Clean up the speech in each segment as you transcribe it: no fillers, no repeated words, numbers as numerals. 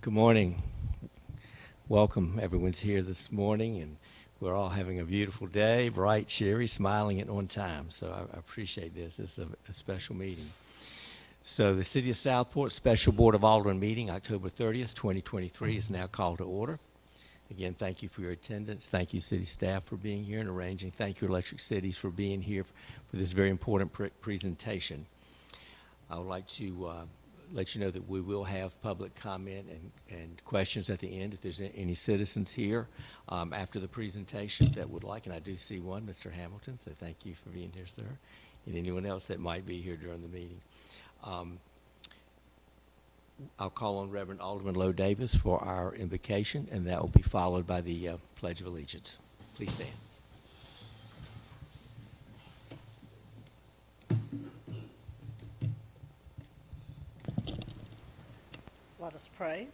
Good morning. Welcome. Everyone's here this morning, and we're all having a beautiful day, bright, cheery, smiling, and on time. So I appreciate this. This is a special meeting. So the City of Southport Special Board of Aldermen meeting, October 30th, 2023, is now called to order. Again, thank you for your attendance. Thank you, city staff, for being here and arranging. Thank you, Electric Cities, for being here for this very important presentation. I would like to let you know that we will have public comment and questions at the end if there's any citizens here after the presentation that would like, and I do see one, Mr. Hamilton, so thank you for being here, sir, and anyone else that might be here during the meeting. I'll call on Reverend Alderman Lowe Davis for our invocation, and that will be followed by the Pledge of Allegiance. Please stand. Let us pray.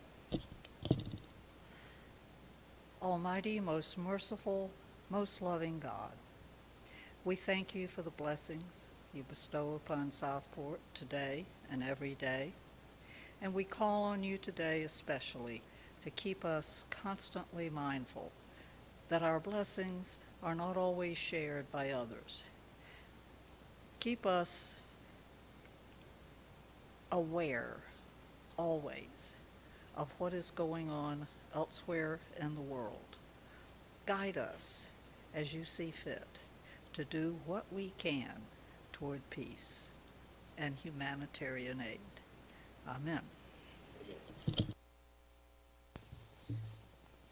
Almighty, most merciful, most loving God, we thank you for the blessings you bestow upon Southport today and every day, and we call on you today especially to keep us constantly mindful that our blessings are not always shared by others. Keep us aware always of what is going on elsewhere in the world. Guide us as you see fit to do what we can toward peace and humanitarian aid. Amen.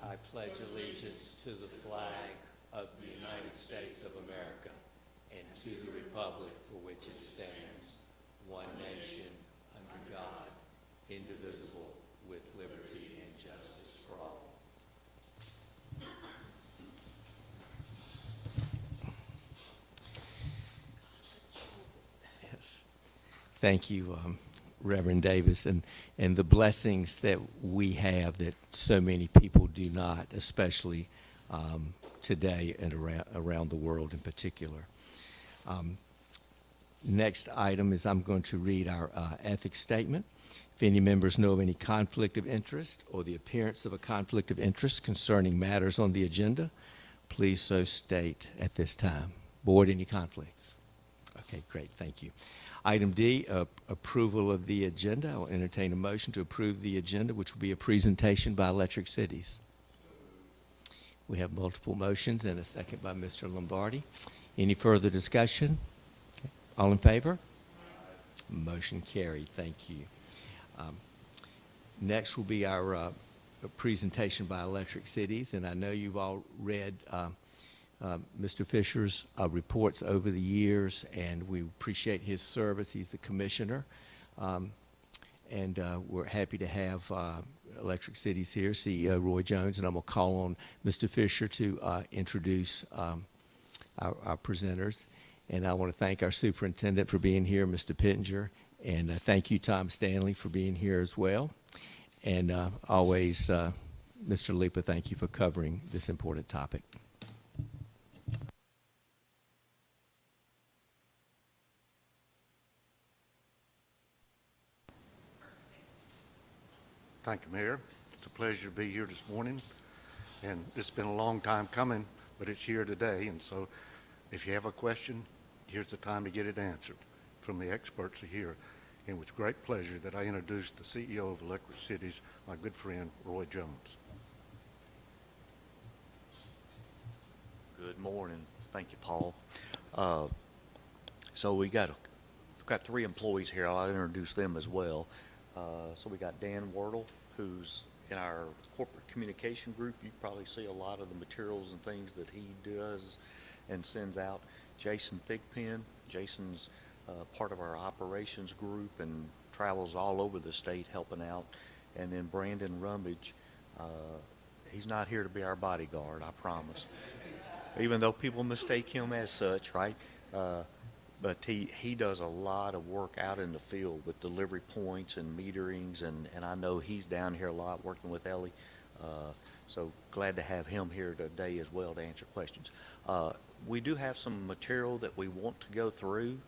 I pledge allegiance to the flag of the United States of America and to the republic for which it stands, one nation, under God, indivisible, with liberty and justice for all. Yes. Thank you, Reverend Davis, and the blessings that we have that so many people do not, especially today and around the world in particular. Next item is I'm going to read our ethics statement. If any members know of any conflict of interest or the appearance of a conflict of interest concerning matters on the agenda, please so state at this time. Board, any conflicts? Okay, great, thank you. Item D, approval of the agenda. I'll entertain a motion to approve the agenda, which will be a presentation by Electric Cities. We have multiple motions and a second by Mr. Lombardi. Any further discussion? Okay. All in favor? Motion carried. Thank you. Next will be our presentation by Electric Cities, and I know you've all read Mr. Fisher's reports over the years, and we appreciate his service. He's the commissioner, and we're happy to have Electric Cities here, CEO Roy Jones, and I'm going to call on Mr. Fisher to introduce our presenters. And I want to thank our superintendent for being here, Mr. Pittenger, and thank you, Tom Stanley, for being here as well. And always, Mr. Lipa, thank you for covering this important topic. Thank you, Mayor. It's a pleasure to be here this morning, and it's been a long time coming, but it's here today, and so if you have a question, here's the time to get it answered from the experts here. And with great pleasure that I introduce the CEO of Electric Cities, my good friend, Roy Jones. Good morning. Thank you, Paul. So we've got three employees here. I'll introduce them as well. So we got Dan Wordle, who's in our corporate communication group. You probably see a lot of the materials and things that he does and sends out. Jason Thigpen. Jason's part of our operations group and travels all over the state helping out. And then Brandon Rummage, he's not here to be our bodyguard, I promise. Even though people mistake him as such, right? But he does a lot of work out in the field with delivery points and meterings, and I know he's down here a lot working with Ellie. So glad to have him here today as well to answer questions. We do have some material that we want to go through.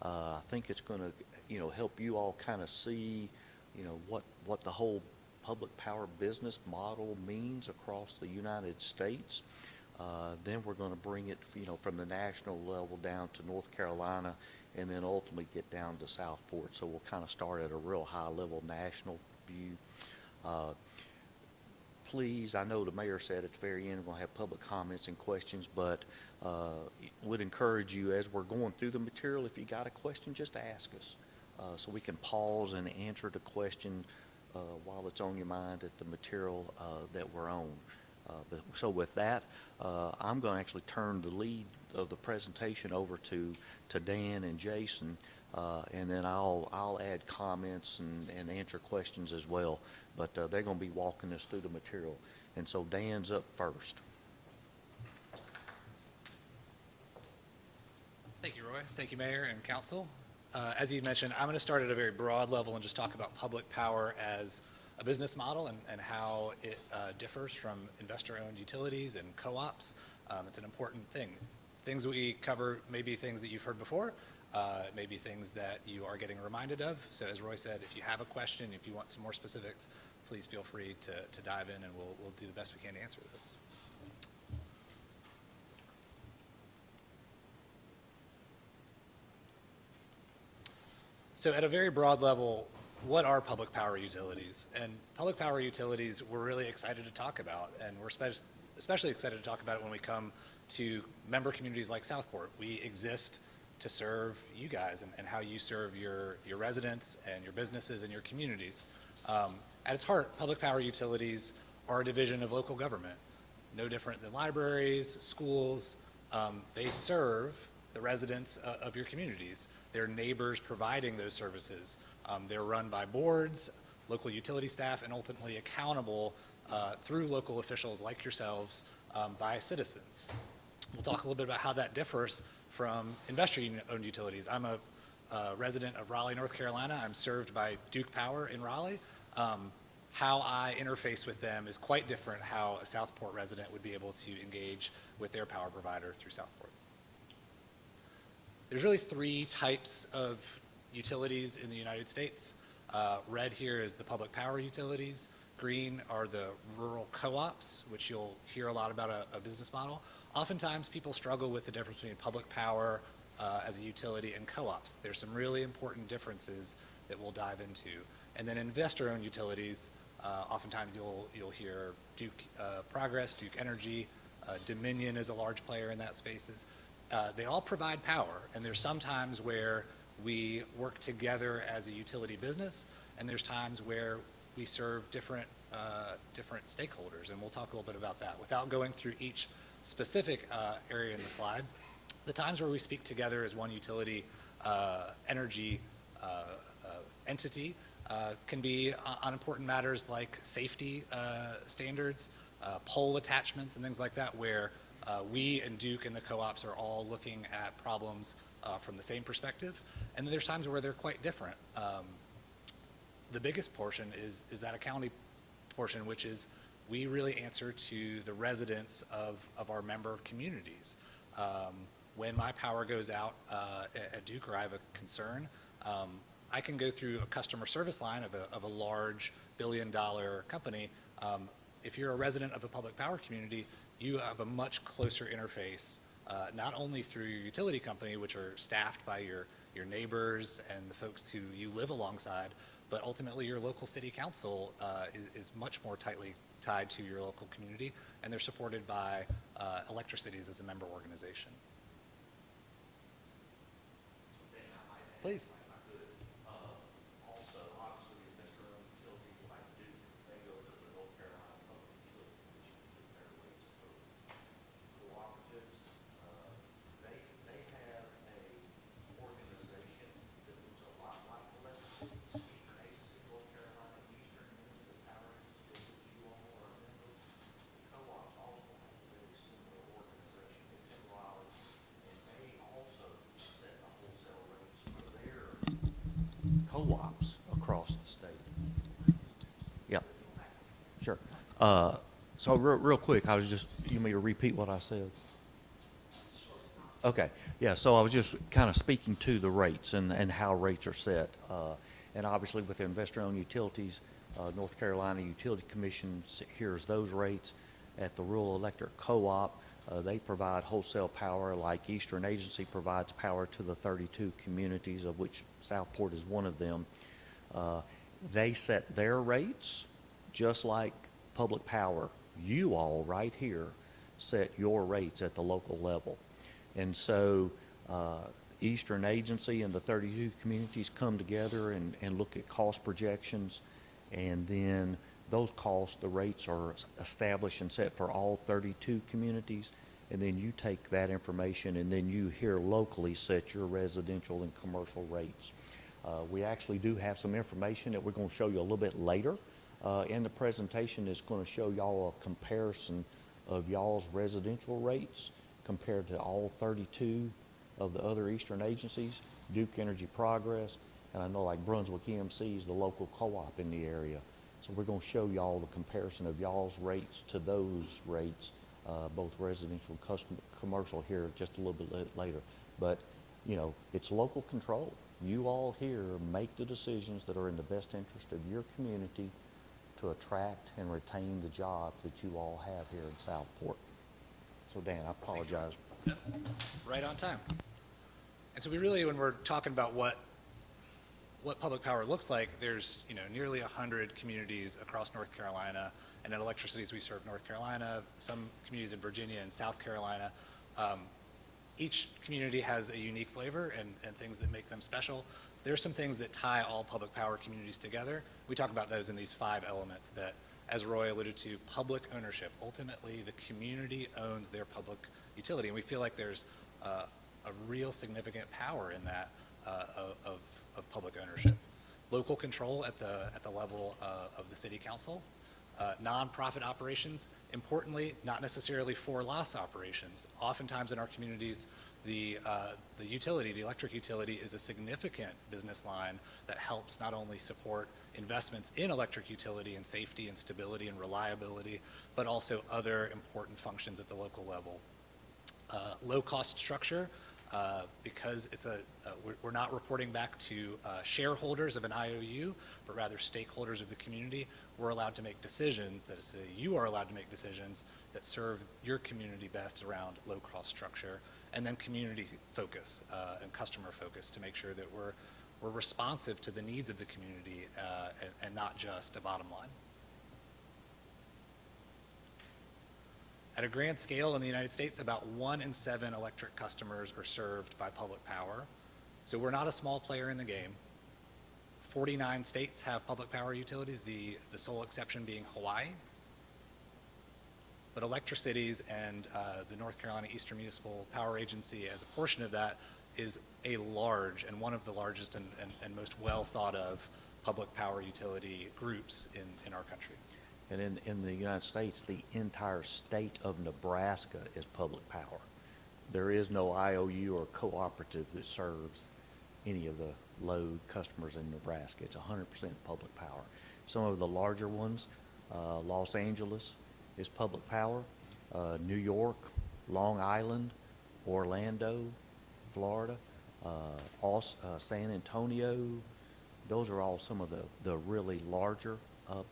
I think it's going to, help you all kind of see, what the whole public power business model means across the United States. Then we're going to bring it, from the national level down to North Carolina, and then ultimately get down to Southport. So we'll kind of start at a real high-level national view. Please, I know the mayor said at the very end we're going to have public comments and questions, but would encourage you as we're going through the material, if you got a question, just ask us so we can pause and answer the question while it's on your mind at the material that we're on. So with that, I'm going to actually turn the lead of the presentation over to Dan and Jason, and then I'll add comments and answer questions as well. But they're going to be walking us through the material. And so Dan's up first. Thank you, Roy. Thank you, Mayor and Council. As he mentioned, I'm going to start at a very broad level and just talk about public power as a business model and how it differs from investor-owned utilities and co-ops. It's an important thing. Things we cover may be things that you've heard before, maybe things that you are getting reminded of. So as Roy said, if you have a question, if you want some more specifics, please feel free to dive in, and we'll do the best we can to answer this. So at a very broad level, what are public power utilities? And public power utilities we're really excited to talk about, and we're especially excited to talk about it when we come to member communities like Southport. We exist to serve you guys and how you serve your residents and your businesses and your communities. At its heart, public power utilities are a division of local government, no different than libraries, schools. They serve the residents of your communities. They're neighbors providing those services. They're run by boards, local utility staff, and ultimately accountable through local officials like yourselves by citizens. We'll talk a little bit about how that differs from investor-owned utilities. I'm a resident of Raleigh, North Carolina. I'm served by Duke Power in Raleigh. How I interface with them is quite different how a Southport resident would be able to engage with their power provider through Southport. There's really three types of utilities in the United States. Red here is the public power utilities. Green are the rural co-ops, which you'll hear a lot about a business model. Oftentimes people struggle with the difference between public power as a utility and co-ops. There's some really important differences that we'll dive into. And then investor-owned utilities, oftentimes you'll hear Duke Progress, Duke Energy, Dominion is a large player in that spaces. They all provide power, and there's some times where we work together as a utility business, and there's times where we serve different stakeholders, and we'll talk a little bit about that. Without going through each specific area in the slide, the times where we speak together as one utility energy entity can be on important matters like safety standards, pole attachments, and things like that, where we and Duke and the co-ops are all looking at problems from the same perspective. And then there's times where they're quite different. The biggest portion is that county portion, which is we really answer to the residents of our member communities. When my power goes out at Duke or I have a concern, I can go through a customer service line of a large billion-dollar company. If you're a resident of a public power community, you have a much closer interface, not only through your utility company, which are staffed by your neighbors and the folks who you live alongside, but ultimately your local city council is much more tightly tied to your local community, and they're supported by Electricities as a member organization. Please. Also, obviously, investor-owned utilities like Duke, they go to the North Carolina Public Utility Commission to get their rates approved. Cooperatives, they have a organization that looks a lot like Electricities, Eastern Agency, North Carolina, Eastern Municipal Power Agency, which you all are a member. Co-ops also have a very similar organization. It's in Raleigh, and they also set the wholesale rates for their co-ops across the state. Yeah, sure. So real quick, you want me to repeat what I said? Okay, yeah, so I was just kind of speaking to the rates and how rates are set. And obviously with investor-owned utilities, North Carolina Utility Commission hears those rates. At the Rural Electric Co-op, they provide wholesale power, like Eastern Agency provides power to the 32 communities, of which Southport is one of them. They set their rates just like Public Power. You all right here set your rates at the local level. And so Eastern Agency and the 32 communities come together and look at cost projections, and then those costs, the rates are established and set for all 32 communities, and then you take that information and then you here locally set your residential and commercial rates. We actually do have some information that we're going to show you a little bit later in the presentation. It's going to show y'all a comparison of y'all's residential rates compared to all 32 of the other Eastern agencies, Duke Energy Progress, and I know like Brunswick EMC is the local co-op in the area. So we're going to show y'all the comparison of y'all's rates to those rates, both residential and commercial here just a little bit later. But, you know, it's local control. You all here make the decisions that are in the best interest of your community to attract and retain the jobs that you all have here in Southport. So Dan, I apologize. Right on time. And so we really, when we're talking about what public power looks like, there's, you know, nearly 100 communities across North Carolina, and at Electricities we serve North Carolina, some communities in Virginia and South Carolina. Each community has a unique flavor and things that make them special. There's some things that tie all public power communities together. We talk about those in these 5 elements that, as Roy alluded to, public ownership. Ultimately, the community owns their public utility, and we feel like there's a real significant power in that of public ownership. Local control at the level of the city council. Nonprofit operations, importantly, not necessarily for loss operations. Oftentimes in our communities, the utility, the electric utility, is a significant business line that helps not only support investments in electric utility and safety and stability and reliability, but also other important functions at the local level. Low cost structure, because we're not reporting back to shareholders of an IOU, but rather stakeholders of the community. We're allowed to make decisions, that is, you are allowed to make decisions that serve your community best around low cost structure, and then community focus and customer focus to make sure that we're responsive to the needs of the community and not just a bottom line. At a grand scale in the United States, about 1 in 7 electric customers are served by public power. So we're not a small player in the game. 49 states have public power utilities, the sole exception being Hawaii. But Electricities and the North Carolina Eastern Municipal Power Agency, as a portion of that, is a large and one of the largest and most well thought of public power utility groups in our country. And in the United States, the entire state of Nebraska is public power. There is no IOU or cooperative that serves any of the load customers in Nebraska. It's 100% public power. Some of the larger ones, Los Angeles is public power, New York, Long Island, Orlando, Florida, San Antonio. Those are all some of the really larger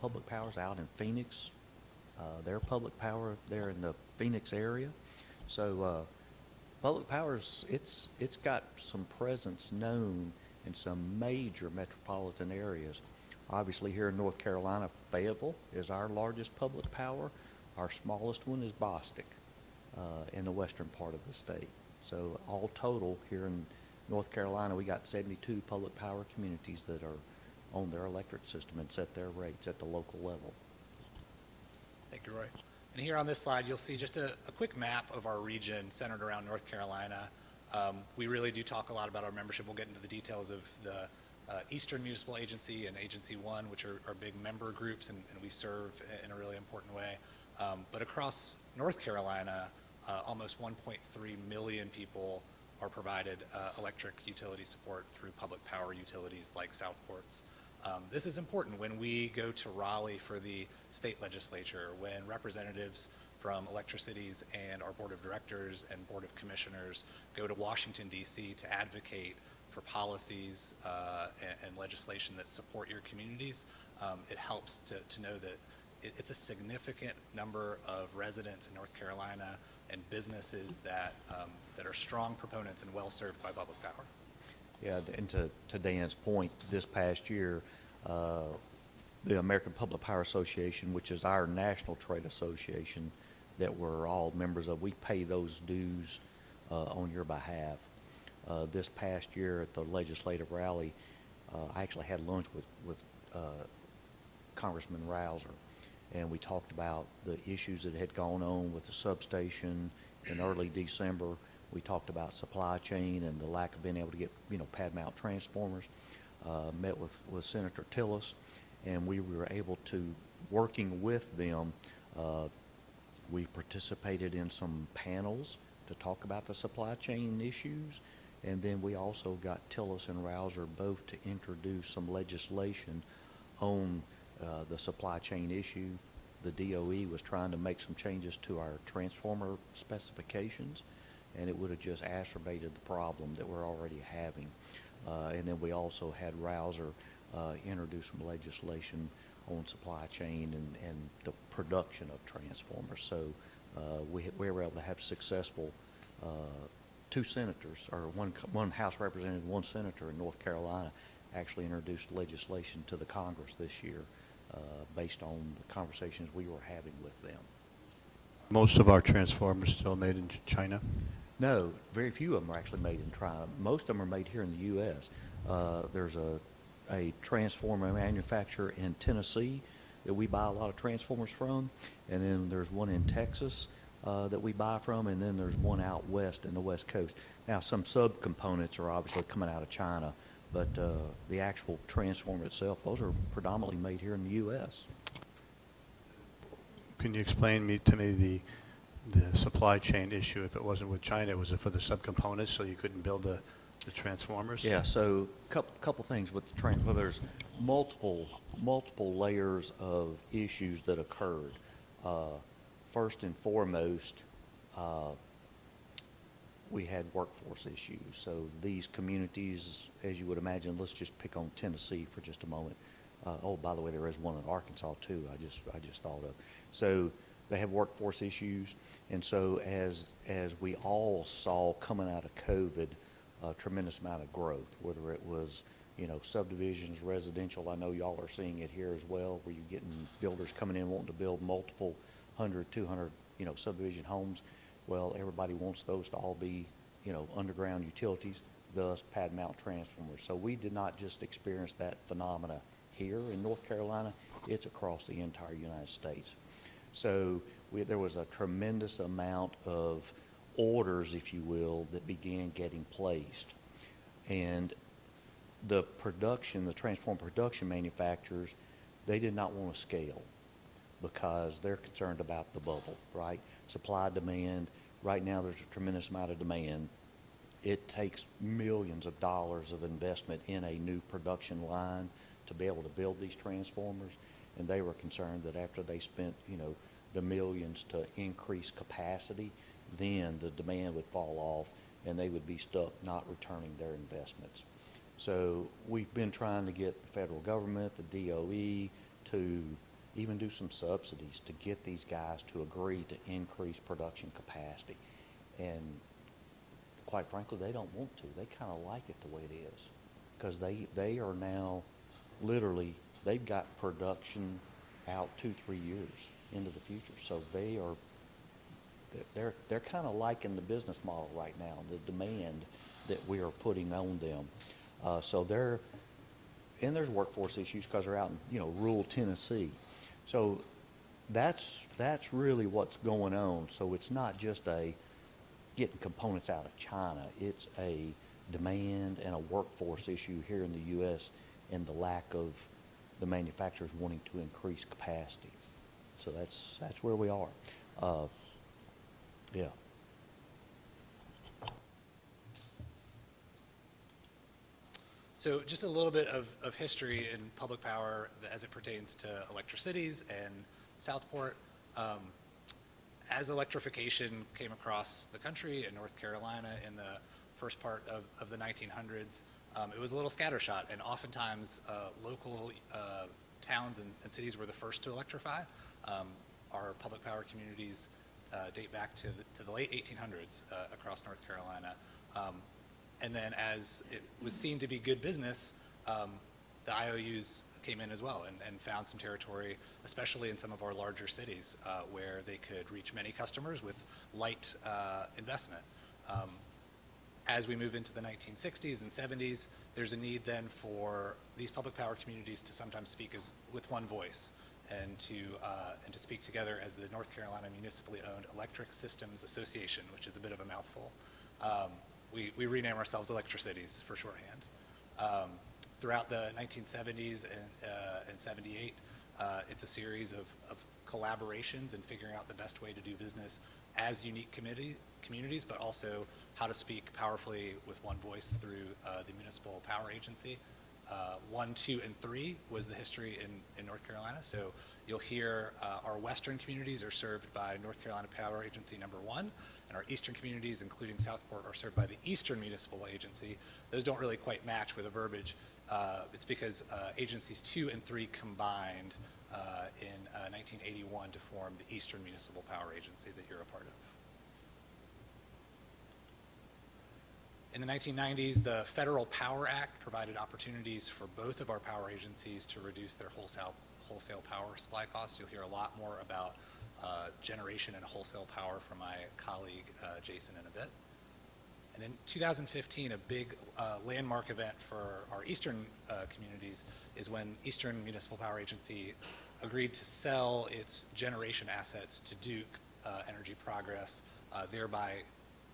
public powers. Out in Phoenix, their public power there in the Phoenix area. So public powers, it's got some presence known in some major metropolitan areas. Obviously here in North Carolina, Fayetteville is our largest public power. Our smallest one is Bostic in the western part of the state. So all total here in North Carolina, we got 72 public power communities that are on their electric system and set their rates at the local level. Thank you, Roy. And here on this slide, you'll see just a quick map of our region centered around North Carolina. We really do talk a lot about our membership. We'll get into the details of the Eastern Municipal Agency and Agency 1, which are big member groups, and we serve in a really important way. But across North Carolina, almost 1.3 million people are provided electric utility support through public power utilities like Southport's. This is important when we go to Raleigh for the state legislature, when representatives from Electricities and our board of directors and board of commissioners go to Washington, D.C. to advocate for policies and legislation that support your communities. it helps to know that it's a significant number of residents in North Carolina and businesses that are strong proponents and well served by public power. Yeah, and to Dan's point, this past year, the American Public Power Association, which is our national trade association that we're all members of, we pay those dues on your behalf. This past year at the legislative rally, I actually had lunch with Congressman Rouser, and we talked about the issues that had gone on with the substation in early December. We talked about supply chain and the lack of being able to get, pad mount transformers. Met with Senator Tillis, and we were able to, working with them, we participated in some panels to talk about the supply chain issues, and then we also got Tillis and Rouser both to introduce some legislation on the supply chain issue. The DOE was trying to make some changes to our transformer specifications, and it would have just exacerbated the problem that we're already having. And then we also had Rouser introduce some legislation on supply chain and the production of transformers. So we were able to have successful two senators, or one House representative, one senator in North Carolina actually introduced legislation to the Congress this year based on the conversations we were having with them. Most of our transformers still made in China? No, very few of them are actually made in China. Most of them are made here in the U.S. There's a transformer manufacturer in Tennessee that we buy a lot of transformers from, and then there's one in Texas that we buy from, and then there's one out west in the West Coast. Now, some subcomponents are obviously coming out of China, but the actual transformer itself, those are predominantly made here in the U.S. Can you explain to me the supply chain issue? If it wasn't with China, was it for the subcomponents, so you couldn't build the transformers? Yeah, so couple things with the well, there's multiple layers of issues that occurred. First and foremost, we had workforce issues. So these communities, as you would imagine, let's just pick on Tennessee for just a moment. Oh, by the way, there is one in Arkansas too. I just thought of. So they have workforce issues, and so as we all saw coming out of COVID, a tremendous amount of growth, whether it was subdivisions, residential. I know y'all are seeing it here as well, where you're getting builders coming in wanting to build multiple 100, 200 subdivision homes. Well, everybody wants those to all be underground utilities, thus pad mount transformers. So we did not just experience that phenomena here in North Carolina, it's across the entire United States. So there was a tremendous amount of orders, if you will, that began getting placed. And the transformer production manufacturers, they did not want to scale because they're concerned about the bubble, right? Supply, demand. Right now there's a tremendous amount of demand. It takes millions of dollars of investment in a new production line to be able to build these transformers. And they were concerned that after they spent, the millions to increase capacity, then the demand would fall off and they would be stuck not returning their investments. So we've been trying to get the federal government, the DOE, to even do some subsidies to get these guys to agree to increase production capacity. And quite frankly, they don't want to. They kind of like it the way it is, because they are now literally, they've got production out 2-3 years into the future. So they're kind of liking the business model right now, the demand that we are putting on them. And there's workforce issues because they're out in rural Tennessee. So that's really what's going on. So it's not just getting components out of China. It's a demand and a workforce issue here in the U.S. and the lack of the manufacturers wanting to increase capacity. So that's where we are. Yeah. So just a little bit of history in public power as it pertains to electricities and Southport. As electrification came across the country in North Carolina in the first part of the 1900s, it was a little scattershot, and oftentimes local towns and cities were the first to electrify. Our public power communities date back to the late 1800s across North Carolina. And then as it was seen to be good business, the IOUs came in as well and found some territory, especially in some of our larger cities, where they could reach many customers with light investment. As we move into the 1960s and 70s, there's a need then for these public power communities to sometimes speak with one voice and to speak together as the North Carolina Municipally Owned Electric Systems Association, which is a bit of a mouthful. We rename ourselves Electricities for shorthand. Throughout the 1970s and 78, it's a series of collaborations and figuring out the best way to do business as unique communities, but also how to speak powerfully with one voice through the Municipal Power Agency. 1, 2, and 3 was the history in North Carolina. So you'll hear our western communities are served by North Carolina Power Agency number 1, and our eastern communities, including Southport, are served by the Eastern Municipal Agency. Those don't really quite match with the verbiage. It's because agencies 2 and 3 combined in 1981 to form the Eastern Municipal Power Agency that you're a part of. In the 1990s, the Federal Power Act provided opportunities for both of our power agencies to reduce their wholesale power supply costs. You'll hear a lot more about generation and wholesale power from my colleague Jason in a bit. And in 2015, a big landmark event for our eastern communities is when Eastern Municipal Power Agency agreed to sell its generation assets to Duke Energy Progress, thereby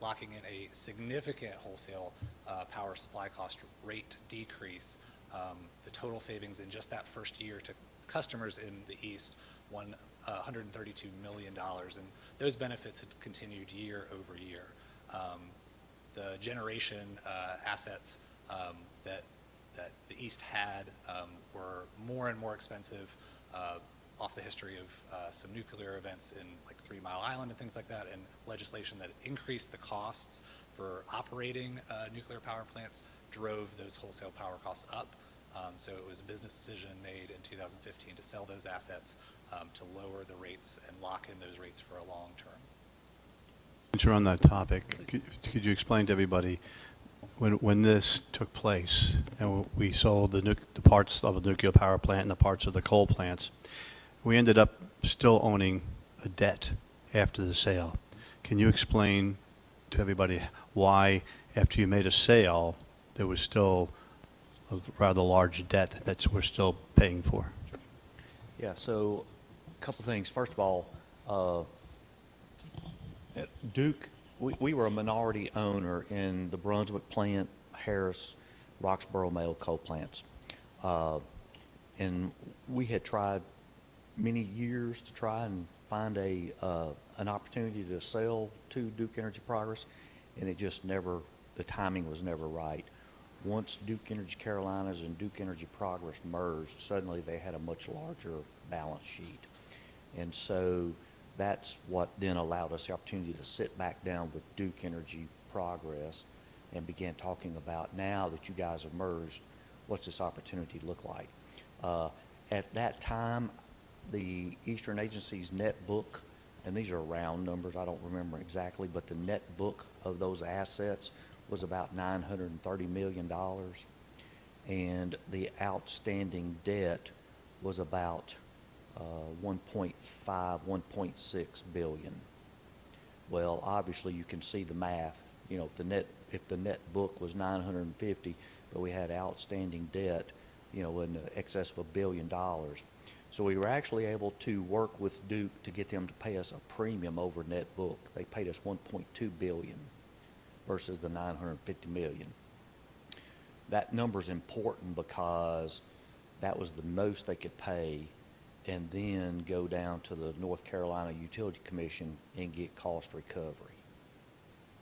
locking in a significant wholesale power supply cost rate decrease. The total savings in just that first year to customers in the East, $132 million, and those benefits had continued year over year. The generation assets that the East had were more and more expensive off the history of some nuclear events in like 3 Mile Island and things like that, and legislation that increased the costs for operating nuclear power plants drove those wholesale power costs up. So it was a business decision made in 2015 to sell those assets to lower the rates and lock in those rates for a long term. Since you're on that topic, could you explain to everybody when this took place and we sold the parts of the nuclear power plant and the parts of the coal plants, we ended up still owning a debt after the sale. Can you explain to everybody why, after you made a sale, there was still a rather large debt that we're still paying for? Yeah, so a couple things. First of all, at Duke, we were a minority owner in the Brunswick plant, Harris, Roxboro, Mayo coal plants. And we had tried many years to try and find an opportunity to sell to Duke Energy Progress, and it just never, the timing was never right. Once Duke Energy Carolinas and Duke Energy Progress merged, suddenly they had a much larger balance sheet. And so that's what then allowed us the opportunity to sit back down with Duke Energy Progress and began talking about, now that you guys have merged, what's this opportunity look like? At that time, the Eastern Agency's net book, and these are round numbers, I don't remember exactly, but the net book of those assets was about $930 million, and the outstanding debt was about 1.5, 1.6 billion. Well, obviously you can see the math. You know, if the net book was 950, but we had outstanding debt, you know, in excess of $1 billion. So we were actually able to work with Duke to get them to pay us a premium over net book. They paid us 1.2 billion versus the 950 million. That number's important because that was the most they could pay, and then go down to the North Carolina Utility Commission and get cost recovery.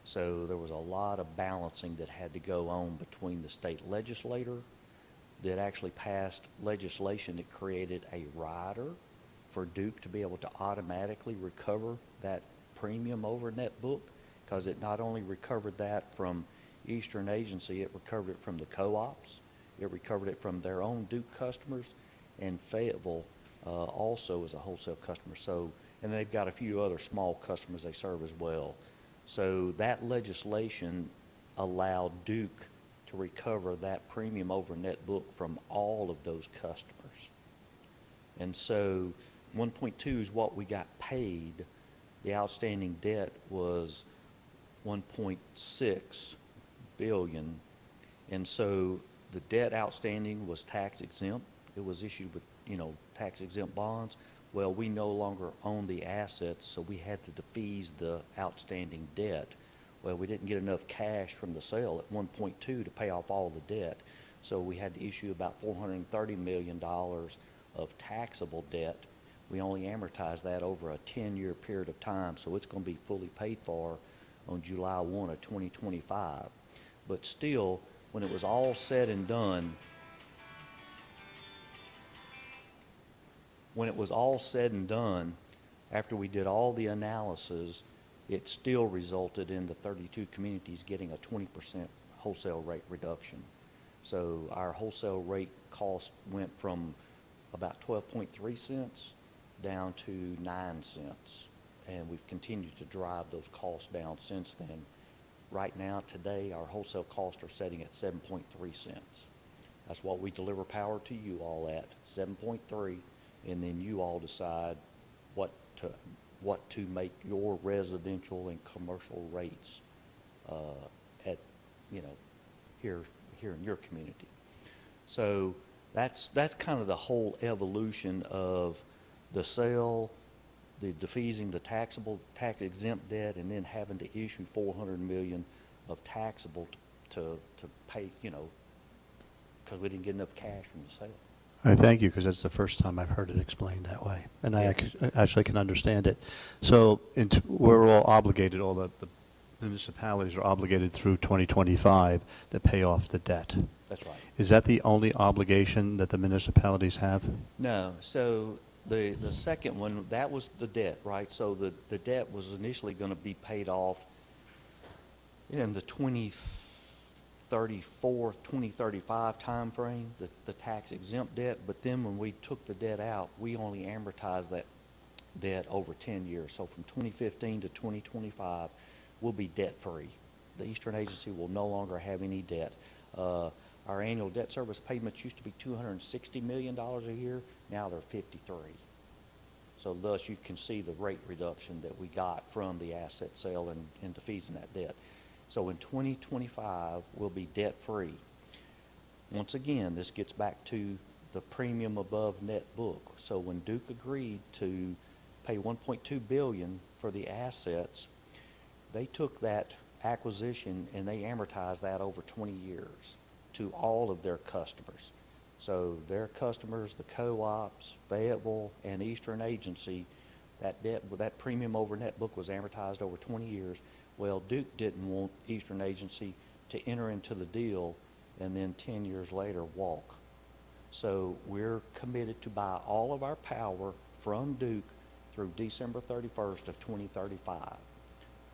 So there was a lot of balancing that had to go on between the state legislator that actually passed legislation that created a rider for Duke to be able to automatically recover that premium over net book, because it not only recovered that from Eastern Agency, it recovered it from the co-ops, it recovered it from their own Duke customers, and Fayetteville also is a wholesale customer. So, and they've got a few other small customers they serve as well. So that legislation allowed Duke to recover that premium over net book from all of those customers. And so 1.2 is what we got paid. The outstanding debt was 1.6 billion. And so the debt outstanding was tax exempt. It was issued with, tax exempt bonds. Well, we no longer own the assets, so we had to defease the outstanding debt. Well, we didn't get enough cash from the sale at 1.2 to pay off all the debt. So we had to issue about $430 million of taxable debt. We only amortize that over a 10-year period of time, so it's going to be fully paid for on July 1 of 2025. But still, when it was all said and done, after we did all the analysis, it still resulted in the 32 communities getting a 20% wholesale rate reduction. So our wholesale rate cost went from about 12.3 cents down to 9 cents. And we've continued to drive those costs down since then. Right now, today, our wholesale costs are setting at 7.3 cents. That's what we deliver power to you all at, 7.3, and then you all decide what to make your residential and commercial rates at, here in your community. So that's kind of the whole evolution of the sale, the defeasing the tax exempt debt, and then having to issue $400 million of taxable to pay, because we didn't get enough cash from the sale. I thank you, because that's the first time I've heard it explained that way, and I actually can understand it. So we're all obligated, all the municipalities are obligated through 2025 to pay off the debt. That's right. Is that the only obligation that the municipalities have? No. So the second one, that was the debt, right? So the debt was initially going to be paid off in the 2034, 2035 time frame, the tax exempt debt. But then when we took the debt out, we only amortized that debt over 10 years. So from 2015 to 2025, we'll be debt free. The Eastern Agency will no longer have any debt. Our annual debt service payments used to be $260 million a year. Now they're 53. So thus you can see the rate reduction that we got from the asset sale and defeasing that debt. So in 2025, we'll be debt free. Once again, this gets back to the premium above net book. So when Duke agreed to pay $1.2 billion for the assets, they took that acquisition and they amortized that over 20 years to all of their customers. So their customers, the co-ops, Fayetteville, and Eastern Agency, that premium over net book was amortized over 20 years. Well, Duke didn't want Eastern Agency to enter into the deal and then 10 years later walk. So we're committed to buy all of our power from Duke through December 31st of 2035.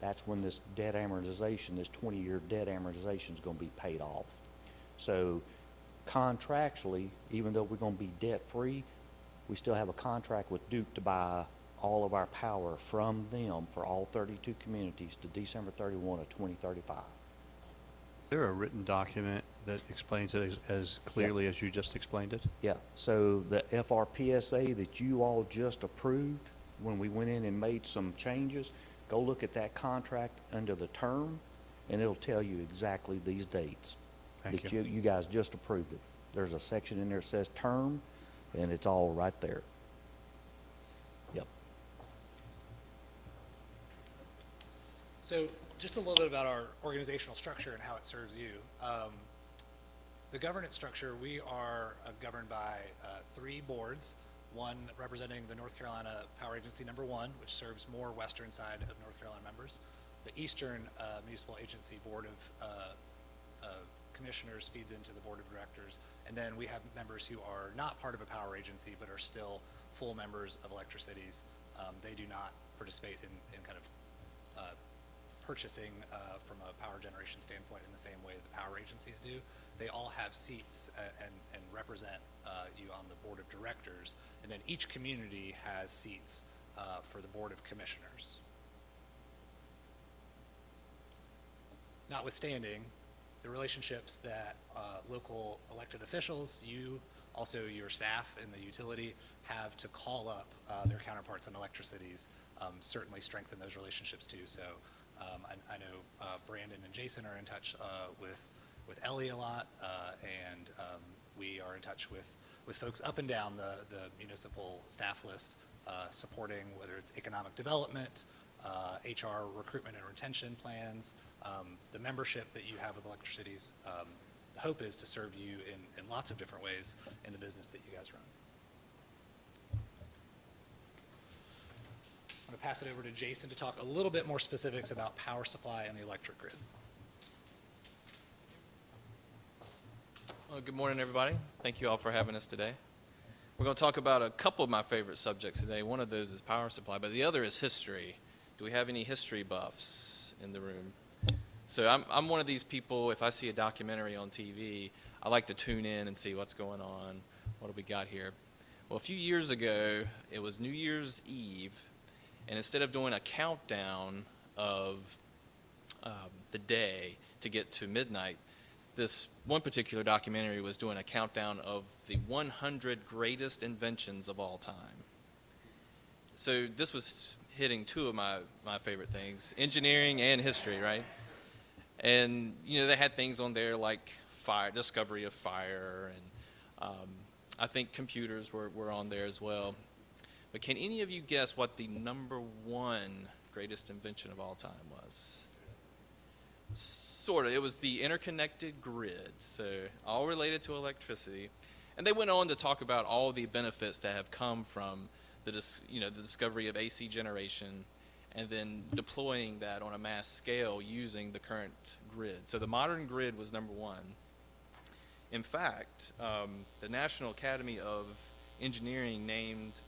That's when this debt amortization, this 20-year debt amortization is going to be paid off. So contractually, even though we're going to be debt-free, we still have a contract with Duke to buy all of our power from them for all 32 communities to December 31 of 2035. Is there a written document that explains it as clearly as you just explained it? Yeah, so the FRPSA that you all just approved, when we went in and made some changes, go look at that contract under the term, and it'll tell you exactly these dates. Thank that you. you guys just approved it. There's a section in there that says term, and it's all right there. Yep. So just a little bit about our organizational structure and how it serves you. The governance structure, we are governed by 3 boards, one representing the North Carolina Power Agency number 1, which serves more western side of North Carolina members. The Eastern Municipal Agency Board of Commissioners feeds into the Board of Directors. And then we have members who are not part of a power agency but are still full members of electricities. They do not participate in kind of purchasing from a power generation standpoint in the same way that the power agencies do. They all have seats and representatives represent you on the board of directors. And then each community has seats for the board of commissioners. Notwithstanding the relationships that local elected officials, also your staff in the utility, have to call up their counterparts in electricities, certainly strengthen those relationships too. So I know Brandon and Jason are in touch with Ellie a lot, and we are in touch with folks up and down the municipal staff list, supporting whether it's economic development, HR recruitment and retention plans, the membership that you have with electricities. The hope is to serve you in lots of different ways in the business that you guys run. I'm going to pass it over to Jason to talk a little bit more specifics about power supply and the electric grid. Well, good morning, everybody. Thank you all for having us today. We're going to talk about a couple of my favorite subjects today. One of those is power supply, but the other is history. Do we have any history buffs in the room? So I'm one of these people, if I see a documentary on TV, I like to tune in and see what's going on. What do we got here? Well, a few years ago, it was New Year's Eve, and instead of doing a countdown of the day to get to midnight, this one particular documentary was doing a countdown of the 100 greatest inventions of all time. So this was hitting two of my favorite things, engineering and history, right? And, you know, they had things on there like fire, discovery of fire, and I think computers were on there as well. But can any of you guess what the number one greatest invention of all time was? Sort of. It was the interconnected grid, so all related to electricity. And they went on to talk about all the benefits that have come from the discovery of AC generation, and then deploying that on a mass scale using the current grid. So the modern grid was number one. In fact, the National Academy of Engineering named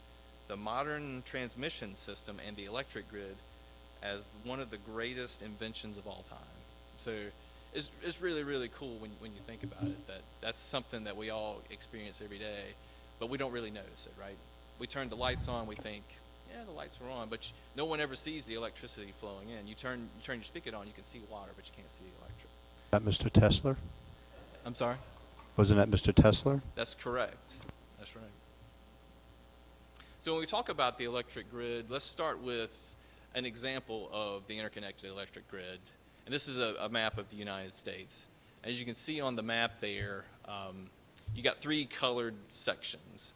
the modern transmission system and the electric grid as one of the greatest inventions of all time. So it's really, really cool when you think about it, that's something that we all experience every day, but we don't really notice it, right? We turn the lights on, we think, yeah, the lights are on, but no one ever sees the electricity flowing in. You turn your spigot on, you can see water, but you can't see the electric. That Mr. Tesla? I'm sorry? Wasn't that Mr. Tesla? That's correct. That's right. So when we talk about the electric grid, let's start with an example of the interconnected electric grid. And this is a map of the United States. As you can see on the map there, you got three colored sections.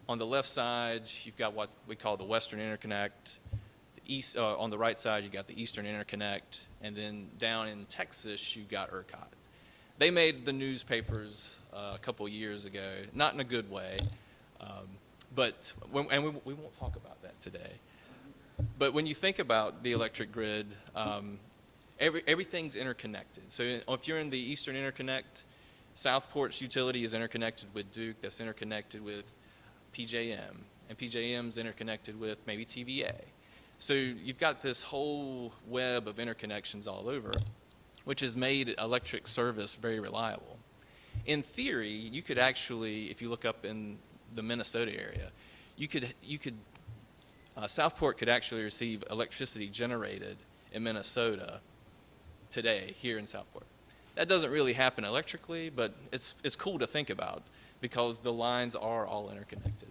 On the left side, you've got what we call the Western Interconnect. On the right side, you got the Eastern Interconnect. And then down in Texas, you got ERCOT. They made the newspapers a couple years ago, not in a good way, but we won't talk about that today. But when you think about the electric grid, everything's interconnected. So if you're in the Eastern Interconnect, Southport's utility is interconnected with Duke, that's interconnected with PJM, and PJM's interconnected with maybe TVA. So you've got this whole web of interconnections all over, which has made electric service very reliable. In theory, you could actually, if you look up in the Minnesota area, Southport could actually receive electricity generated in Minnesota today here in Southport. That doesn't really happen electrically, but it's cool to think about because the lines are all interconnected.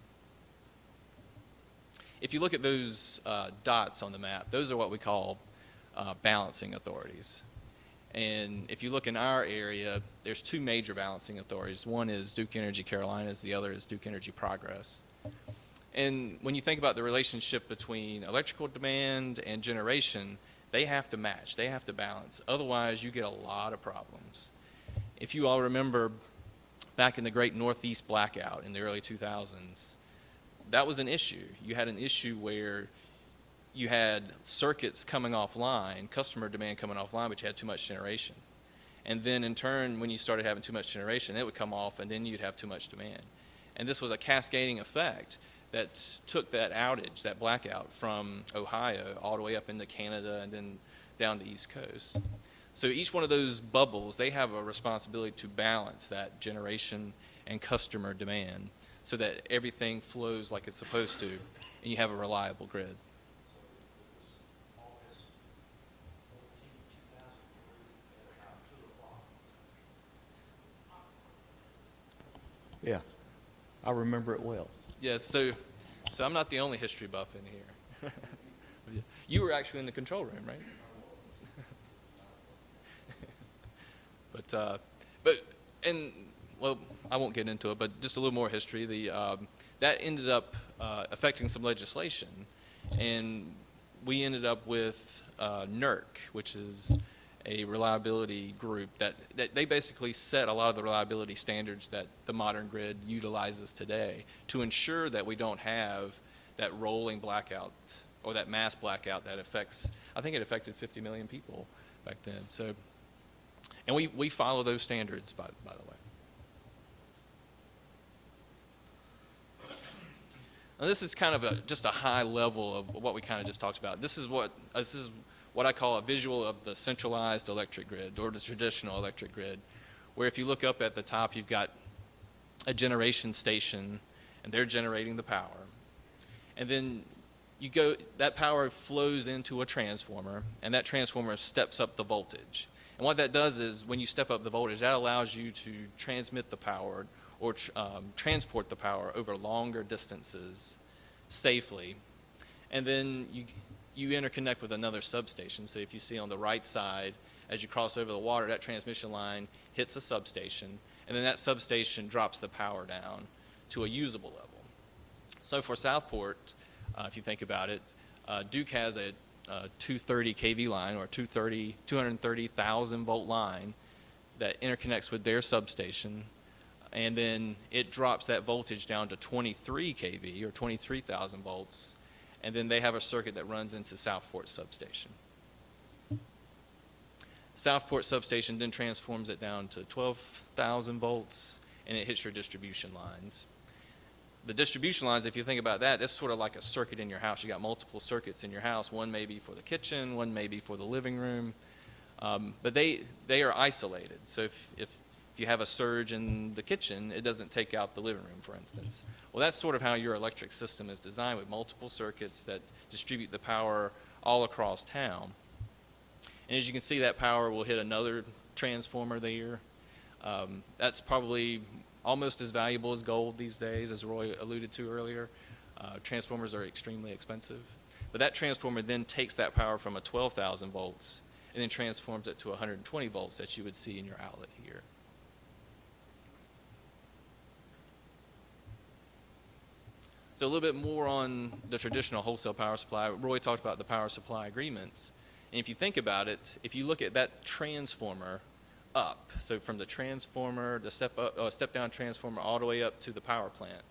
If you look at those dots on the map, those are what we call balancing authorities. And if you look in our area, there's two major balancing authorities. One is Duke Energy Carolinas, the other is Duke Energy Progress. And when you think about the relationship between electrical demand and generation, they have to match, they have to balance. Otherwise, you get a lot of problems. If you all remember back in the great Northeast blackout in the early 2000s, that was an issue. You had an issue where you had circuits coming offline, customer demand coming offline, but you had too much generation. And then in turn, when you started having too much generation, it would come off and then you'd have too much demand. And this was a cascading effect that took that outage, that blackout, from Ohio all the way up into Canada and then down the East Coast. So each one of those bubbles, they have a responsibility to balance that generation and customer demand so that everything flows like it's supposed to and you have a reliable grid. Yeah, I remember it well. Yes, so I'm not the only history buff in here. You were actually in the control room, right? And well, I won't get into it, but just a little more history. That ended up affecting some legislation, and we ended up with NERC, which is a reliability group that they basically set a lot of the reliability standards that the modern grid utilizes today to ensure that we don't have that rolling blackout or that mass blackout that affects, I think it affected 50 million people back then. So, and we follow those standards, by the way. Now, this is kind of just a high level of what we kind of just talked about. This is what I call a visual of the centralized electric grid, or the traditional electric grid, where if you look up at the top, you've got a generation station, and they're generating the power. And then that power flows into a transformer, and that transformer steps up the voltage. And what that does is, when you step up the voltage, that allows you to transmit the power or transport the power over longer distances safely. And then you interconnect with another substation. So if you see on the right side, as you cross over the water, that transmission line hits a substation, and then that substation drops the power down to a usable level. So for Southport, if you think about it, Duke has a 230 kV line, or 230,000 volt line that interconnects with their substation, and then it drops that voltage down to 23 kV, or 23,000 volts, and then they have a circuit that runs into Southport substation. Southport substation then transforms it down to 12,000 volts, and it hits your distribution lines. The distribution lines, if you think about that, that's sort of like a circuit in your house. You got multiple circuits in your house. One may be for the kitchen, one may be for the living room, but they are isolated. So if you have a surge in the kitchen, it doesn't take out the living room, for instance. Well, that's sort of how your electric system is designed, with multiple circuits that distribute the power all across town. And as you can see, that power will hit another transformer there. That's probably almost as valuable as gold these days, as Roy alluded to earlier. Transformers are extremely expensive. But that transformer then takes that power from a 12,000 volts and then transforms it to 120 volts that you would see in your outlet here. So a little bit more on the traditional wholesale power supply. Roy talked about the power supply agreements. And if you think about it, if you look at that transformer up, so from the transformer, the step down transformer, all the way up to the power plant,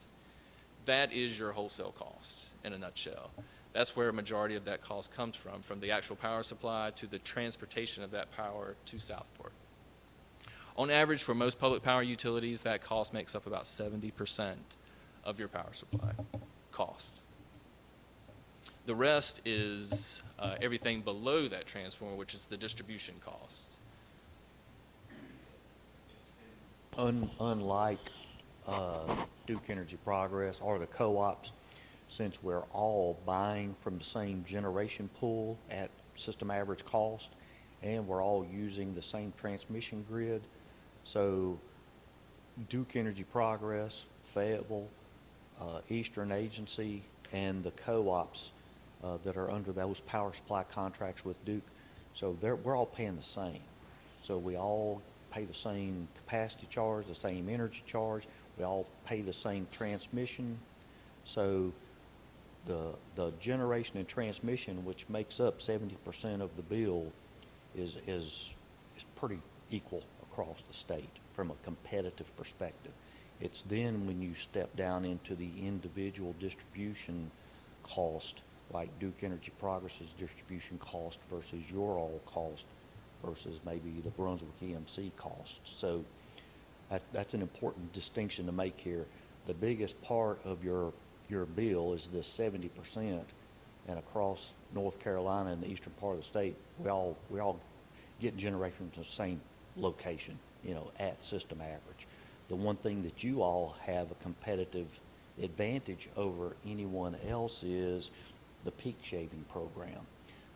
that is your wholesale cost in a nutshell. That's where a majority of that cost comes from the actual power supply to the transportation of that power to Southport. On average, for most public power utilities, that cost makes up about 70% of your power supply cost. The rest is everything below that transformer, which is the distribution cost. Unlike Duke Energy Progress or the co-ops, since we're all buying from the same generation pool at system average cost, and we're all using the same transmission grid, so Duke Energy Progress, Fayetteville, Eastern Agency, and the co-ops that are under those power supply contracts with Duke, so we're all paying the same. So we all pay the same capacity charge, the same energy charge. We all pay the same transmission. So the generation and transmission, which makes up 70% of the bill, is pretty equal across the state from a competitive perspective. It's then when you step down into the individual distribution cost, like Duke Energy Progress's distribution cost versus your all cost versus maybe the Brunswick EMC cost. So that's an important distinction to make here. The biggest part of your bill is this 70%, and across North Carolina and the eastern part of the state, we all get generation from the same location, at system average. The one thing that you all have a competitive advantage over anyone else is the peak shaving program.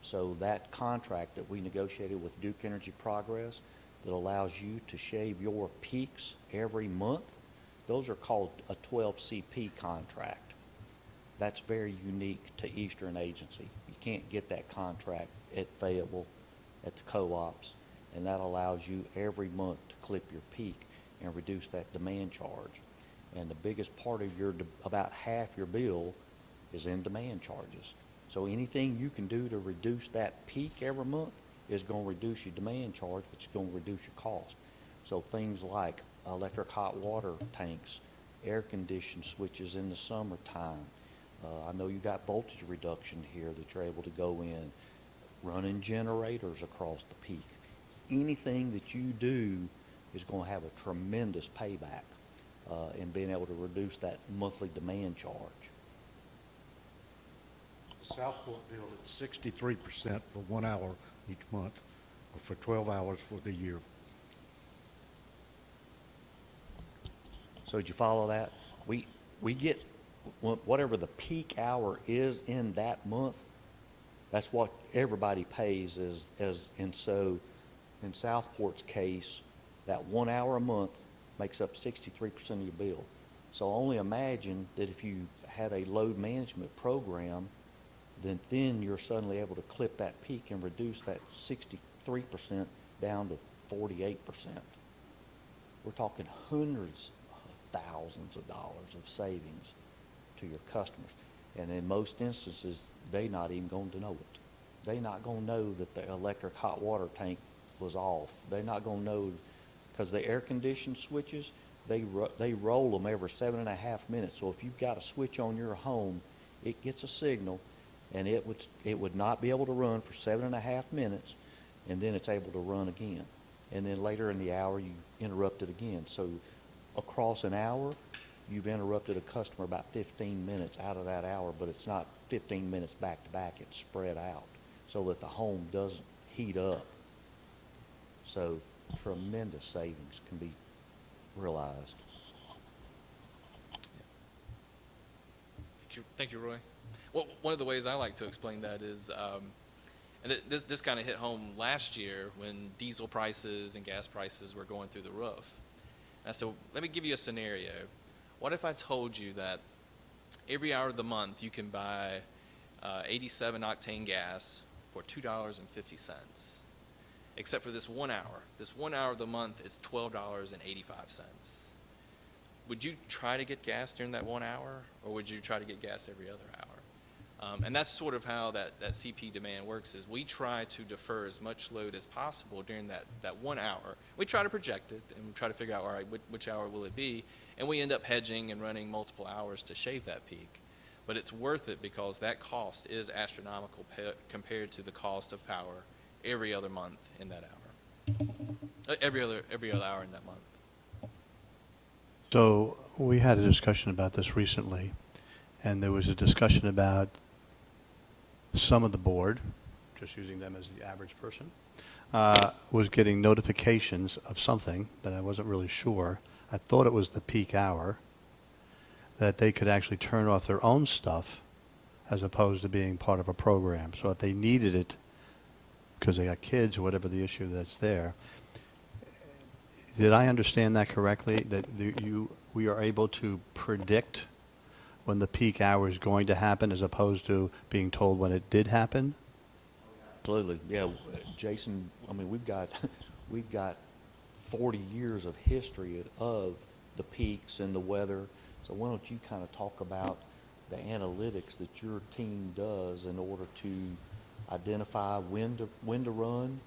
So that contract that we negotiated with Duke Energy Progress that allows you to shave your peaks every month, those are called a 12CP contract. That's very unique to Eastern Agency. You can't get that contract at Fayetteville, at the co-ops, and that allows you every month to clip your peak and reduce that demand charge. And the biggest part of your, about half your bill is in demand charges. So anything you can do to reduce that peak every month is going to reduce your demand charge, which is going to reduce your cost. So things like electric hot water tanks, air conditioned switches in the summertime. I know you got voltage reduction here that you're able to go in, running generators across the peak. Anything that you do is going to have a tremendous payback in being able to reduce that monthly demand charge. Southport billed at 63% for 1 hour each month, or for 12 hours for the year. So did you follow that? We get whatever the peak hour is in that month, that's what everybody pays and so in Southport's case, that 1 hour a month makes up 63% of your bill. So only imagine that if you had a load management program, then you're suddenly able to clip that peak and reduce that 63% down to 48%. We're talking hundreds of thousands of dollars of savings to your customers. And in most instances, they're not even going to know it. They're not going to know that the electric hot water tank was off. They're not going to know, because the air conditioned switches, they roll them every 7.5 minutes. So if you've got a switch on your home, it gets a signal, and it would not be able to run for 7.5 minutes, and then it's able to run again. And then later in the hour, you interrupt it again. So across an hour, you've interrupted a customer about 15 minutes out of that hour, but it's not 15 minutes back to back. It's spread out so that the home doesn't heat up. So tremendous savings can be realized. Thank you, Roy. Well, one of the ways I like to explain that is, and this kind of hit home last year when diesel prices and gas prices were going through the roof. And so let me give you a scenario. What if I told you that every hour of the month you can buy 87 octane gas for $2.50, except for this 1 hour. This 1 hour of the month is $12.85. Would you try to get gas during that 1 hour, or would you try to get gas every other hour? And that's sort of how that CP demand works, is we try to defer as much load as possible during that 1 hour. We try to project it, and we try to figure out, all right, which hour will it be? And we end up hedging and running multiple hours to shave that peak. But it's worth it because that cost is astronomical compared to the cost of power every other month in that hour. Every other hour in that month. So we had a discussion about this recently, and there was a discussion about some of the board, just using them as the average person, was getting notifications of something that I wasn't really sure. I thought it was the peak hour, that they could actually turn off their own stuff as opposed to being part of a program. So if they needed it because they got kids or whatever the issue that's there, did I understand that correctly, that we are able to predict when the peak hour is going to happen as opposed to being told when it did happen? Absolutely, yeah. Jason, I mean, we've got 40 years of history of the peaks and the weather. So why don't you kind of talk about the analytics that your team does in order to identify when to run,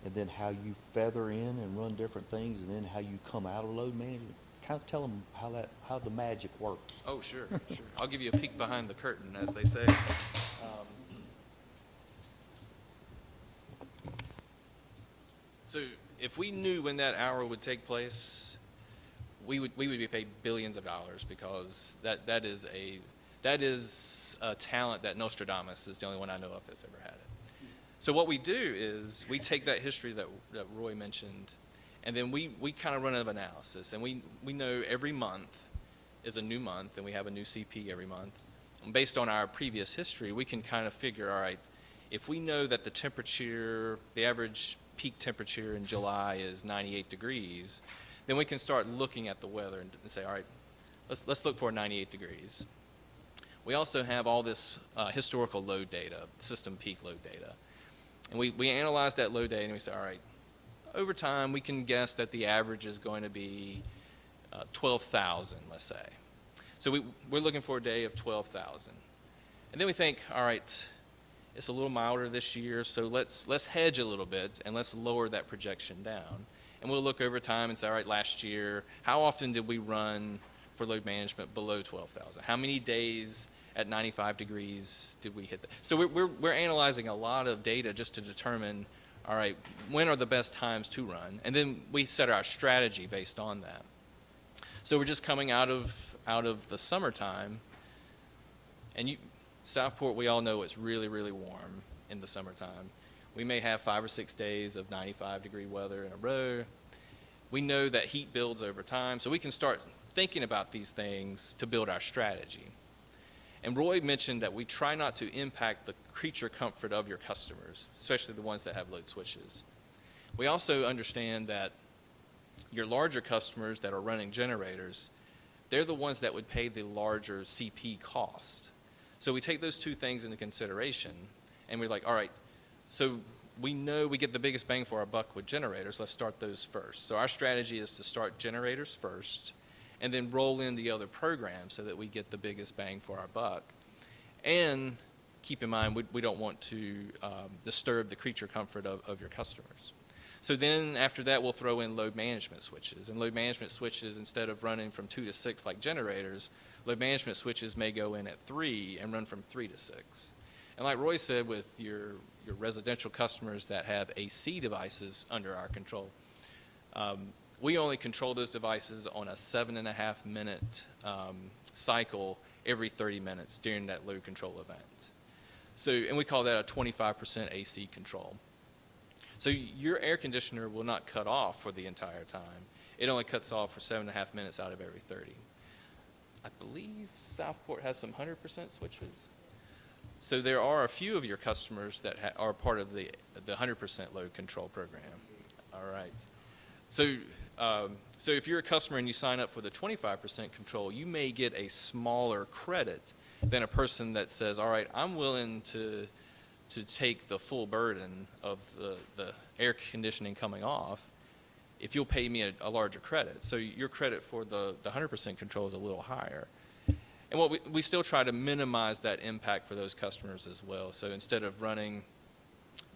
and then how you feather in and run different things, and then how you come out of load management. Kind of tell them how the magic works. Oh, sure. I'll give you a peek behind the curtain, as they say. So if we knew when that hour would take place, we would be paid billions of dollars, because that is a talent that Nostradamus is the only one I know of that's ever had it. So what we do is we take that history that Roy mentioned, And then we kind of run an analysis, and we know every month is a new month, and we have a new CP every month. And based on our previous history, we can kind of figure, all right, if we know that the temperature, the average peak temperature in July is 98 degrees, then we can start looking at the weather and say, all right, let's look for 98 degrees. We also have all this historical load data, system peak load data. And we analyze that load data and we say, all right, over time we can guess that the average is going to be 12,000, let's say. So we're looking for a day of 12,000. And then we think, all right, it's a little milder this year, so let's hedge a little bit and let's lower that projection down. And we'll look over time and say, all right, last year, how often did we run for load management below 12,000? How many days at 95 degrees did we hit that? So we're analyzing a lot of data just to determine, all right, when are the best times to run? And then we set our strategy based on that. So we're just coming out of the summertime, and Southport, we all know it's really, really warm in the summertime. We may have 5 or 6 days of 95-degree weather in a row. We know that heat builds over time, so we can start thinking about these things to build our strategy. And Roy mentioned that we try not to impact the creature comfort of your customers, especially the ones that have load switches. We also understand that your larger customers that are running generators, they're the ones that would pay the larger CP cost. So we take those two things into consideration, and we're like, all right, so we know we get the biggest bang for our buck with generators. Let's start those first. So our strategy is to start generators first, and then roll in the other programs so that we get the biggest bang for our buck. And keep in mind, we don't want to disturb the creature comfort of your customers. So then after that, we'll throw in load management switches. And load management switches, instead of running from 2 to 6 like generators, load management switches may go in at 3 and run from 3 to 6. And like Roy said, with your residential customers that have AC devices under our control, we only control those devices on a 7.5-minute cycle every 30 minutes during that load control event. So, and we call that a 25% AC control. So your air conditioner will not cut off for the entire time. It only cuts off for 7.5 minutes out of every 30. I believe Southport has some 100% switches. So there are a few of your customers that are part of the 100% load control program. All right. So, so if you're a customer and you sign up for the 25% control, you may get a smaller credit than a person that says, all right, I'm willing to take the full burden of the air conditioning coming off if you'll pay me a larger credit. So your credit for the 100% control is a little higher. And what we still try to minimize that impact for those customers as well. So instead of running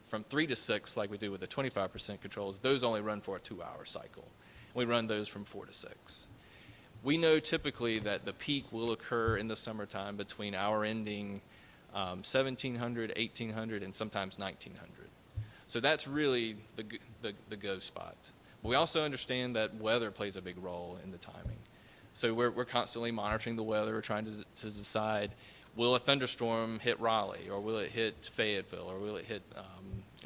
from 3 to 6 like we do with the 25% controls, those only run for a 2-hour cycle. We run those from 4 to 6. We know typically that the peak will occur in the summertime between hour ending 1700, 1800, and sometimes 1900. So that's really the go spot. But we also understand that weather plays a big role in the timing. So we're constantly monitoring the weather. We're trying to decide, will a thunderstorm hit Raleigh, or will it hit Fayetteville, or will it hit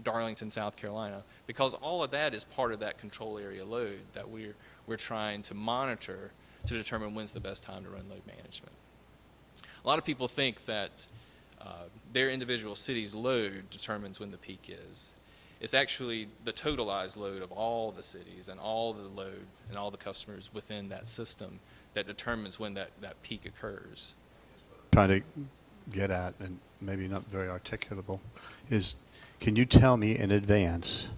Darlington, South Carolina? Because all of that is part of that control area load that we're trying to monitor to determine when's the best time to run load management. A lot of people think that their individual city's load determines when the peak is. It's actually the totalized load of all the cities and all the load and all the customers within that system that determines when that peak occurs. Trying to get at, and maybe not very articulable, is can you tell me in advance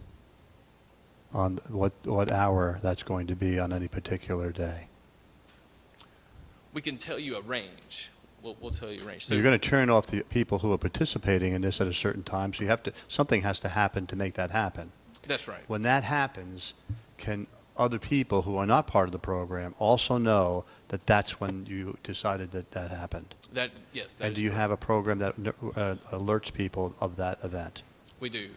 on what hour that's going to be on any particular day? We can tell you a range. We'll tell you a range. So you're going to turn off the people who are participating in this at a certain time, so you have to, something has to happen to make that happen. That's right. When that happens, can other people who are not part of the program also know that that's when you decided that happened? Yes. And do you have a program that alerts people of that event? We do.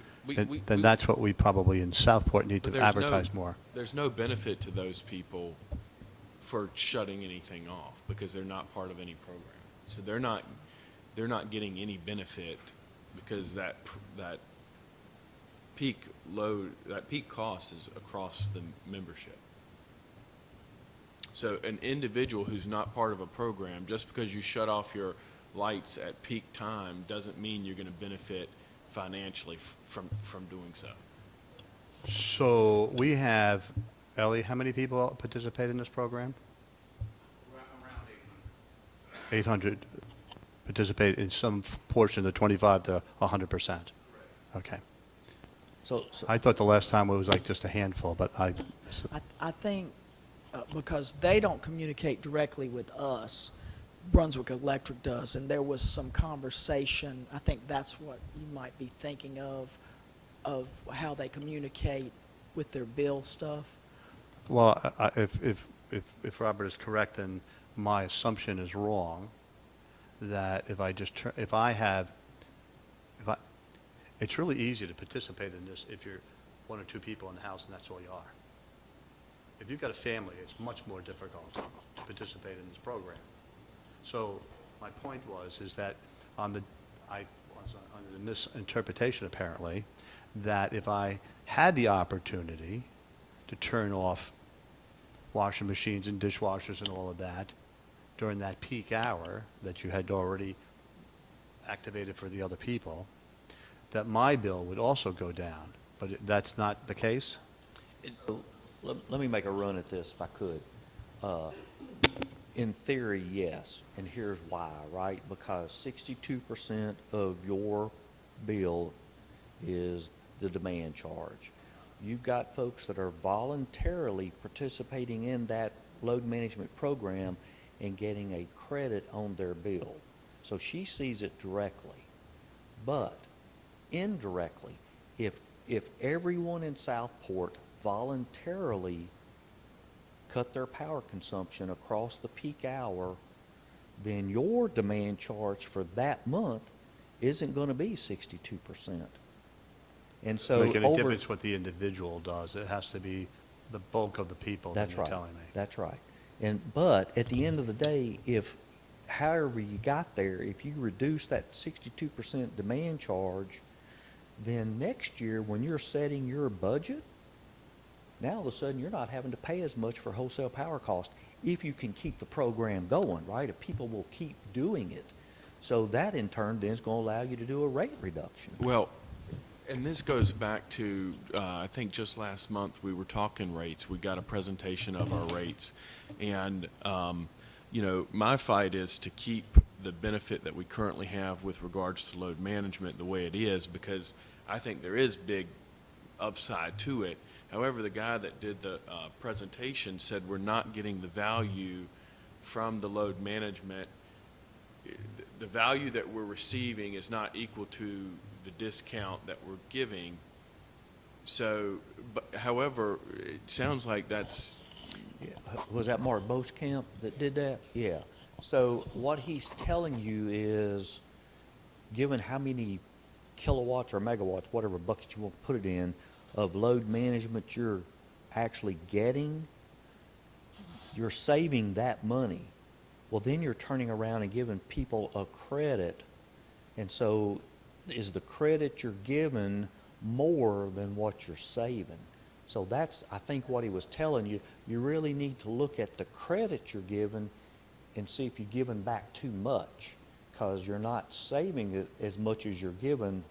Then that's what we probably in Southport need to But advertise more. There's no benefit to those people for shutting anything off because they're not part of any program. So they're not getting any benefit because that peak load, that peak cost is across the membership. So an individual who's not part of a program, just because you shut off your lights at peak time doesn't mean you're going to benefit financially from doing so. So we have, Ellie, how many people participate in this program? Around 800 participate in some portion of 25 to 100%. Okay. So, I thought the last time it was like just a handful, but I think because they don't communicate directly with us, Brunswick Electric does, and there was some conversation, I think that's what you might be thinking of how they communicate with their bill stuff. well, if Robert is correct, then my assumption is wrong, that if I just, it's really easy to participate in this if you're one or two people in the house and that's all you are. If you've got a family, it's much more difficult to participate in this program. So my point is that I was under the misinterpretation apparently, that if I had the opportunity to turn off washing machines and dishwashers and all of that during that peak hour that you had already activated for the other people, that my bill would also go down. But that's not the case? let me make a run at this if I could. In theory, yes, and here's why, right? Because 62% of your bill is the demand charge. You've got folks that are voluntarily participating in that load management program and getting a credit on their bill. So she sees it directly. But indirectly, if everyone in Southport voluntarily cut their power consumption across the peak hour, then your demand charge for that month isn't going to be 62%. And so Making a difference what the individual does. It has to be the bulk of the people that That's you're right. telling me. That's right. But at the end of the day, if however you got there, if you reduce that 62% demand charge, then next year when you're setting your budget, now all of a sudden you're not having to pay as much for wholesale power cost if you can keep the program going, right? If people will keep doing it. So that in turn then is going to allow you to do a rate reduction. Well, and this goes back to, I think just last month we were talking rates. We got a presentation of our rates. And, my fight is to keep the benefit that we currently have with regards to load management the way it is, because I think there is big upside to it. However, the guy that did the presentation said we're not getting the value from the load management. The value that we're receiving is not equal to the discount that we're giving. So, however, it sounds like that's... Yeah. Was that Mark Boskamp that did that? Yeah. So what he's telling you is, given how many kilowatts or megawatts, whatever bucket you want to put it in, of load management you're actually getting, you're saving that money. Well, then you're turning around and giving people a credit. And so is the credit you're given more than what you're saving? So that's, I think, what he was telling you. You really need to look at the credit you're given and see if you're giving back too much, because you're not saving as much as you're given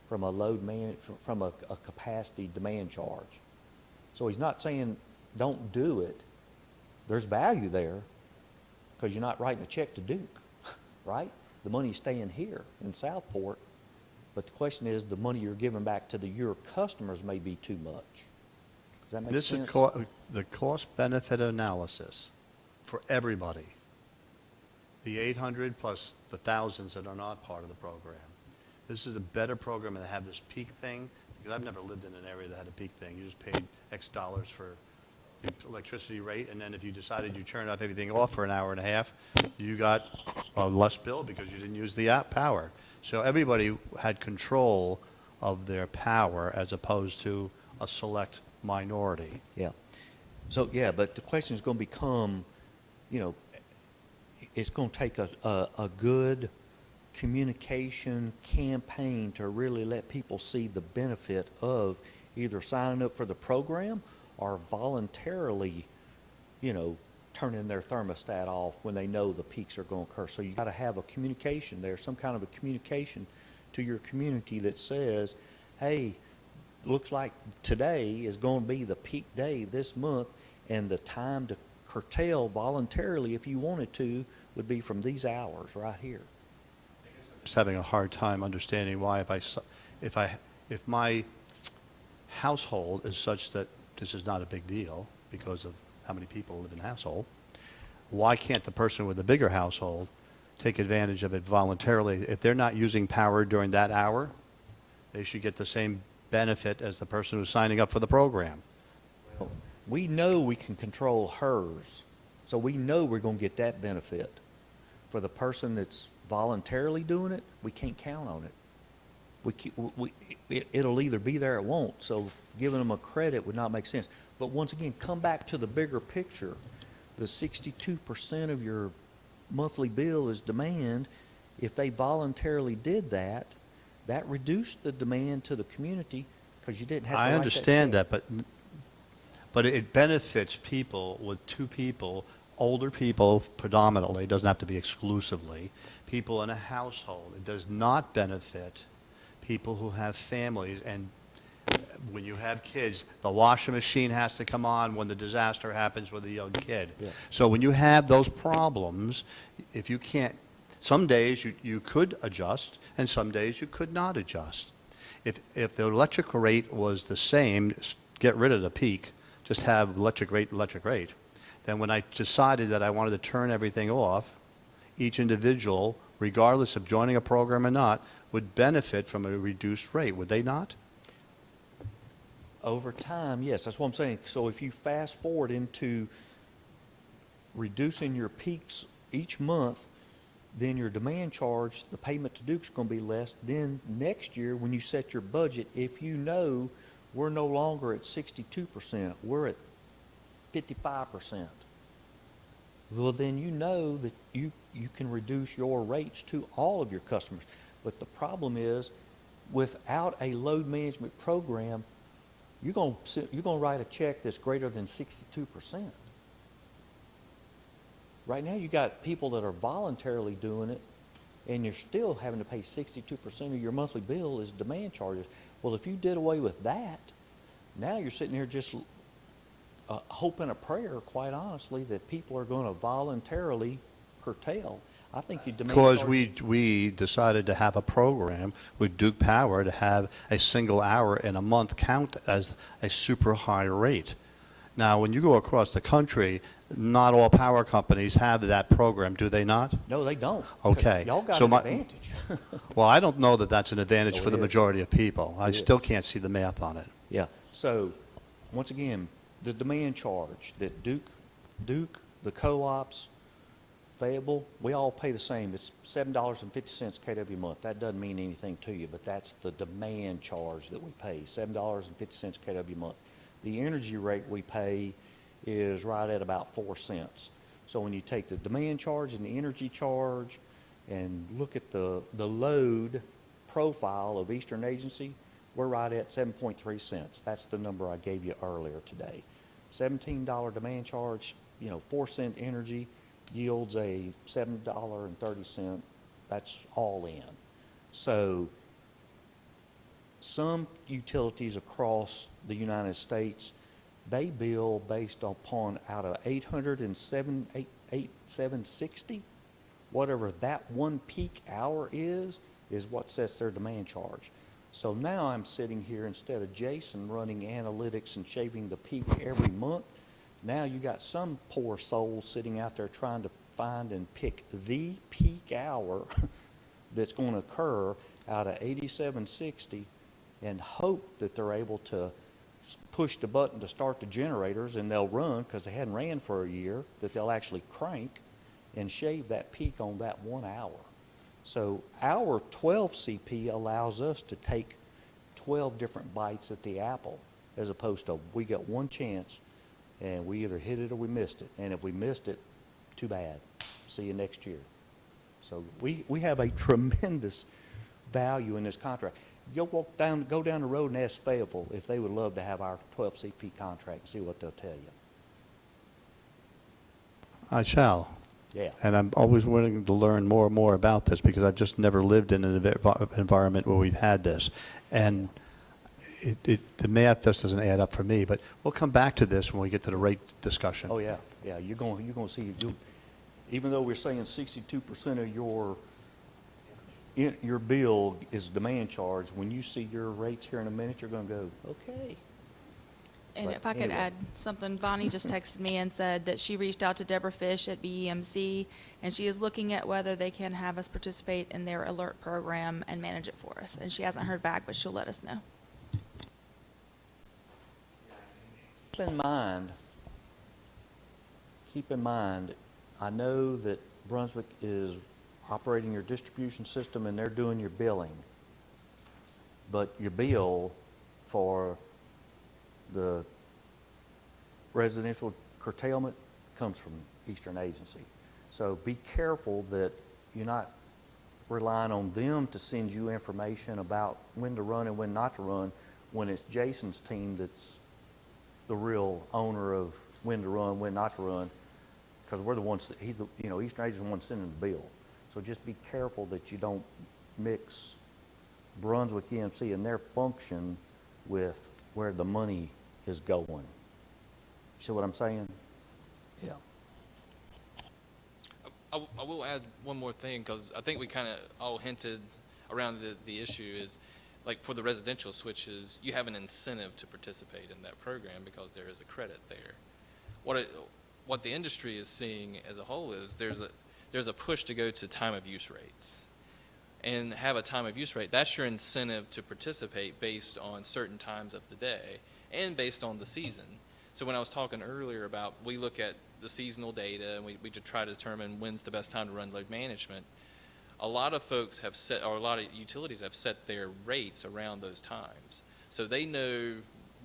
from a capacity demand charge. So he's not saying don't do it. There's value there because you're not writing a check to Duke, right? The money's staying here in Southport, but the question is the money you're giving back to your customers may be too much. Does that make This sense? is the cost-benefit analysis for everybody. The 800 plus the thousands that are not part of the program. This is a better program than to have this peak thing, because I've never lived in an area that had a peak thing. You just paid X dollars for your electricity rate, and then if you decided you turned off everything off for an hour and a half, you got a less bill because you didn't use the app power. So everybody had control of their power as opposed to a select minority. Yeah. So, yeah, but the question is going to become, it's going to take a good communication campaign to really let people see the benefit of either signing up for the program or voluntarily, turning their thermostat off when they know the peaks are going to occur. So you got to have a communication there, some kind of a communication to your community that says, hey, looks like today is going to be the peak day this month, and the time to curtail voluntarily, if you wanted to, would be from these hours right here. Just having a hard time understanding why if my household is such that this is not a big deal because of how many people live in the household, why can't the person with the bigger household take advantage of it voluntarily? If they're not using power during that hour, they should get the same benefit as the person who's signing up for the program. We know we can control hers, so we know we're going to get that benefit. For the person that's voluntarily doing it, we can't count on it. It'll either be there or it won't, so giving them a credit would not make sense. But once again, come back to the bigger picture. The 62% of your monthly bill is demand. If they voluntarily did that, that reduced the demand to the community because you didn't have to write I understand check. that, but it benefits people with two people, older people predominantly, it doesn't have to be exclusively, people in a household. It does not benefit people who have families, and when you have kids, the washing machine has to come on when the disaster happens with a young kid. Yeah. So when you have those problems, if you can't, some days you could adjust, and some days you could not adjust. If the electric rate was the same, get rid of the peak, just have electric rate, then when I decided that I wanted to turn everything off, each individual, regardless of joining a program or not, would benefit from a reduced rate, would they not? Over time, yes, that's what I'm saying. So if you fast forward into reducing your peaks each month, then your demand charge, the payment to Duke's going to be less. Then next year, when you set your budget, if you know we're no longer at 62%, we're at 55%, well, then you know that you can reduce your rates to all of your customers. But the problem is, without a load management program, you're going to write a check that's greater than 62%. Right now, you got people that are voluntarily doing it, and you're still having to pay 62% of your monthly bill as demand charges. Well, if you did away with that, now you're sitting here just hoping a prayer, quite honestly, that people are going to voluntarily curtail. I think you demand Because charges. we decided to have a program with Duke Power to have a single hour in a month count as a super high rate. Now, when you go across the country, not all power companies have that program, do they not? No, they don't. Okay. Y'all got So an my- advantage. Well, I don't know that that's an advantage No, for it the is. majority of people. I It is. still can't see the math on it. Yeah. So, once again, the demand charge that Duke, the co-ops, Fayetteville, we all pay the same. It's $7.50 KW a month. That doesn't mean anything to you, but that's the demand charge that we pay, $7.50 KW a month. The energy rate we pay is right at about 4 cents. So when you take the demand charge and the energy charge and look at the load profile of Eastern Agency, we're right at 7.3 cents. That's the number I gave you earlier today. $17 demand charge, 4 cent energy yields a $7.30. That's all in. So some utilities across the United States, they bill based upon out of 760, whatever that one peak hour is what sets their demand charge. So now I'm sitting here, instead of Jason running analytics and shaving the peak every month, now you got some poor soul sitting out there trying to find and pick the peak hour that's going to occur out of 8760 and hope that they're able to push the button to start the generators, and they'll run because they hadn't ran for a year, that they'll actually crank and shave that peak on that 1 hour. So our 12 CP allows us to take 12 different bites at the apple, as opposed to we got one chance and we either hit it or we missed it. And if we missed it, too bad. See you next year. So we have a tremendous value in this contract. You'll go down the road and ask Fayetteville if they would love to have our 12 CP contract and see what they'll tell you. I shall. Yeah. And I'm always willing to learn more and more about this because I've just never lived in an environment where we've had this. And the math just doesn't add up for me, but we'll come back to this when we get to the rate discussion. Oh, yeah, yeah, you're going to see, even though we're saying 62% of your bill is demand charge, when you see your rates here in a minute, you're going to go, okay. And But if I could anyway. add something, Bonnie just texted me and said that she reached out to Deborah Fish at BEMC, and she is looking at whether they can have us participate in their alert program and manage it for us. And she hasn't heard back, but she'll let us know. Keep in mind, I know that Brunswick is operating your distribution system and they're doing your billing. But your bill for the residential curtailment comes from Eastern Agency. So be careful that you're not relying on them to send you information about when to run and when not to run, when it's Jason's team that's the real owner of when to run, when not to run, because we're the ones that Eastern Agency is the one sending the bill. So just be careful that you don't mix Brunswick EMC and their function with where the money is going. You see what I'm saying? Yeah. I will add one more thing, because I think we kind of all hinted around the issue is, like for the residential switches, you have an incentive to participate in that program because there is a credit there. What the industry is seeing as a whole is there's a push to go to time of use rates and have a time of use rate. That's your incentive to participate based on certain times of the day and based on the season. So when I was talking earlier about, we look at the seasonal data and we try to determine when's the best time to run load management. A lot of folks have set, or a lot of utilities have set their rates around those times. So they know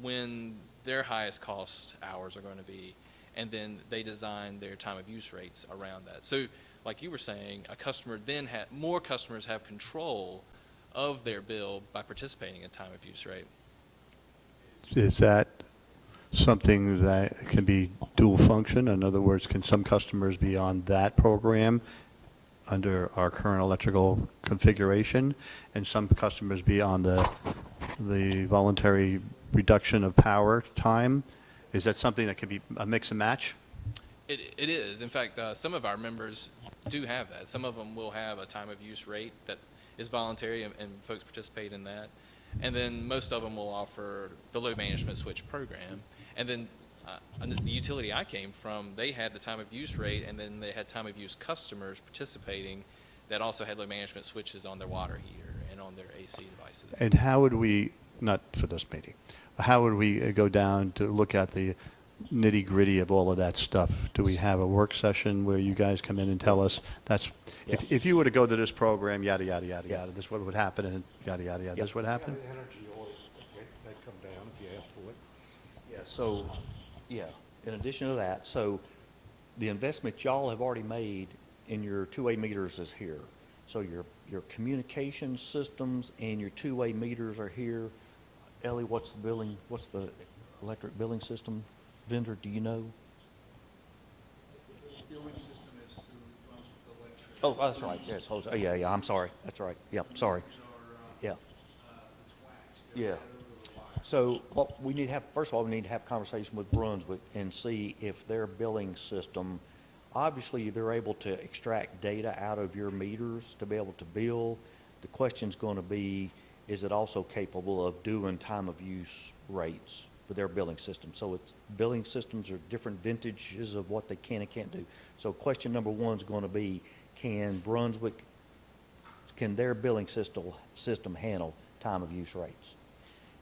when their highest cost hours are going to be, and then they design their time of use rates around that. So like you were saying, more customers have control of their bill by participating in time of use rate. Is that something that can be dual function? In other words, can some customers be on that program under our current electrical configuration, and some customers be on the voluntary reduction of power time? Is that something that can be a mix and match? It is. In fact, some of our members do have that. Some of them will have a time of use rate that is voluntary, and folks participate in that. And then most of them will offer the load management switch program. And then the utility I came from, they had the time of use rate, and then they had time of use customers participating that also had load management switches on their water heater and on their AC devices. And how would we, not for this meeting, how would we go down to look at the nitty-gritty of all of that stuff? Do we have a work session where you guys come in and tell us that's, if you were to go to this program, yada, yada, yada, yada, this is what would happen, and yada, yada, yada, this would happen? Energy audit, they come down if you ask for it. Yeah, so, yeah, in addition to that, so the investment y'all have already made in your two-way meters is here. So your communication systems and your two-way meters are here. Ellie, what's the electric billing system vendor, do you know? The billing system is through Brunswick Electric. Oh, that's right, yes, Jose, yeah, I'm sorry, that's right, yep, sorry, These are, yeah. the TWACs. They're Yeah. right over the wire. So what we need to have, first of all, we need to have a conversation with Brunswick and see if their billing system, obviously they're able to extract data out of your meters to be able to bill. The question's going to be, is it also capable of doing time of use rates with their billing system? So it's, billing systems are different vintages of what they can and can't do. So question number one is going to be, can their billing system handle time of use rates?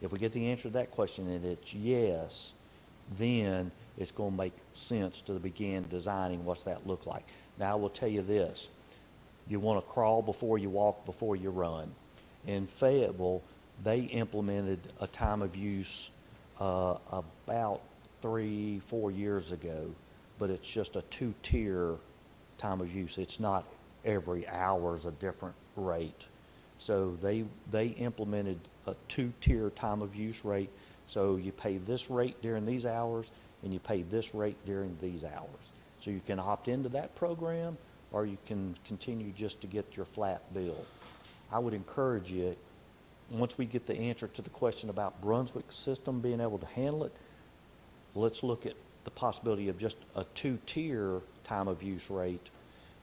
If we get the answer to that question and it's yes, then it's going to make sense to begin designing what's that look like. Now, I will tell you this. You want to crawl before you walk, before you run. In Fayetteville, they implemented a time of use about 3-4 years ago, but it's just a two-tier time of use. It's not every hour is a different rate. So they implemented a two-tier time of use rate. So you pay this rate during these hours, and you pay this rate during these hours. So you can opt into that program, or you can continue just to get your flat bill. I would encourage you, once we get the answer to the question about Brunswick's system being able to handle it, let's look at the possibility of just a two-tier time of use rate,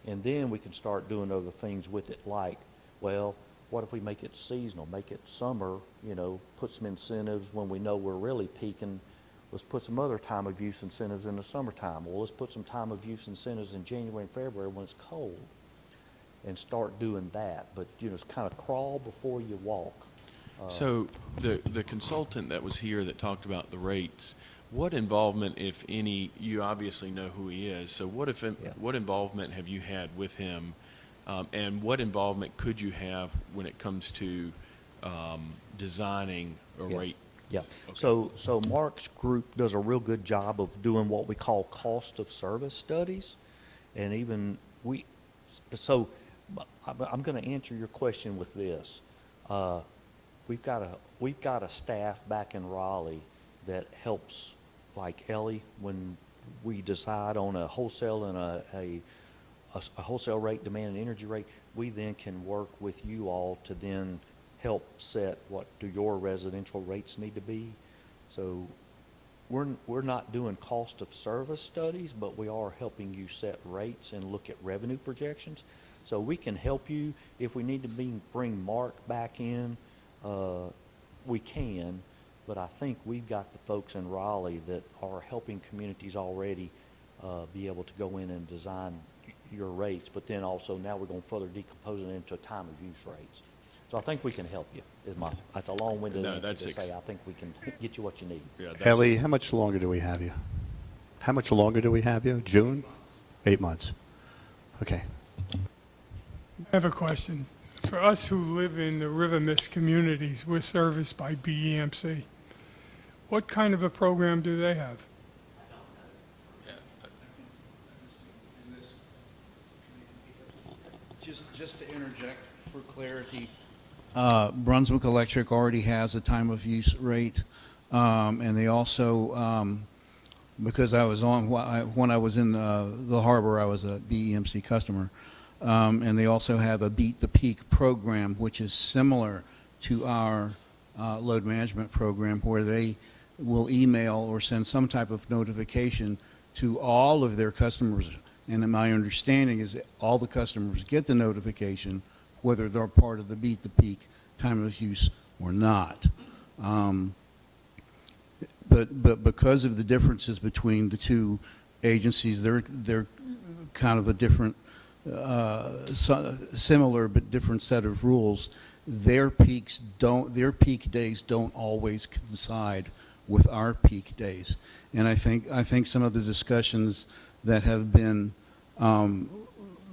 and then we can start doing other things with it, like, well, what if we make it seasonal, make it summer, put some incentives when we know we're really peaking. Let's put some other time of use incentives in the summertime. Well, let's put some time of use incentives in January and February when it's cold, and start doing that. But, it's kind of crawl before you walk. So the consultant that was here that talked about the rates, what involvement, if any, you obviously know who he is, so what involvement have you had with him? And what involvement could you have when it comes to designing a rate? Yeah. Okay. So Mark's group does a real good job of doing what we call cost of service studies. And even I'm going to answer your question with this. We've got a staff back in Raleigh that helps, like Ellie, when we decide on a wholesale and a wholesale rate, demand and energy rate, we then can work with you all to then help set what do your residential rates need to be. So we're not doing cost of service studies, but we are helping you set rates and look at revenue projections. So we can help you. If we need to bring Mark back in, we can, but I think we've got the folks in Raleigh that are helping communities already be able to go in and design your rates, but then also now we're going to further decompose it into time of use rates. So I think we can help you. That's a long-winded No, answer that's to say I think we can get you what you need. Yeah, that's- Ellie, how much longer do we have you? How much longer do we have you? June? 8 months. Okay. I have a question. For us who live in the River Mist communities, we're serviced by BEMC. What kind of a program do they have? Just to interject for clarity, Brunswick Electric already has a time of use rate, and they also, because I was when I was in the harbor, I was a BEMC customer, and they also have a Beat the Peak program, which is similar to our load management program, where they will email or send some type of notification to all of their customers. And my understanding is that all the customers get the notification, whether they're part of the Beat the Peak time of use or not. But because of the differences between the two agencies, they're kind of a different, similar but different set of rules. Their peak days don't always coincide with our peak days. And I think some of the discussions that have been to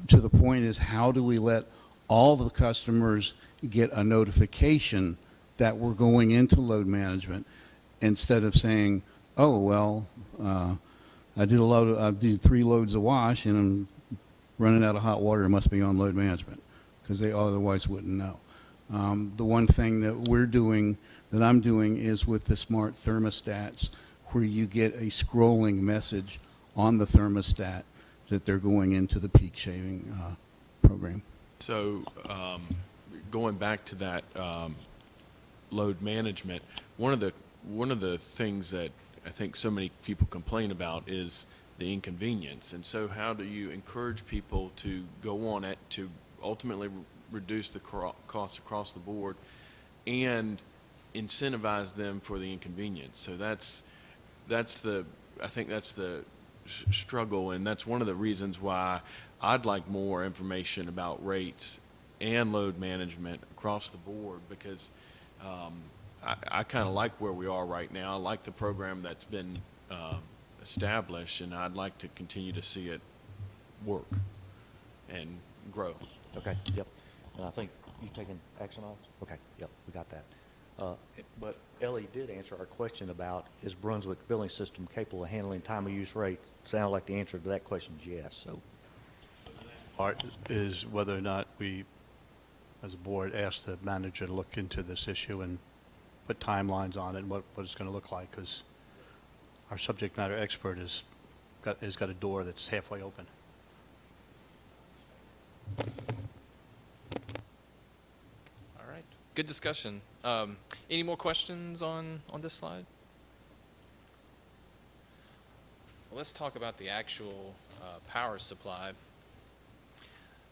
the point is, how do we let all the customers get a notification that we're going into load management, instead of saying, oh, well, I did 3 loads of wash and I'm running out of hot water, it must be on load management, because they otherwise wouldn't know. The one thing that I'm doing is with the smart thermostats, where you get a scrolling message on the thermostat that they're going into the peak shaving program. So, going back to that load management, one of the things that I think so many people complain about is the inconvenience. And so, how do you encourage people to go on it to ultimately reduce the costs across the board and incentivize them for the inconvenience? So I think that's the struggle, and that's one of the reasons why I'd like more information about rates and load management across the board, because I kind of like where we are right now. I like the program that's been established, and I'd like to continue to see it work and grow. Okay, yep. And I think you taking action on it? Okay, yep, we got that. But Ellie did answer our question about, is Brunswick billing system capable of handling time of use rate? Sounded like the answer to that question is yes, so. part is whether or not we, as a board, ask the manager to look into this issue and put timelines on it and what it's going to look like, because our subject matter expert has got a door that's halfway open. All right, good discussion. Any more questions on this slide? Well, let's talk about the actual power supply.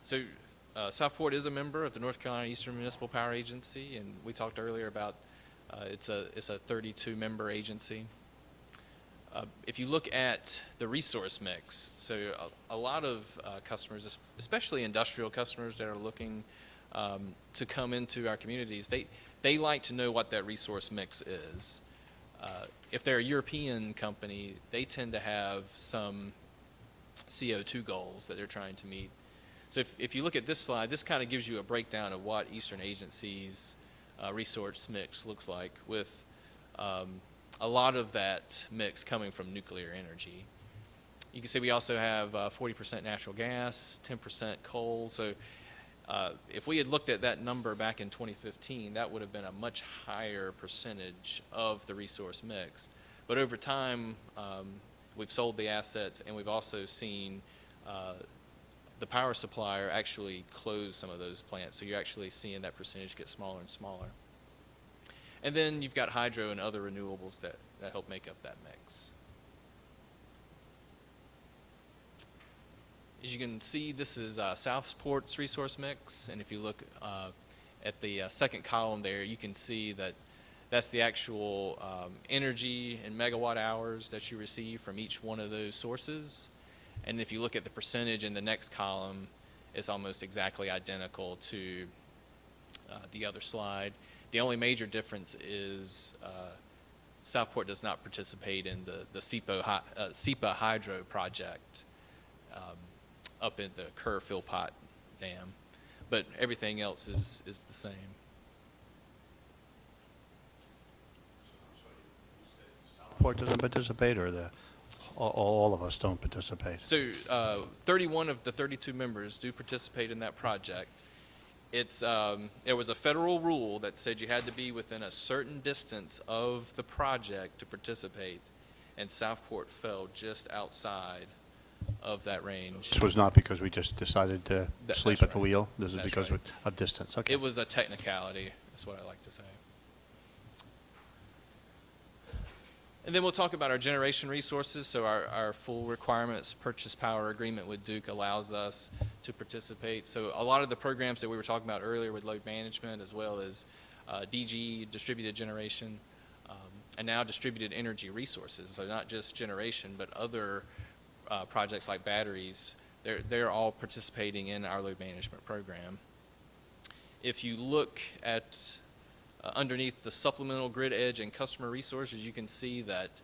So Southport is a member of the North Carolina Eastern Municipal Power Agency, and we talked earlier about it's a 32-member agency. If you look at the resource mix, so a lot of customers, especially industrial customers that are looking to come into our communities, they like to know what that resource mix is. If they're a European company, they tend to have some CO2 goals that they're trying to meet. So if you look at this slide, this kind of gives you a breakdown of what Eastern Agency's resource mix looks like, with a lot of that mix coming from nuclear energy. You can see we also have 40% natural gas, 10% coal. So if we had looked at that number back in 2015, that would have been a much higher percentage of the resource mix. But over time, we've sold the assets, and we've also seen the power supplier actually close some of those plants. So you're actually seeing that percentage get smaller and smaller. And then you've got hydro and other renewables that help make up that mix. As you can see, this is Southport's resource mix, and if you look at the second column there, you can see that that's the actual energy and megawatt hours that you receive from each one of those sources. And if you look at the percentage in the next column, it's almost exactly identical to the other slide. The only major difference is Southport does not participate in the SEPA hydro project up in the Kerr-Philpott Dam, but everything else is the same. Port doesn't participate, or all of us don't participate? So 31 of the 32 members do participate in that project. There was a federal rule that said you had to be within a certain distance of the project to participate, and Southport fell just outside of that range. This was not because we just decided to sleep that's at the right. wheel? This is That's because right. of distance? Okay. It was a technicality, that's what I like to say. And then we'll talk about our generation resources. So our full requirements purchase power agreement with Duke allows us to participate. So a lot of the programs that we were talking about earlier with load management, as well as DG, distributed generation, and now distributed energy resources. So not just generation, but other projects like batteries, they're all participating in our load management program. If you look at underneath the supplemental grid edge and customer resources, you can see that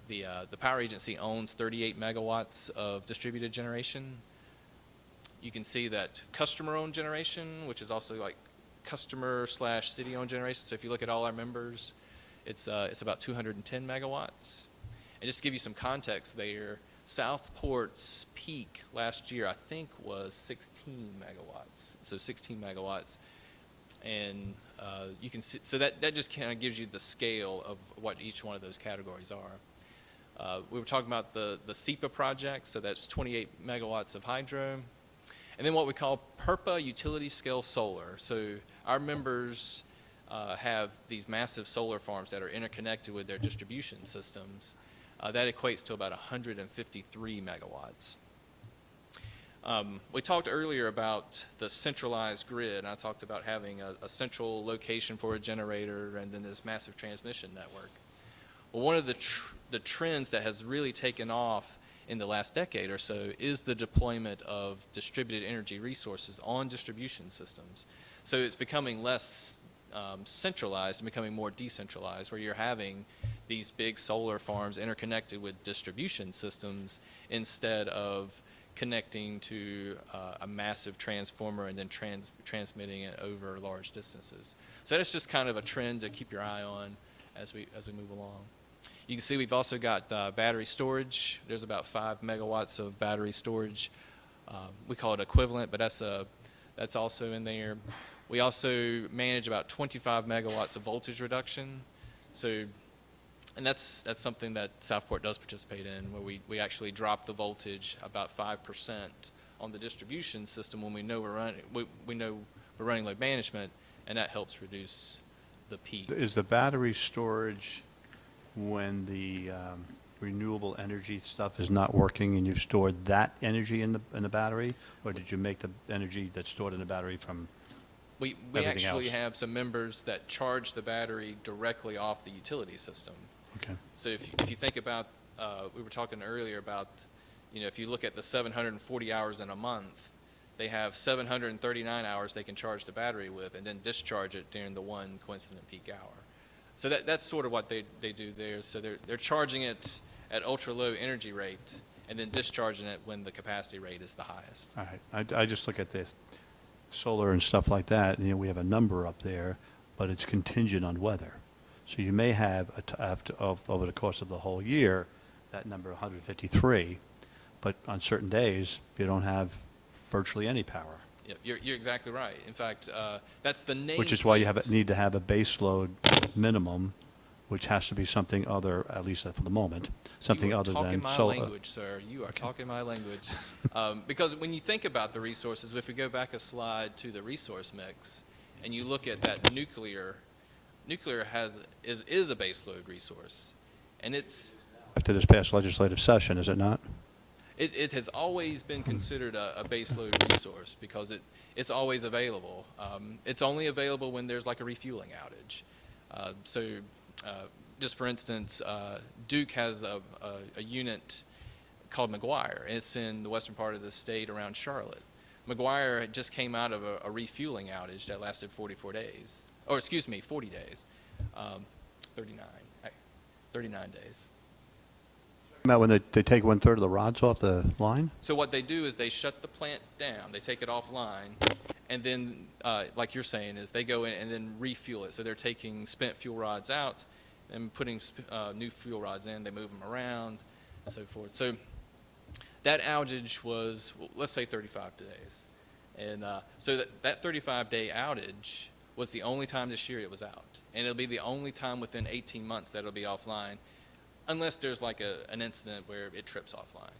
the power agency owns 38 megawatts of distributed generation. You can see that customer-owned generation, which is also like customer/city-owned generation. So if you look at all our members, it's about 210 megawatts. And just to give you some context there, Southport's peak last year, I think, was 16 megawatts. So 16 megawatts. And you can see, so that just kind of gives you the scale of what each one of those categories are. We were talking about the SEPA project, so that's 28 megawatts of hydro. And then what we call PERPA utility scale solar. So our members have these massive solar farms that are interconnected with their distribution systems. That equates to about 153 megawatts. We talked earlier about the centralized grid, and I talked about having a central location for a generator and then this massive transmission network. Well, one of the trends that has really taken off in the last decade or so is the deployment of distributed energy resources on distribution systems. So it's becoming less centralized and becoming more decentralized, where you're having these big solar farms interconnected with distribution systems instead of connecting to a massive transformer and then transmitting it over large distances. So that's just kind of a trend to keep your eye on as we move along. You can see we've also got battery storage. There's about 5 megawatts of battery storage We call it equivalent, but that's also in there. We also manage about 25 megawatts of voltage reduction. So, and that's something that Southport does participate in, where we actually drop the voltage about 5% on the distribution system when we know we know we're running load management, and that helps reduce the peak. Is the battery storage when the renewable energy stuff is not working and you've stored that energy in the battery? Or did you make the energy that's stored in the battery from We everything actually else? have some members that charge the battery directly off the utility system. Okay. So if you think about, we were talking earlier about, if you look at the 740 hours in a month, they have 739 hours they can charge the battery with and then discharge it during the one coincident peak hour. So that's sort of what they do there. So they're charging it at ultra low energy rate and then discharging it when the capacity rate is the highest. All right. I just look at this solar and stuff like that, and we have a number up there, but it's contingent on weather. So you may have, over the course of the whole year, that number 153, but on certain days, you don't have virtually any power. Yep, you're exactly right. In fact, that's the name. Which is why you need to have a base load minimum, which has to be something other, at least for the moment, something other than Talking my solar. language, sir. You are talking my language. Because when you think about the resources, if we go back a slide to the resource mix, and you look at that nuclear is a base load resource, and it's After this past legislative session, is it not? it has always been considered a base load resource because it's always available. It's only available when there's like a refueling outage. Just for instance, Duke has a unit called McGuire. It's in the western part of the state around Charlotte. McGuire just came out of a refueling outage that lasted 40 days. 39 days. About when they take 1/3 of the rods off the line? So what they do is they shut the plant down, they take it offline, and then, like you're saying, is they go in and then refuel it. So they're taking spent fuel rods out and putting new fuel rods in, they move them around, and so forth. So that outage was, well, let's say 35 days. And so that 35-day outage was the only time this year it was out. And it'll be the only time within 18 months that it'll be offline, unless there's like an incident where it trips offline.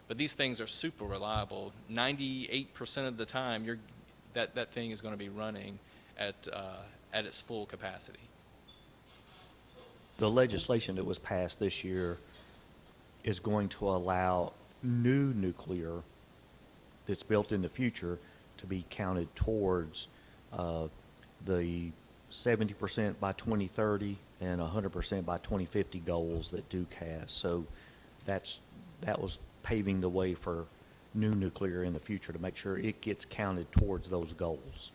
But these things are super reliable. 98% of the time, that thing is going to be running at its full capacity. The legislation that was passed this year is going to allow new nuclear that's built in the future to be counted towards the 70% by 2030 and 100% by 2050 goals that Duke has. So that was paving the way for new nuclear in the future to make sure it gets counted towards those goals.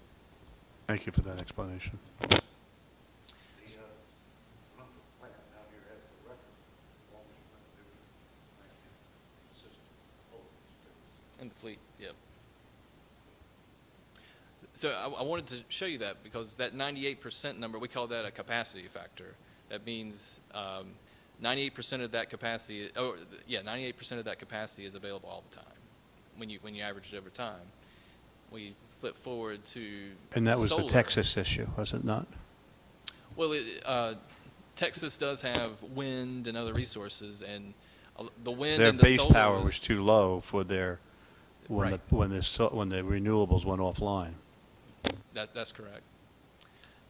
Thank you for that explanation. In the fleet, yep. So I wanted to show you that because that 98% number, we call that a capacity factor. That means 98% of that capacity, 98% of that capacity is available all the time when you average it over time. We flip forward to And that was the solar. Texas issue, was it not? Well, Texas does have wind and other resources, and the wind Their and the base solar power was too low for their, when Right. the renewables went offline. That's correct.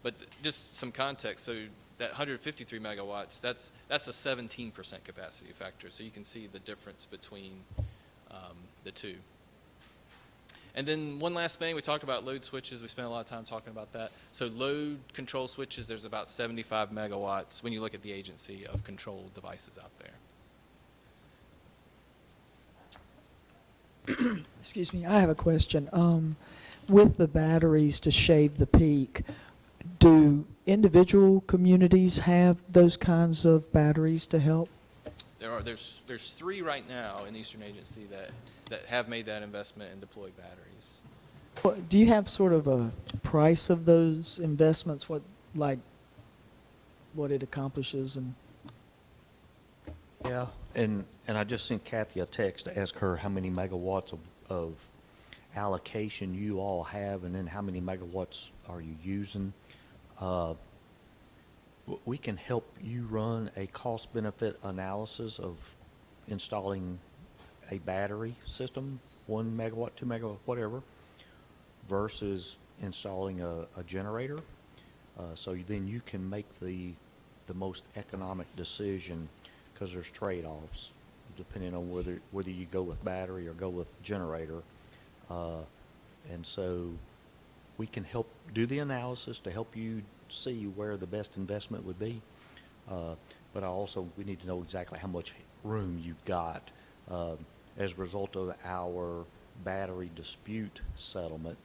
But just some context, so that 153 megawatts, that's a 17% capacity factor, so you can see the difference between the two. And then one last thing, we talked about load switches. We spent a lot of time talking about that. So load control switches, there's about 75 megawatts when you look at the agency of control devices out there. Excuse me, I have a question. With the batteries to shave the peak, do individual communities have those kinds of batteries to help? There's 3 right now in Eastern Agency that have made that investment and deployed batteries. Do you have sort of a price of those investments, what it accomplishes? And Yeah, and I just sent Kathy a text to ask her how many megawatts of allocation you all have, and then how many megawatts are you using. We can help you run a cost-benefit analysis of installing a battery system, 1 megawatt, 2 megawatt, whatever, versus installing a generator. So then you can make the most economic decision, because there's trade-offs depending on whether you go with battery or go with generator. And so we can help do the analysis to help you see where the best investment would be. But we need to know exactly how much room you've got. As a result of our battery dispute settlement,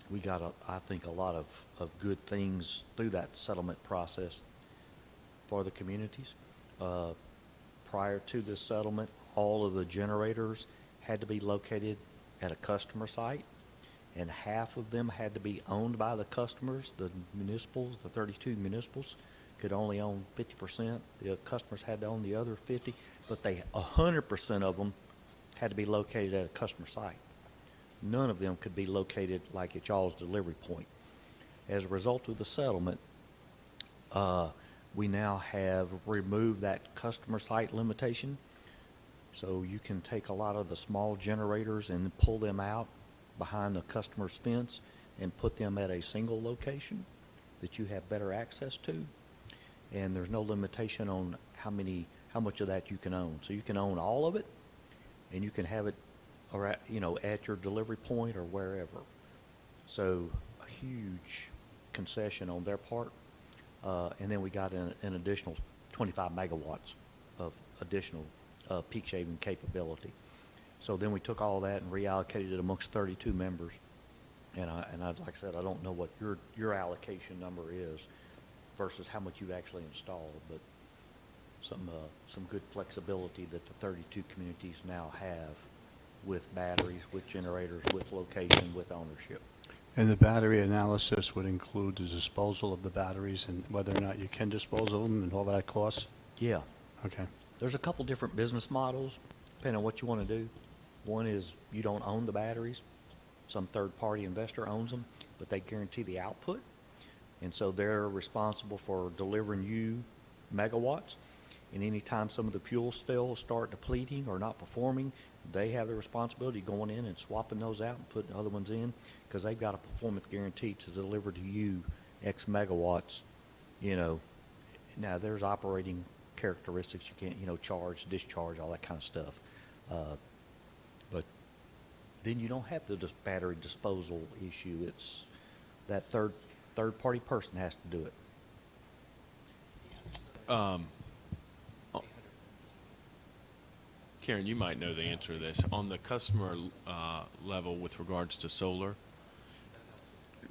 we got, I think, a lot of good things through that settlement process for the communities. Prior to this settlement, all of the generators had to be located at a customer site, and half of them had to be owned by the customers. The municipals, the 32 municipals, could only own 50%. The customers had to own the other 50, but 100% of them had to be located at a customer site. None of them could be located like at y'all's delivery point. As a result of the settlement, we now have removed that customer site limitation. So you can take a lot of the small generators and pull them out behind the customer's fence and put them at a single location that you have better access to. And there's no limitation on how much of that you can own. So you can own all of it, and you can have it at your delivery point or wherever. So a huge concession on their part. And then we got an additional 25 megawatts of additional peak shaving capability. So then we took all that and reallocated it amongst 32 members. And like I said, I don't know what your allocation number is versus how much you've actually installed, but some good flexibility that the 32 communities now have with batteries, with generators, with location, with ownership. And the battery analysis would include the disposal of the batteries and whether or not you can dispose of them and all that costs? Yeah. Okay. There's a couple different business models, depending on what you want to do. One is you don't own the batteries. Some third-party investor owns them, but they guarantee the output. And so they're responsible for delivering you megawatts. And anytime some of the fuel cells start depleting or not performing, they have the responsibility of going in and swapping those out and putting other ones in, because they've got a performance guarantee to deliver to you X megawatts. Now there's operating characteristics you can't, charge, discharge, all that kind of stuff. But then you don't have the battery disposal issue. It's that third-party person has to do it. Karen, you might know the answer to this. On the customer level with regards to solar,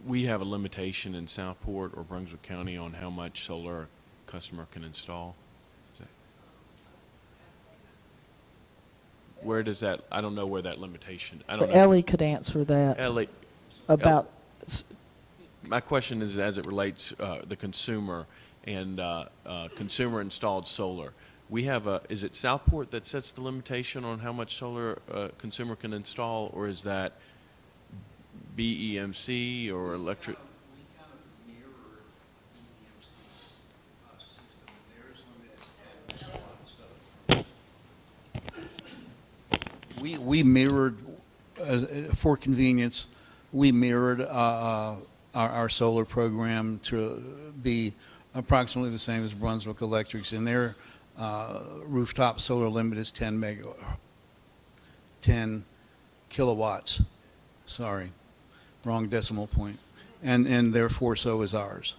we have a limitation in Southport or Brunswick County on how much solar a customer can install. Where does that, I don't know where that limitation, I don't know. Ellie could answer that Ellie, about, my question is as it relates the consumer and consumer installed solar. We have is it Southport that sets the limitation on how much solar a consumer can install, or is that BEMC or electric? We kind of mirror EEMC's system, and theirs limit is 10 megawatts. We mirrored, for convenience, we mirrored our solar program to be approximately the same as Brunswick Electric's, and their rooftop solar limit is 10 kilowatts. Sorry, wrong decimal point. And therefore so is ours.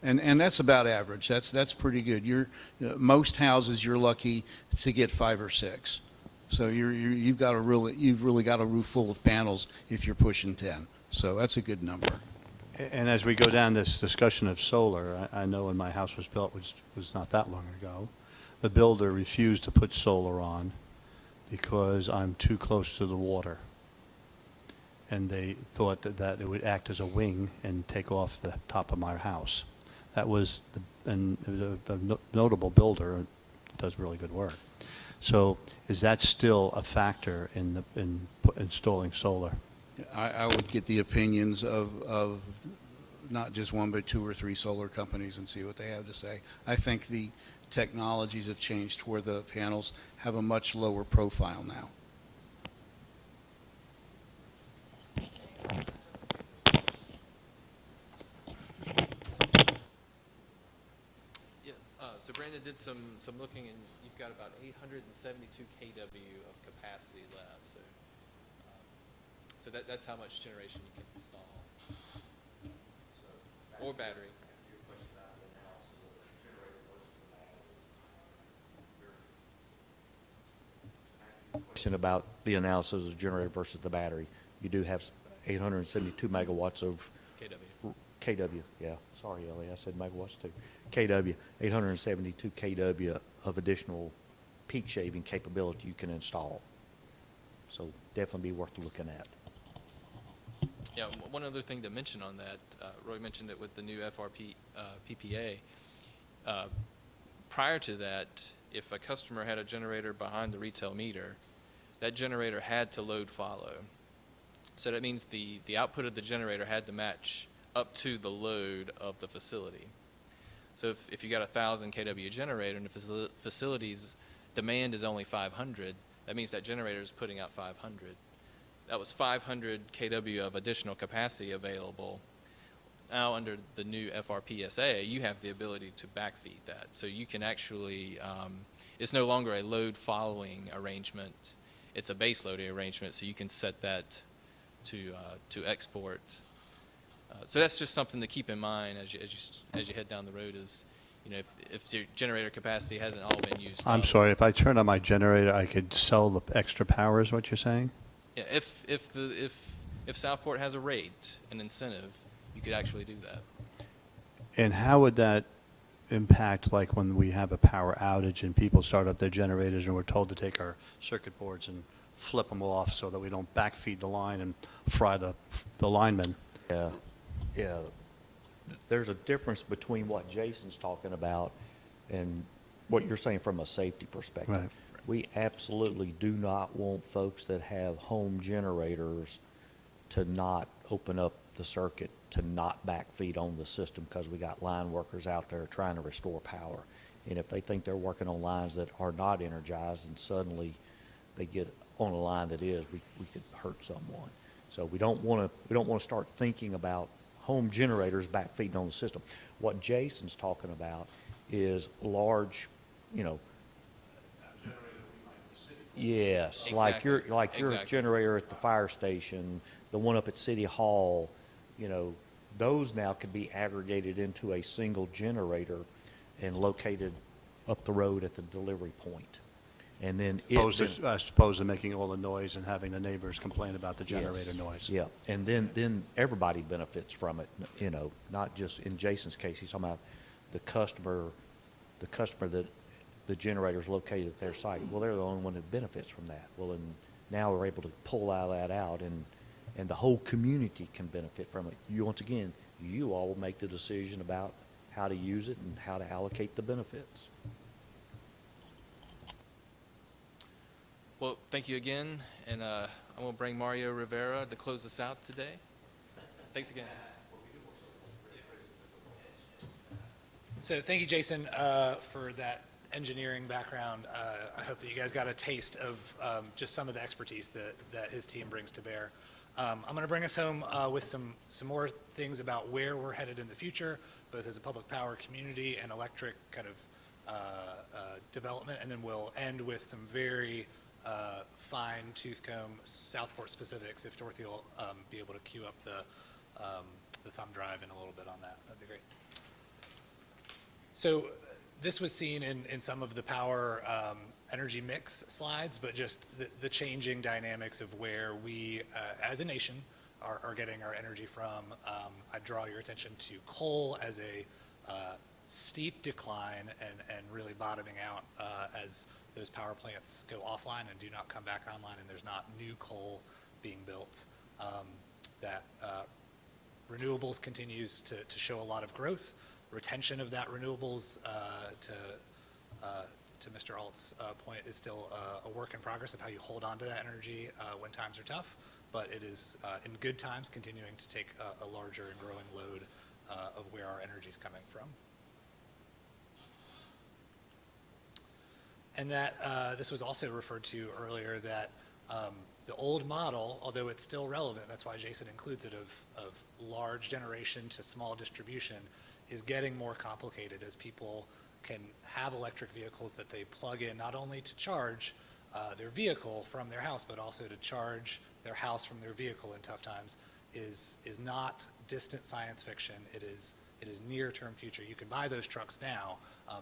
And that's about average. That's pretty good. Most houses you're lucky to get 5 or 6. So you've really got a roof full of panels if you're pushing 10. So that's a good number. And as we go down this discussion of solar, I know when my house was built, which was not that long ago, the builder refused to put solar on because I'm too close to the water. And they thought that it would act as a wing and take off the top of my house. That was, and it was a notable builder, does really good work. So is that still a factor in installing solar? I would get the opinions of not just one, but 2 or 3 solar companies and see what they have to say. I think the technologies have changed to where the panels have a much lower profile now. Yeah, so Brandon did some looking, and you've got about 872 kW of capacity left, so, so that's how much generation you can install. Or battery. Question about the analysis of the generator versus the battery. You do have 872 megawatts of KW. KW, yeah, sorry, Ellie, I said megawatts too. KW, 872 KW of additional peak shaving capability you can install. So definitely be worth looking at. Yeah, one other thing to mention on that, Roy mentioned it with the new FRP PPA. Prior to that, if a customer had a generator behind the retail meter, that generator had to load follow. So that means the output of the generator had to match up to the load of the facility. So if you got a 1,000 kW generator and the facility's demand is only 500, that means that generator is putting out 500. That was 500 kW of additional capacity available. Now under the new FRPSA, you have the ability to backfeed that. So you can actually, it's no longer a load following arrangement. It's a base loading arrangement, so you can set that to export. So that's just something to keep in mind as you head down the road. Is, you know, if your generator capacity hasn't all been used I'm up. sorry, if I turn on my generator, I could sell the extra power, is what you're saying? Yeah, if Southport has a rate, an incentive, you could actually do that. And how would that impact, like when we have a power outage and people start up their generators and we're told to take our circuit boards and flip them off so that we don't backfeed the line and fry the linemen? Yeah, yeah. There's a difference between what Jason's talking about and what you're saying from a safety perspective. Right. We absolutely do not want folks that have home generators to not open up the circuit, to not backfeed on the system, because we got line workers out there trying to restore power. And if they think they're working on lines that are not energized and suddenly they get on a line that is, we could hurt someone. So we don't want to start thinking about home generators backfeeding on the system. What Jason's talking about is large, you know, yes, like your Exactly. generator at the fire station, the one up at City Hall, you know, those now could be aggregated into a single generator and located up the road at the delivery point. And then As opposed to making all the noise and having the neighbors complain about the generator Yes. noise. Yeah, and then everybody benefits from it, you know, not just in Jason's case, he's talking about the customer that the generator's located at their site. Well, they're the only one that benefits from that. Well, and now we're able to pull all that out, and the whole community can benefit from it. Once again, you all will make the decision about how to use it and how to allocate the benefits. Well, thank you again, and I'm going to bring Mario Rivera to close us out today. Thanks again. So thank you, Jason, for that engineering background. I hope that you guys got a taste of just some of the expertise that his team brings to bear. I'm going to bring us home with some more things about where we're headed in the future, both as a public power community and electric kind of development, and then we'll end with some very fine tooth comb Southport specifics. If Dorothy will be able to cue up the thumb drive in a little bit on that, that'd be great. So this was seen in some of the power energy mix slides, but just the changing dynamics of where we, as a nation, are getting our energy from. I draw your attention to coal as a steep decline and really bottoming out as those power plants go offline and do not come back online, and there's not new coal being built. That renewables continues to show a lot of growth. Retention of that renewables to Mr. Alt's point, is still a work in progress of how you hold on to that energy when times are tough, but it is in good times continuing to take a larger and growing load of where our energy is coming from. And that this was also referred to earlier, that the old model, although it's still relevant, that's why Jason includes it, of large generation to small distribution, is getting more complicated as people can have electric vehicles that they plug in not only to charge their vehicle from their house, but also to charge their house from their vehicle in tough times, is not distant science fiction. It is near-term future. You can buy those trucks now.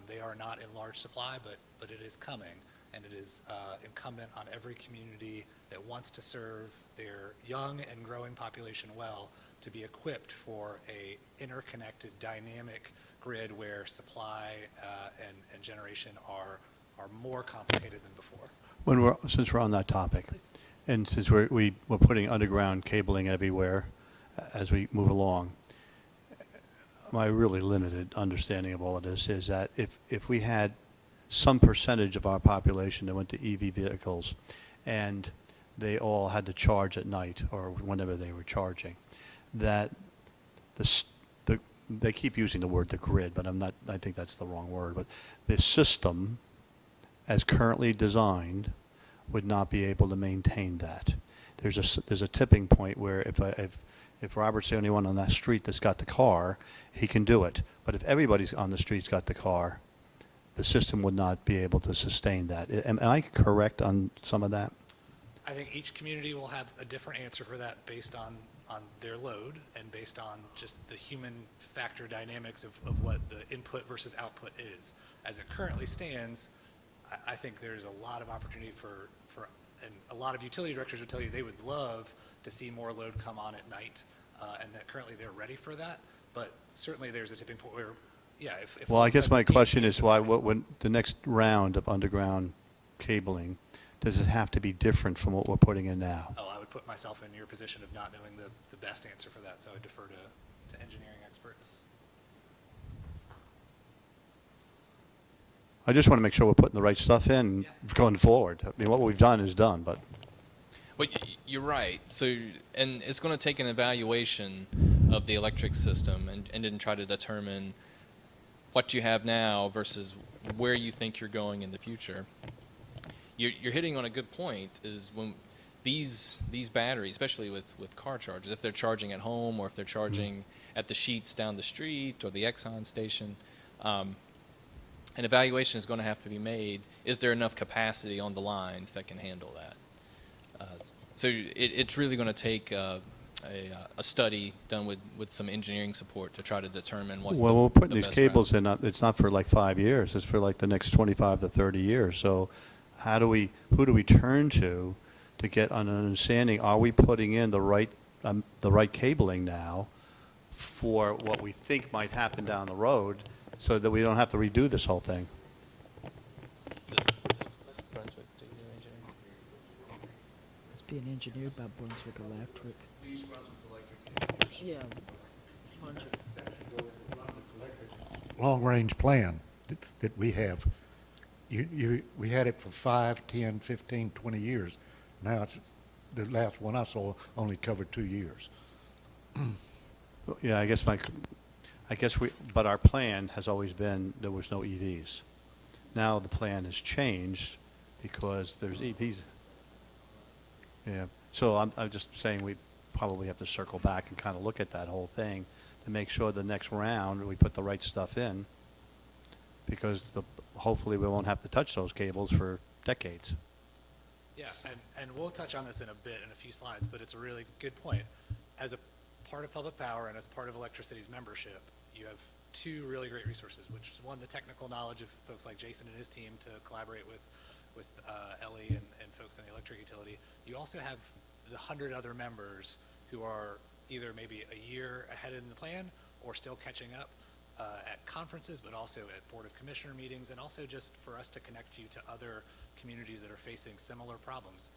They are not in large supply, but it is coming, and it is incumbent on every community that wants to serve their young and growing population well to be equipped for a interconnected, dynamic grid where supply and generation are more complicated than before. Since we're on that topic, Please. and since we're putting underground cabling everywhere as we move along, my really limited understanding of all of this is that if we had some percentage of our population that went to EV vehicles and they all had to charge at night or whenever they were charging, that they keep using the word the grid, but I think that's the wrong word, but the system as currently designed would not be able to maintain that. There's a tipping point where if Robert's the only one on that street that's got the car, he can do it. But if everybody's on the street's got the car, the system would not be able to sustain that. Am I correct on some of that? I think each community will have a different answer for that based on their load and based on just the human factor dynamics of what the input versus output is. As it currently stands, I think there's a lot of opportunity for, and a lot of utility directors would tell you they would love to see more load come on at night, and that currently they're ready for that. But certainly there's a tipping point where, yeah, if Well, all I of a guess sudden my the peak question came is to why, the- when the next round of underground cabling, does it have to be different from what we're putting in now? Oh, I would put myself in your position of not knowing the best answer for that, so I would defer to engineering experts. I just want to make sure we're putting the right stuff in Yeah. going forward. I mean, what we've done is done, but Well, you're right. So, and it's going to take an evaluation of the electric system and then try to determine what you have now versus where you think you're going in the future. You're hitting on a good point, is when these batteries, especially with car chargers, if they're charging at home or if they're charging at the Sheetz down the street or the Exxon station, an evaluation is going to have to be made. Is there enough capacity on the lines that can handle that? So it's really going to take a study done with some engineering support to try to determine what's well, the we're putting the these best cables route. in. It's not for like 5 years. It's for like the next 25 to 30 years. So, who do we turn to get an understanding? Are we putting in the right cabling now for what we think might happen down the road, so that we don't have to redo this whole thing? It's being engineered by Brunswick Electric. Yeah. Brunswick. Long-range plan that we have, we had it for 5, 10, 15, 20 years. Now it's, the last one I saw only covered 2 years. Yeah, but our plan has always been there was no EVs. Now the plan has changed because there's EVs. Yeah, so I'm just saying we probably have to circle back and kind of look at that whole thing to make sure the next round we put the right stuff in, because hopefully we won't have to touch those cables for decades. Yeah, and we'll touch on this in a bit in a few slides, but it's a really good point. As a part of public power and as part of Electricity's membership, you have two really great resources, which is one, the technical knowledge of folks like Jason and his team to collaborate with Ellie and folks in the electric utility. You also have the 100 other members who are either maybe a year ahead in the plan or still catching up at conferences, but also at Board of Commissioner meetings, and also just for us to connect you to other communities that are facing similar problems.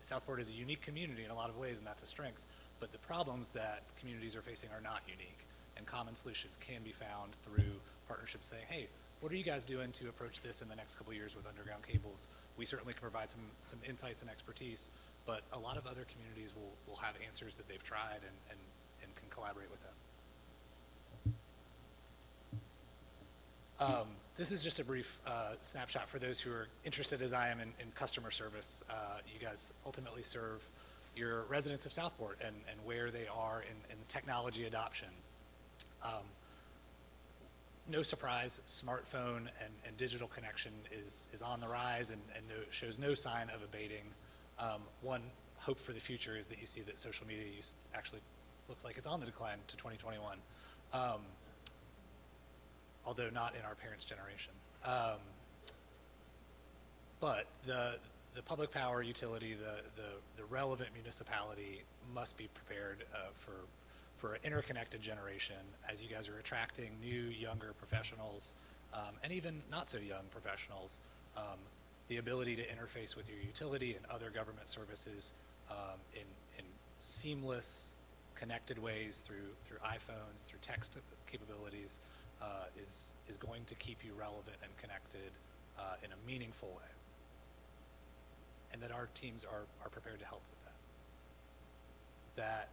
Southport is a unique community in a lot of ways, and that's a strength, but the problems that communities are facing are not unique, and common solutions can be found through partnerships saying, hey, what are you guys doing to approach this in the next couple of years with underground cables? We certainly can provide some insights and expertise, but a lot of other communities will have answers that they've tried and can collaborate with them. This is just a brief snapshot for those who are interested, as I am, in customer service. You guys ultimately serve your residents of Southport and where they are in technology adoption. No surprise, smartphone and digital connection is on the rise and shows no sign of abating. One hope for the future is that you see that social media use actually looks like it's on the decline to 2021. Although not in our parents' generation. But the public power utility, the relevant municipality must be prepared for an interconnected generation as you guys are attracting new, younger professionals, and even not so young professionals, the ability to interface with your utility and other government services in seamless, connected ways through iPhones, through text capabilities, is going to keep you relevant and connected in a meaningful way. And that our teams are prepared to help with that. That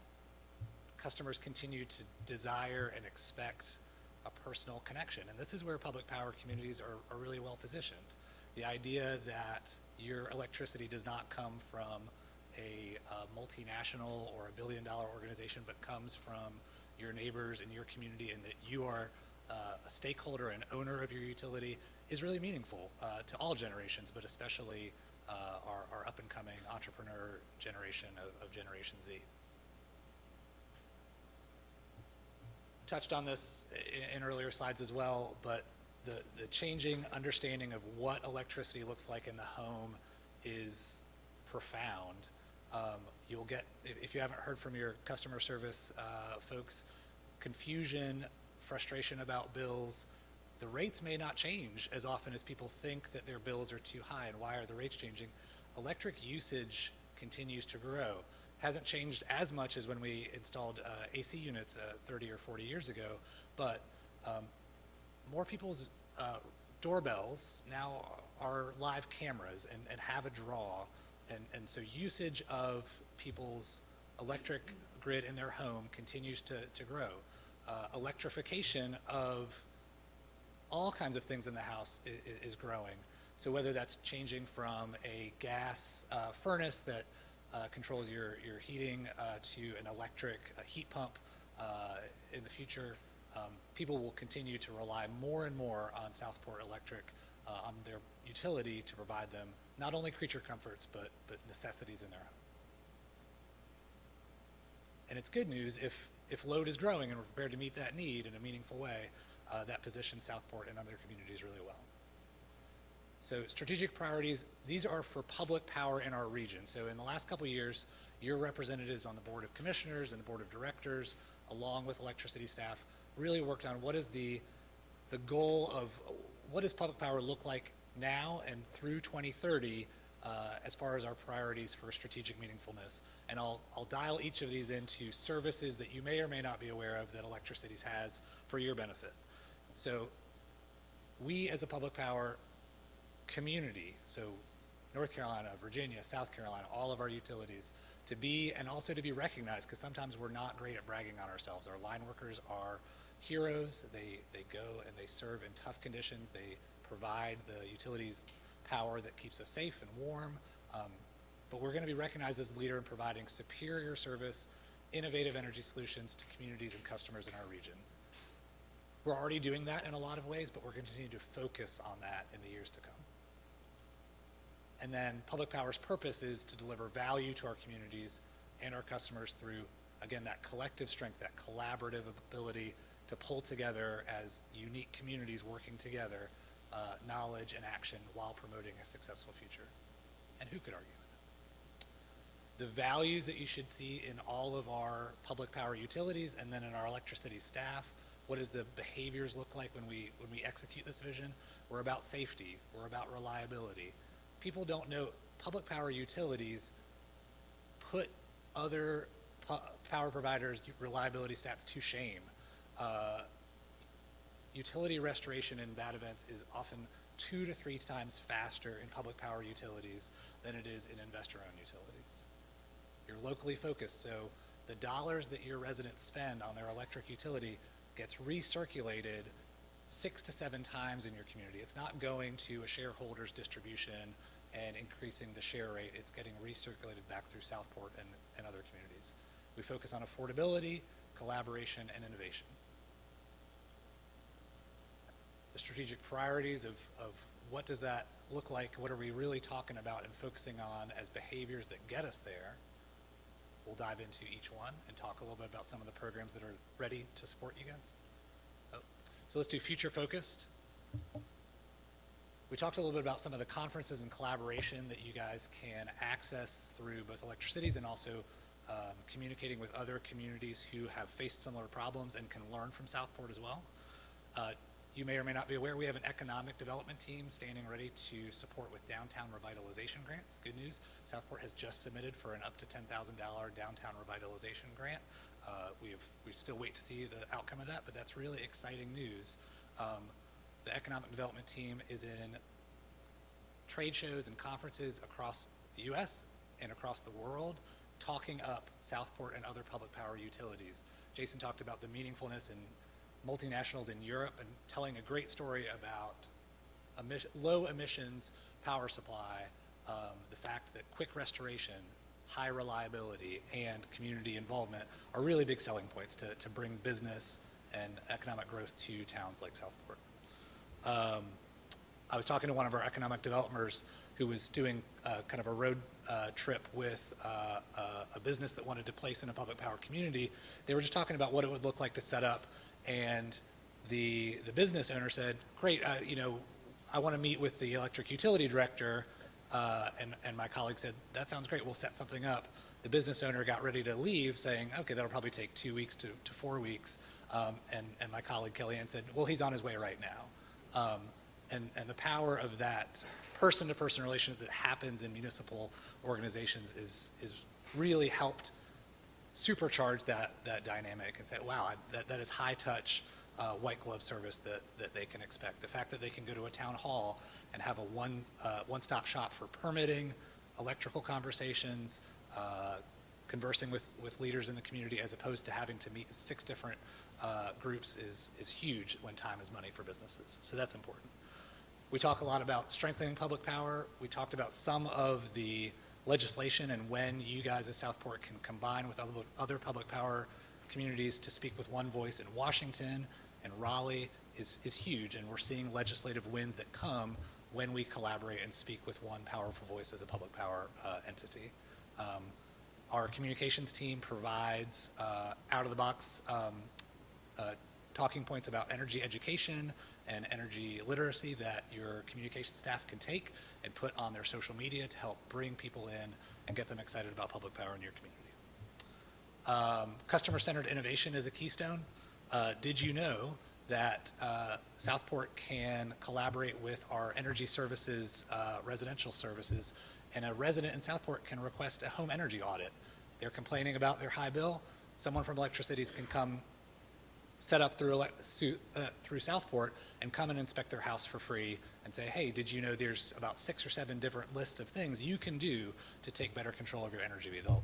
customers continue to desire and expect a personal connection. And this is where public power communities are really well positioned. The idea that your electricity does not come from a multinational or a billion-dollar organization, but comes from your neighbors in your community, and that you are a stakeholder and owner of your utility is really meaningful to all generations, but especially our up-and-coming entrepreneur generation of Generation Z. Touched on this in earlier slides as well, but the changing understanding of what electricity looks like in the home is profound. You'll get, if you haven't heard from your customer service folks, confusion, frustration about bills. The rates may not change as often as people think that their bills are too high. And why are the rates changing? Electric usage continues to grow. Hasn't changed as much as when we installed AC units 30 or 40 years ago, but more people's doorbells now are live cameras and have a draw. And so usage of people's electric grid in their home continues to grow. Electrification of all kinds of things in the house is growing. So whether that's changing from a gas furnace that controls your heating to an electric heat pump in the future, people will continue to rely more and more on Southport Electric, on their utility to provide them not only creature comforts, but necessities in their home. And it's good news if load is growing and we're prepared to meet that need in a meaningful way, that positions Southport and other communities really well. So strategic priorities, these are for public power in our region. So in the last couple of years, your representatives on the Board of Commissioners and the Board of Directors, along with electricity staff, really worked on what is the goal of what does public power look like now and through 2030 as far as our priorities for strategic meaningfulness. And I'll dial each of these into services that you may or may not be aware of that Electricities has for your benefit. So we as a public power community, so North Carolina, Virginia, South Carolina, all of our utilities, to be and also to be recognized, because sometimes we're not great at bragging on ourselves. Our line workers are heroes. They go and they serve in tough conditions. They provide the utilities power that keeps us safe and warm. But we're going to be recognized as the leader in providing superior service, innovative energy solutions to communities and customers in our region. We're already doing that in a lot of ways, but we're going to continue to focus on that in the years to come. And then public power's purpose is to deliver value to our communities and our customers through, again, that collective strength, that collaborative ability to pull together as unique communities working together, knowledge and action while promoting a successful future. And who could argue with that? The values that you should see in all of our public power utilities and then in our electricity staff, what does the behaviors look like when we execute this vision? We're about safety, we're about reliability. People don't know public power utilities put other power providers' reliability stats to shame. utility restoration in bad events is often 2 to 3 times faster in public power utilities than it is in investor-owned utilities. You're locally focused, so the dollars that your residents spend on their electric utility gets recirculated 6 to 7 times in your community. It's not going to a shareholder's distribution and increasing the share rate. It's getting recirculated back through Southport and other communities. We focus on affordability, collaboration, and innovation. The strategic priorities of what does that look like, what are we really talking about and focusing on as behaviors that get us there. We'll dive into each one and talk a little bit about some of the programs that are ready to support you guys. So let's do future focused. We talked a little bit about some of the conferences and collaboration that you guys can access through both Electric Cities and also communicating with other communities who have faced similar problems and can learn from Southport as well. You may or may not be aware, we have an economic development team standing ready to support with downtown revitalization grants. Good news, Southport has just submitted for an up to $10,000 downtown revitalization grant. We still wait to see the outcome of that, but that's really exciting news. The economic development team is in trade shows and conferences across the U.S. and across the world, talking up Southport and other public power utilities. Jason talked about the meaningfulness in multinationals in Europe and telling a great story about low emissions power supply, the fact that quick restoration, high reliability, and community involvement are really big selling points to bring business and economic growth to towns like Southport. I was talking to one of our economic developers who was doing kind of a road trip with a business that wanted to place in a public power community. They were just talking about what it would look like to set up, and the business owner said, great, I want to meet with the electric utility director, and my colleague said, that sounds great, we'll set something up. The business owner got ready to leave saying, okay, that'll probably take 2 weeks to 4 weeks, and my colleague Kellyanne said, well, he's on his way right now. And the power of that person-to-person relationship that happens in municipal organizations is really helped supercharge that dynamic and say, wow, that is high-touch, white glove service that they can expect. The fact that they can go to a town hall and have a one-stop shop for permitting, electrical conversations, conversing with leaders in the community, as opposed to having to meet 6 different groups is huge when time is money for businesses. So that's important. We talk a lot about strengthening public power. We talked about some of the legislation and when you guys at Southport can combine with other public power communities to speak with one voice. In Washington and Raleigh is huge, and we're seeing legislative wins that come when we collaborate and speak with one powerful voice as a public power entity. Our communications team provides out-of-the-box talking points about energy education and energy literacy that your communication staff can take and put on their social media to help bring people in and get them excited about public power in your community. Customer-centered innovation is a keystone. Did you know that Southport can collaborate with our energy services, residential services, and a resident in Southport can request a home energy audit? They're complaining about their high bill. Someone from Electric Cities can come set up through Southport and come and inspect their house for free and say, hey, did you know there's about 6 or 7 different lists of things you can do to take better control of your energy bill.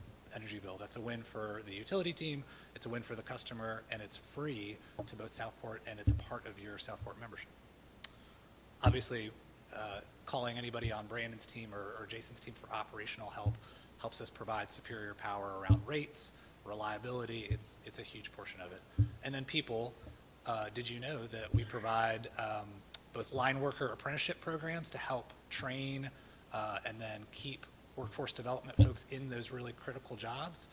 That's a win for the utility team, it's a win for the customer, and it's free to both Southport, and it's a part of your Southport membership. Obviously, calling anybody on Brandon's team or Jason's team for operational help helps us provide superior power around rates, reliability. It's a huge portion of it. And then people, did you know that we provide both line worker apprenticeship programs to help train and then keep workforce development folks in those really critical jobs?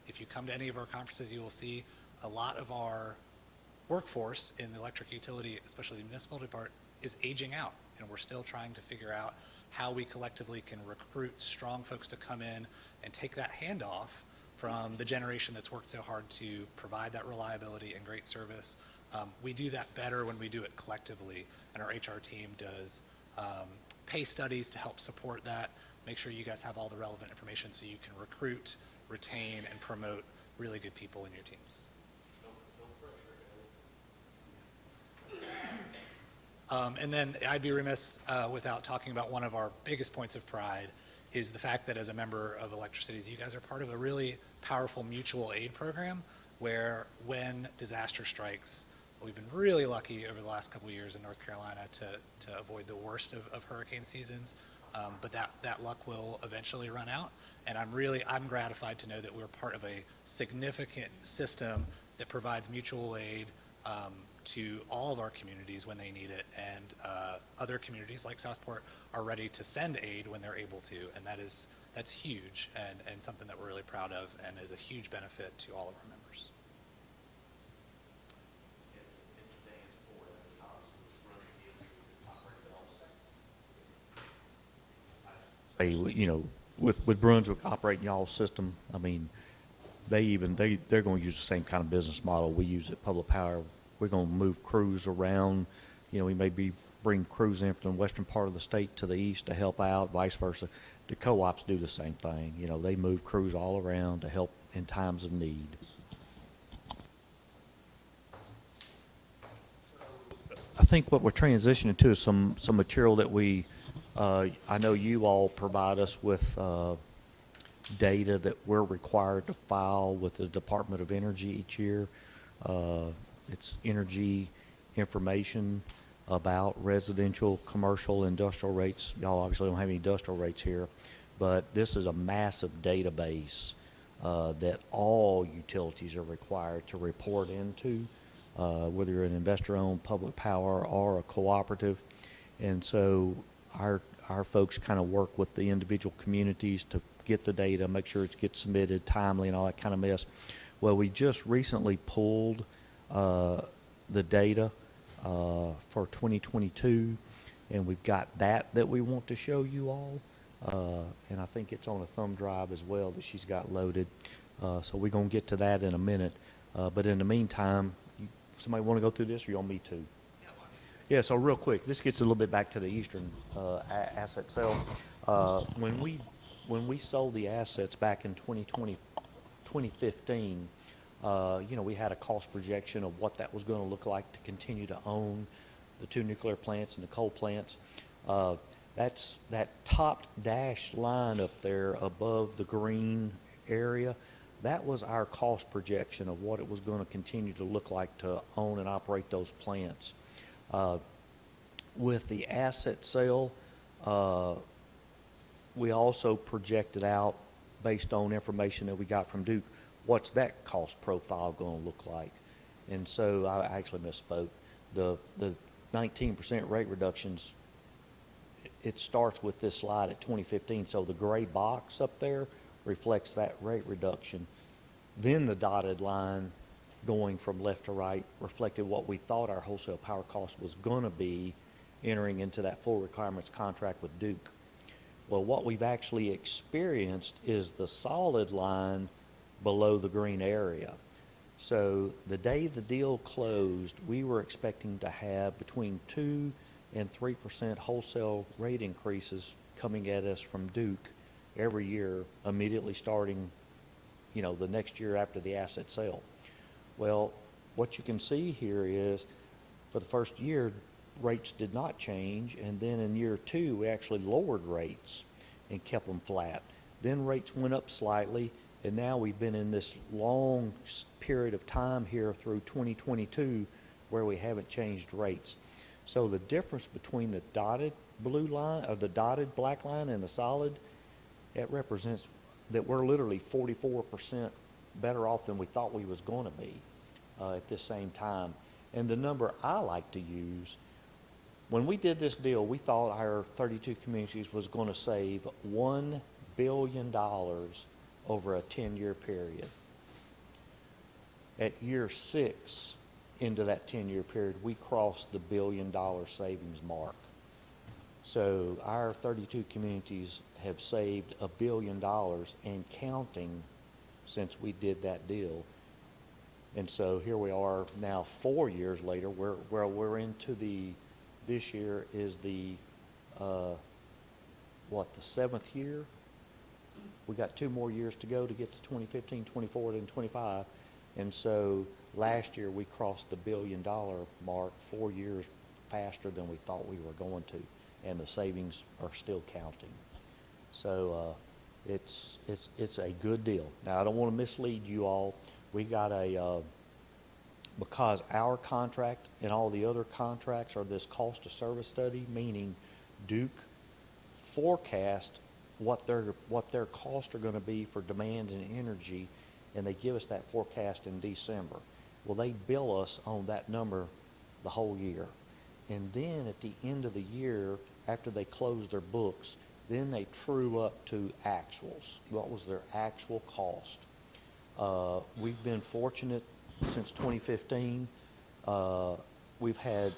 If you come to any of our conferences, you will see a lot of our workforce in the electric utility, especially the municipality part, is aging out, and we're still trying to figure out how we collectively can recruit strong folks to come in and take that handoff from the generation that's worked so hard to provide that reliability and great service. We do that better when we do it collectively, and our HR team does pay studies to help support that, make sure you guys have all the relevant information so you can recruit, retain, and promote really good people in your teams. And then I'd be remiss without talking about one of our biggest points of pride is the fact that as a member of Electricities, you guys are part of a really powerful mutual aid program where when disaster strikes, we've been really lucky over the last couple of years in North Carolina to avoid the worst of hurricane seasons, but that luck will eventually run out. And I'm gratified to know that we're part of a significant system that provides mutual aid to all of our communities when they need it, and other communities like Southport are ready to send aid when they're able to, and that's huge and something that we're really proud of and is a huge benefit to all of our members. With Brunswick operating y'all's system, I mean, they're going to use the same kind of business model we use at Public Power. We're going to move crews around. We may bring crews in from the western part of the state to the east to help out, vice versa. The co-ops do the same thing. They move crews all around to help in times of need. I think what we're transitioning to is some material that I know you all provide us with data that we're required to file with the Department of Energy each year. It's energy information about residential, commercial, industrial rates. Y'all obviously don't have any industrial rates here, but this is a massive database that all utilities are required to report into, whether you're an investor-owned public power or a cooperative. And so our folks kind of work with the individual communities to get the data, make sure it gets submitted timely and all that kind of mess. Well, we just recently pulled the data for 2022, and we've got that we want to show you all. And I think it's on a thumb drive as well that she's got loaded. So we're going to get to that in a minute. But in the meantime, somebody want to go through this, or you want me to? Yeah, so real quick, this gets a little bit back to the Eastern asset sale. When we sold the assets back in 2015, we had a cost projection of what that was going to look like to continue to own the 2 nuclear plants and the coal plants. That's that top dashed line up there above the green area. That was our cost projection of what it was going to continue to look like to own and operate those plants. With the asset sale, we also projected out, based on information that we got from Duke, what's that cost profile going to look like. And so I actually misspoke. The 19% rate reductions, it starts with this slide at 2015. So the gray box up there reflects that rate reduction. Then the dotted line going from left to right reflected what we thought our wholesale power cost was going to be entering into that full requirements contract with Duke. Well, what we've actually experienced is the solid line below the green area. So the day the deal closed, we were expecting to have between 2 and 3% wholesale rate increases coming at us from Duke every year, immediately starting, the next year after the asset sale. Well, what you can see here is for the first year, rates did not change, and then in year 2, we actually lowered rates and kept them flat. Then rates went up slightly, and now we've been in this long period of time here through 2022 where we haven't changed rates. So the difference between the dotted blue line, or the dotted black line, and the solid, it represents that we're literally 44% better off than we thought we was going to be at this same time. And the number I like to use, when we did this deal, we thought our 32 communities was going to save $1 billion over a 10-year period. At year 6 into that 10-year period, we crossed the $1 billion savings mark. So our 32 communities have saved $1 billion and counting since we did that deal. And so here we are now 4 years later, we're into this year is the 7th year? We got 2 more years to go to get to 2015, 24, and 25. And so last year we crossed the $1 billion mark 4 years faster than we thought we were going to, and the savings are still counting. So it's a good deal. Now, I don't want to mislead you all. We got because our contract and all the other contracts are this cost of service study, meaning Duke forecast what their costs are going to be for demand and energy, and they give us that forecast in December. Well, they bill us on that number the whole year. And then at the end of the year, after they close their books, then they true up to actuals. What was their actual cost? We've been fortunate since 2015. We've had,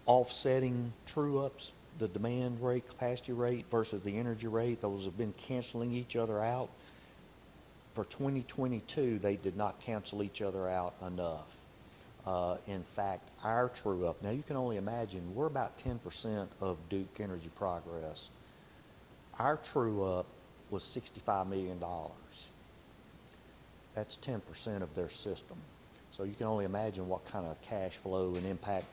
offsetting true-ups, the demand rate, capacity rate versus the energy rate. Those have been canceling each other out. For 2022, they did not cancel each other out enough. In fact, our true-up, now you can only imagine, we're about 10% of Duke Energy Progress. Our true-up was $65 million. That's 10% of their system. So you can only imagine what kind of cash flow and impact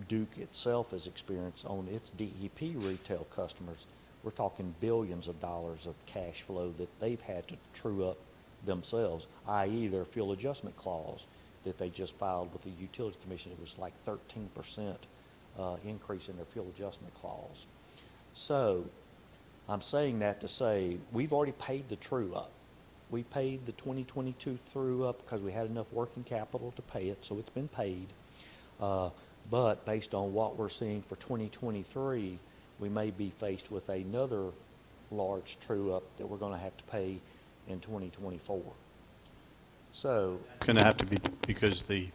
Duke itself has experienced on its DEP retail customers. We're talking billions of dollars of cash flow that they've had to true up themselves, i.e. their fuel adjustment clause that they just filed with the Utility Commission. It was like 13% increase in their fuel adjustment clause. So I'm saying that to say we've already paid the true up. We paid the 2022 through up because we had enough working capital to pay it, so it's been paid. But based on what we're seeing for 2023, we may be faced with another large true up that we're going to have to pay in 2024. So It's going to have to be, because the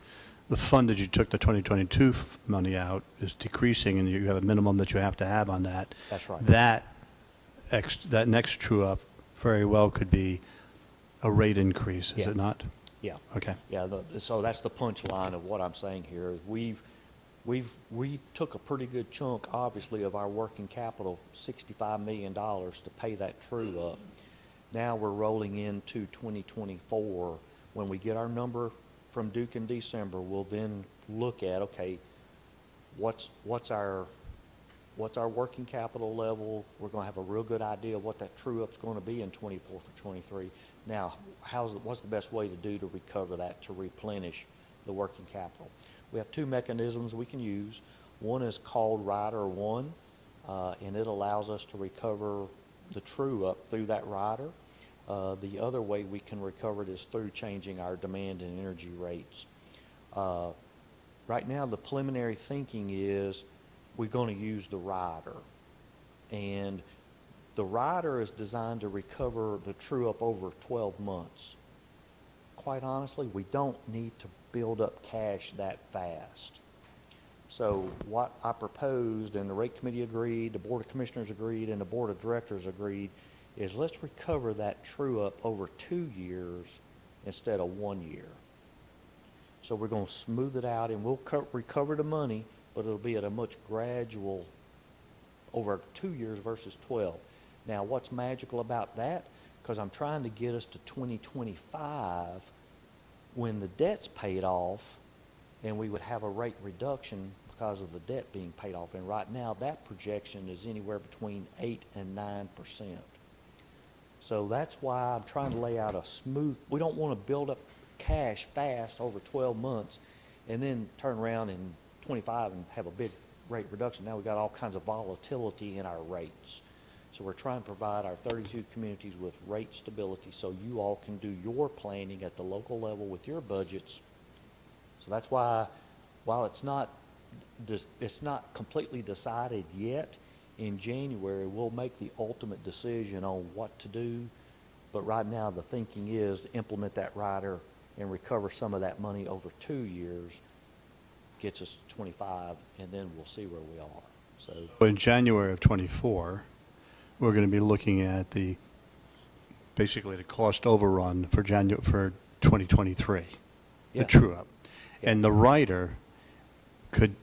fund that you took the 2022 money out is decreasing, and you have a minimum that you have to have on that. that's right. That next true up very well could be a rate increase, is Yeah. it not? Yeah. Okay. Yeah, so that's the punchline of what I'm saying here is we took a pretty good chunk, obviously, of our working capital, $65 million, to pay that true up. Now we're rolling into 2024. When we get our number from Duke in December, we'll then look at, okay, what's our working capital level? We're going to have a real good idea of what that true up's going to be in 24 for 23. Now, what's the best way to do to recover that, to replenish the working capital? We have two mechanisms we can use. One is called Rider 1, and it allows us to recover the true up through that rider. The other way we can recover it is through changing our demand and energy rates. Right now, the preliminary thinking is we're going to use the rider. And the rider is designed to recover the true up over 12 months. Quite honestly, we don't need to build up cash that fast. So what I proposed, and the rate committee agreed, the board of commissioners agreed, and the board of directors agreed, is let's recover that true up over 2 years instead of 1 year. So we're going to smooth it out, and we'll recover the money, but it'll be at a much gradual, over 2 years versus 12. Now, what's magical about that? Because I'm trying to get us to 2025 when the debt's paid off, and we would have a rate reduction because of the debt being paid off. And right now, that projection is anywhere between 8 and 9%. So that's why I'm trying to lay out a smooth, we don't want to build up cash fast over 12 months and then turn around in 25 and have a big rate reduction. Now we've got all kinds of volatility in our rates. So we're trying to provide our 32 communities with rate stability so you all can do your planning at the local level with your budgets. So that's why, while it's not completely decided yet, in January we'll make the ultimate decision on what to do. But right now the thinking is to implement that rider and recover some of that money over 2 years, gets us to 25, and then we'll see where we are. So In January of '24, we're going to be looking at basically the cost overrun for 2023, Yeah. the true up. Yeah. And the rider could,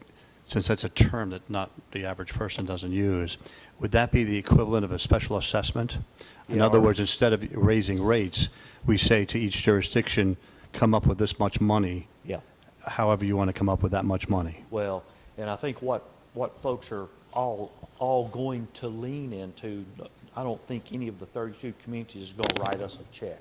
since that's a term that not the average person doesn't use, would that be the equivalent of a special assessment? In Yeah, other or- words, instead of raising rates, we say to each jurisdiction, come up with this much money, yeah. however you want to come up with that much money. Well, And I think what folks are all going to lean into, I don't think any of the 32 communities is going to write us a check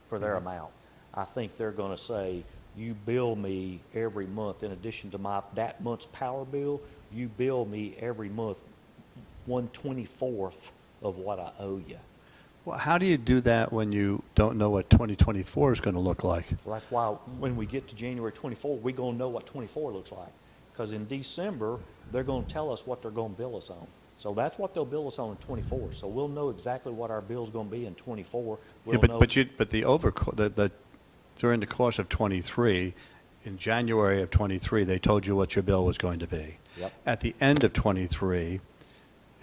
for their amount. I think they're going to say, you bill me every month, in addition to that month's power bill, you bill me every month 1/24th of what I owe you. Well, how do you do that when you don't know what 2024 is going to look like? Well, that's why when we get to January 24, we're going to know what 24 looks like. Because in December, they're going to tell us what they're going to bill us on. So that's what they'll bill us on in 24. So we'll know exactly what our bill's going to be in 24. Yeah, We'll know. but during the course of 23, in January of 23, they told you what your bill was going to be. Yep. At the end of 23,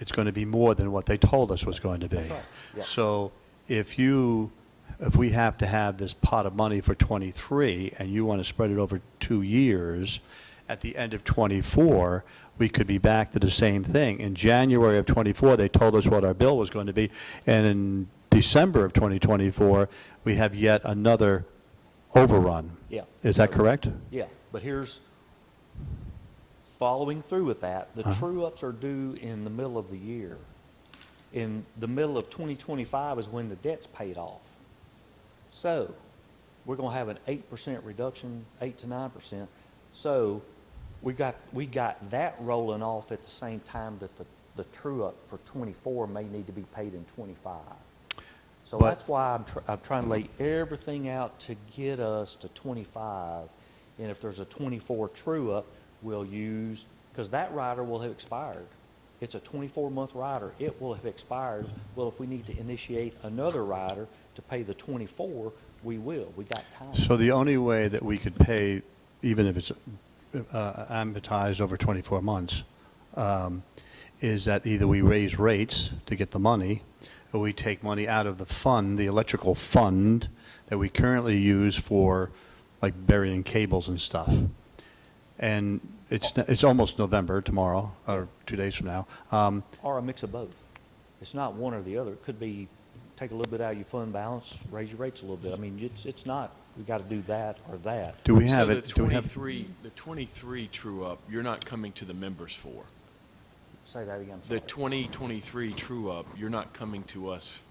it's going to be more than what they told us was going to be. That's right. Yep. So if we have to have this pot of money for 23 and you want to spread it over 2 years, at the end of 24, we could be back to the same thing. In January of 24, they told us what our bill was going to be, and in December of 2024, we have yet another overrun. Yeah. Is that correct? Yeah, but here's, following through with that, the true-ups are due in the middle of the year. In the middle of 2025 is when the debt's paid off. So, we're going to have an 8% reduction, 8 to 9%. So, we got that rolling off at the same time that the true-up for 24 may need to be paid in 25. So But- that's why I'm trying to lay everything out to get us to 25. And if there's a 24 true-up, we'll use, because that rider will have expired. It's a 24-month rider. It will have expired. Well, if we need to initiate another rider to pay the 24, we will. We got time. So the only way that we could pay, even if it's amortized over 24 months, is that either we raise rates to get the money, or we take money out of the fund, the electrical fund that we currently use for like burying cables and stuff. And it's almost November tomorrow, or 2 days from now. Or a mix of both. It's not one or the other. It could be take a little bit out of your fund balance, raise your rates a little bit. I mean, it's not, we got to do that or that. Do we have So it? the Do we have? 23 true-up, you're not coming to the members for. Say that again, I'm The sorry. 2023 true-up, you're not coming to us.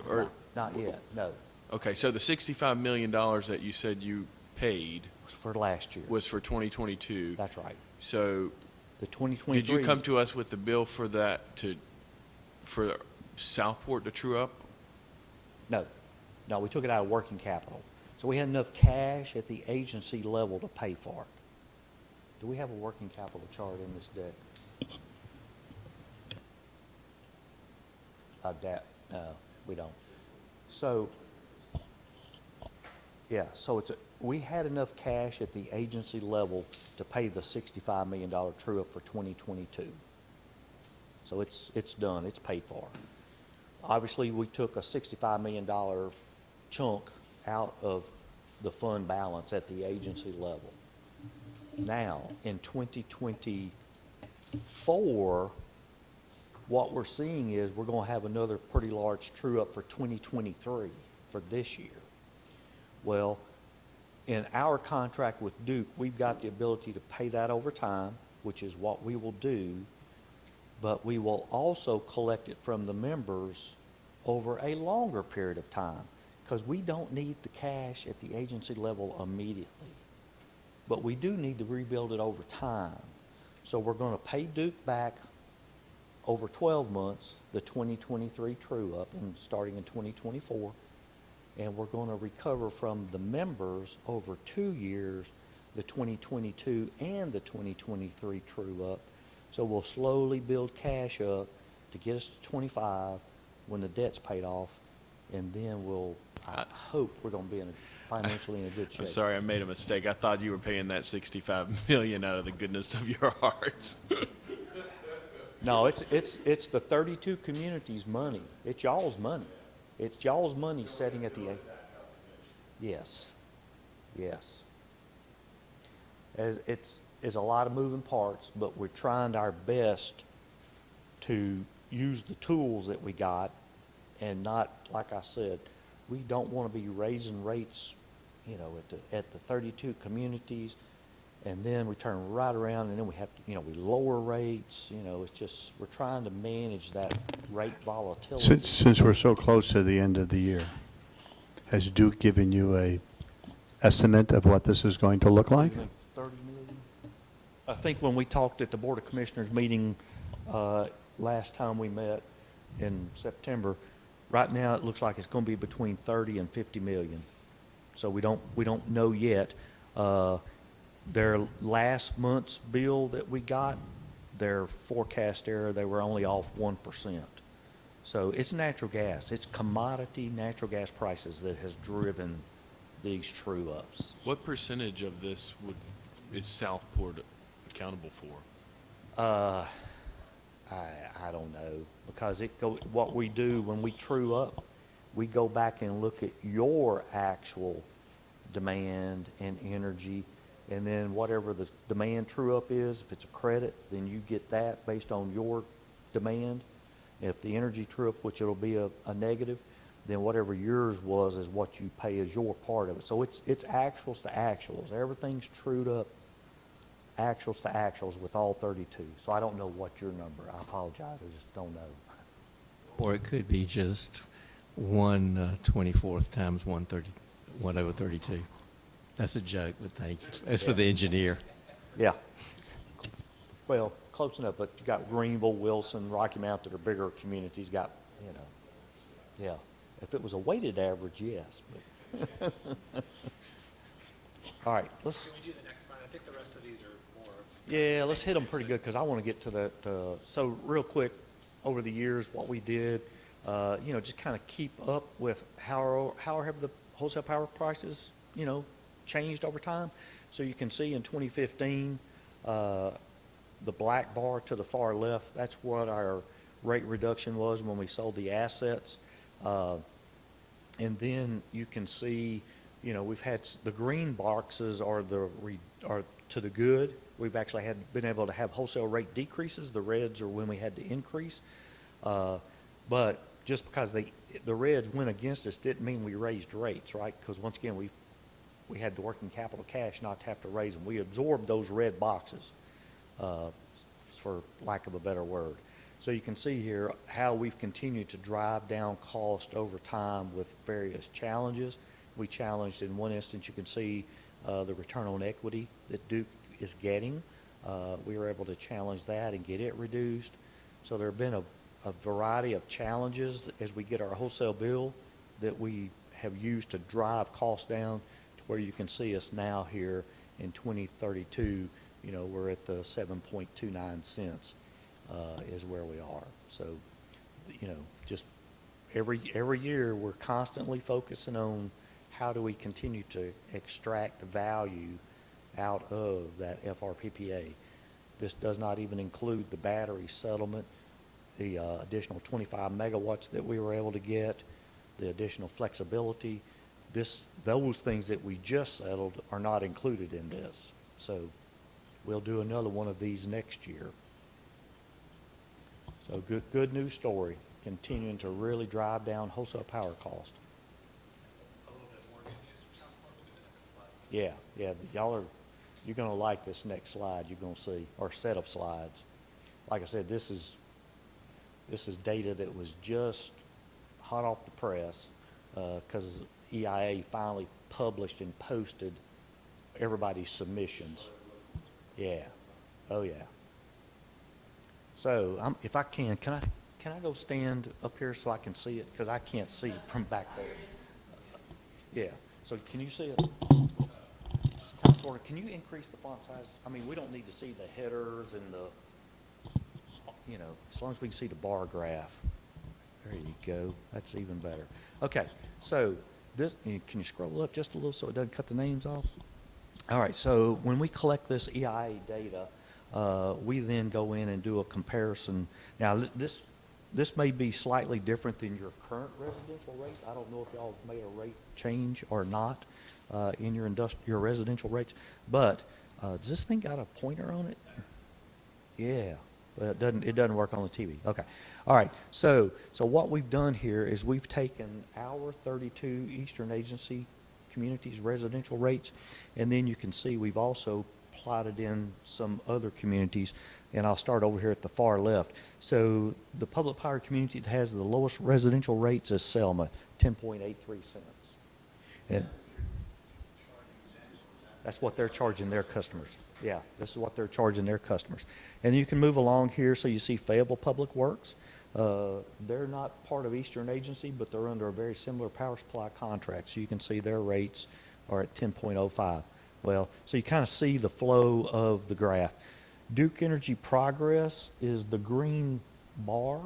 Or, Not yet, no. okay, so the $65 million that you said you paid It was for last year. was for 2022. That's right. So The 2023. did you come to us with the bill for that for Southport to true up? No, no, we took it out of working capital. So we had enough cash at the agency level to pay for it. Do we have a working capital chart in this deck? No, we don't. So, yeah, so we had enough cash at the agency level to pay the $65 million true-up for 2022. So it's done, it's paid for. Obviously, we took a $65 million chunk out of the fund balance at the agency level. Now, in 2024, what we're seeing is we're going to have another pretty large true-up for 2023 for this year. Well, in our contract with Duke, we've got the ability to pay that over time, which is what we will do, but we will also collect it from the members over a longer period of time, because we don't need the cash at the agency level immediately. But we do need to rebuild it over time. So we're going to pay Duke back over 12 months, the 2023 true-up, and starting in 2024. And we're going to recover from the members over 2 years, the 2022 and the 2023 true-up. So we'll slowly build cash up to get us to 25 when the debt's paid off. And then I hope we're going to be financially in a good shape. I'm sorry, I made a mistake. I thought you were paying that $65 million out of the goodness of your hearts. No, it's the 32 communities' money. It's y'all's money. It's y'all's money sitting at the. Yes, yes. It's a lot of moving parts, but we're trying our best to use the tools that we got, and not, like I said, we don't want to be raising rates, at the 32 communities and then we turn right around, and then we have to, we lower rates, it's just, we're trying to manage that rate volatility. Since we're so close to the end of the year, has Duke given you a estimate of what this is going to look like? 30 million? I think when we talked at the Board of Commissioners meeting last time we met in September, right now it looks like it's going to be between 30 and 50 million. So we don't know yet. Their last month's bill that we got, their forecast error, they were only off 1%. So it's natural gas. It's commodity natural gas prices that has driven these true ups. What percentage of this is Southport accountable for? I don't know, because what we do when we true up, we go back and look at your actual demand and energy, and then whatever the demand true up is, if it's a credit, then you get that based on your demand. If the energy true up, which it'll be a negative, then whatever yours was is what you pay as your part of it. So it's actuals to actuals. Everything's trued up actuals to actuals with all 32. So I don't know what your number. I apologize. I just don't know. Or it could be just 1/24 times 1 over 32. That's a joke, but thank you. It's for the engineer. Yeah. Well, close enough, but you got Greenville, Wilson, Rocky Mount that are bigger communities, got, yeah. If it was a weighted average, yes. But all right, Can we do the next slide? I think the rest of these are more of. Yeah, let's hit them pretty good, because I want to get to that. So real quick, over the years, what we did, just kind of keep up with how have the wholesale power prices, changed over time. So you can see in 2015, the black bar to the far left, that's what our rate reduction was when we sold the assets. And then you can see, we've had the green boxes are to the good. We've actually been able to have wholesale rate decreases. The reds are when we had to increase. But just because the reds went against us didn't mean we raised rates, right? Because once again, we had the working capital cash not to have to raise them. We absorbed those red boxes, for lack of a better word. So you can see here how we've continued to drive down cost over time with various challenges. We challenged, in one instance, you can see the return on equity that Duke is getting. We were able to challenge that and get it reduced. So there have been a variety of challenges as we get our wholesale bill that we have used to drive costs down to where you can see us now here in 2032, we're at the 7.29 cents is where we are. So, just every year we're constantly focusing on how do we continue to extract value out of that FRPPA. This does not even include the battery settlement, the additional 25 megawatts that we were able to get, the additional flexibility. Those things that we just settled are not included in this. So we'll do another one of these next year. So good news story, continuing to really drive down wholesale power cost. A little bit more good news for Southport. Look at the next slide. Yeah, you're going to like this next slide you're going to see, or set of slides. Like I said, this is data that was just hot off the press because EIA finally published and posted everybody's submissions. Yeah, oh yeah. So if I can I go stand up here so I can see it? Because I can't see from back there. Yeah, so can you see it? Sort of, can you increase the font size? I mean, we don't need to see the headers and as long as we can see the bar graph. There you go. That's even better. Okay, so can you scroll up just a little so it doesn't cut the names off? All right, so when we collect this EIA data, we then go in and do a comparison. Now, this may be slightly different than your current residential rates. I don't know if y'all made a rate change or not in your residential rates, but does this thing got a pointer on it? Yeah, but it doesn't work on the TV. Okay, all right. So what we've done here is we've taken our 32 Eastern Agency communities residential rates, and then you can see we've also plotted in some other communities, and I'll start over here at the far left. So the public power community that has the lowest residential rates is Selma, 10.83 cents. And that's what they're charging their customers. Yeah, this is what they're charging their customers. And you can move along here, so you see Fayetteville Public Works. They're not part of Eastern Agency, but they're under a very similar power supply contract. So you can see their rates are at 10.05. Well, so you kind of see the flow of the graph. Duke Energy Progress is the green bar,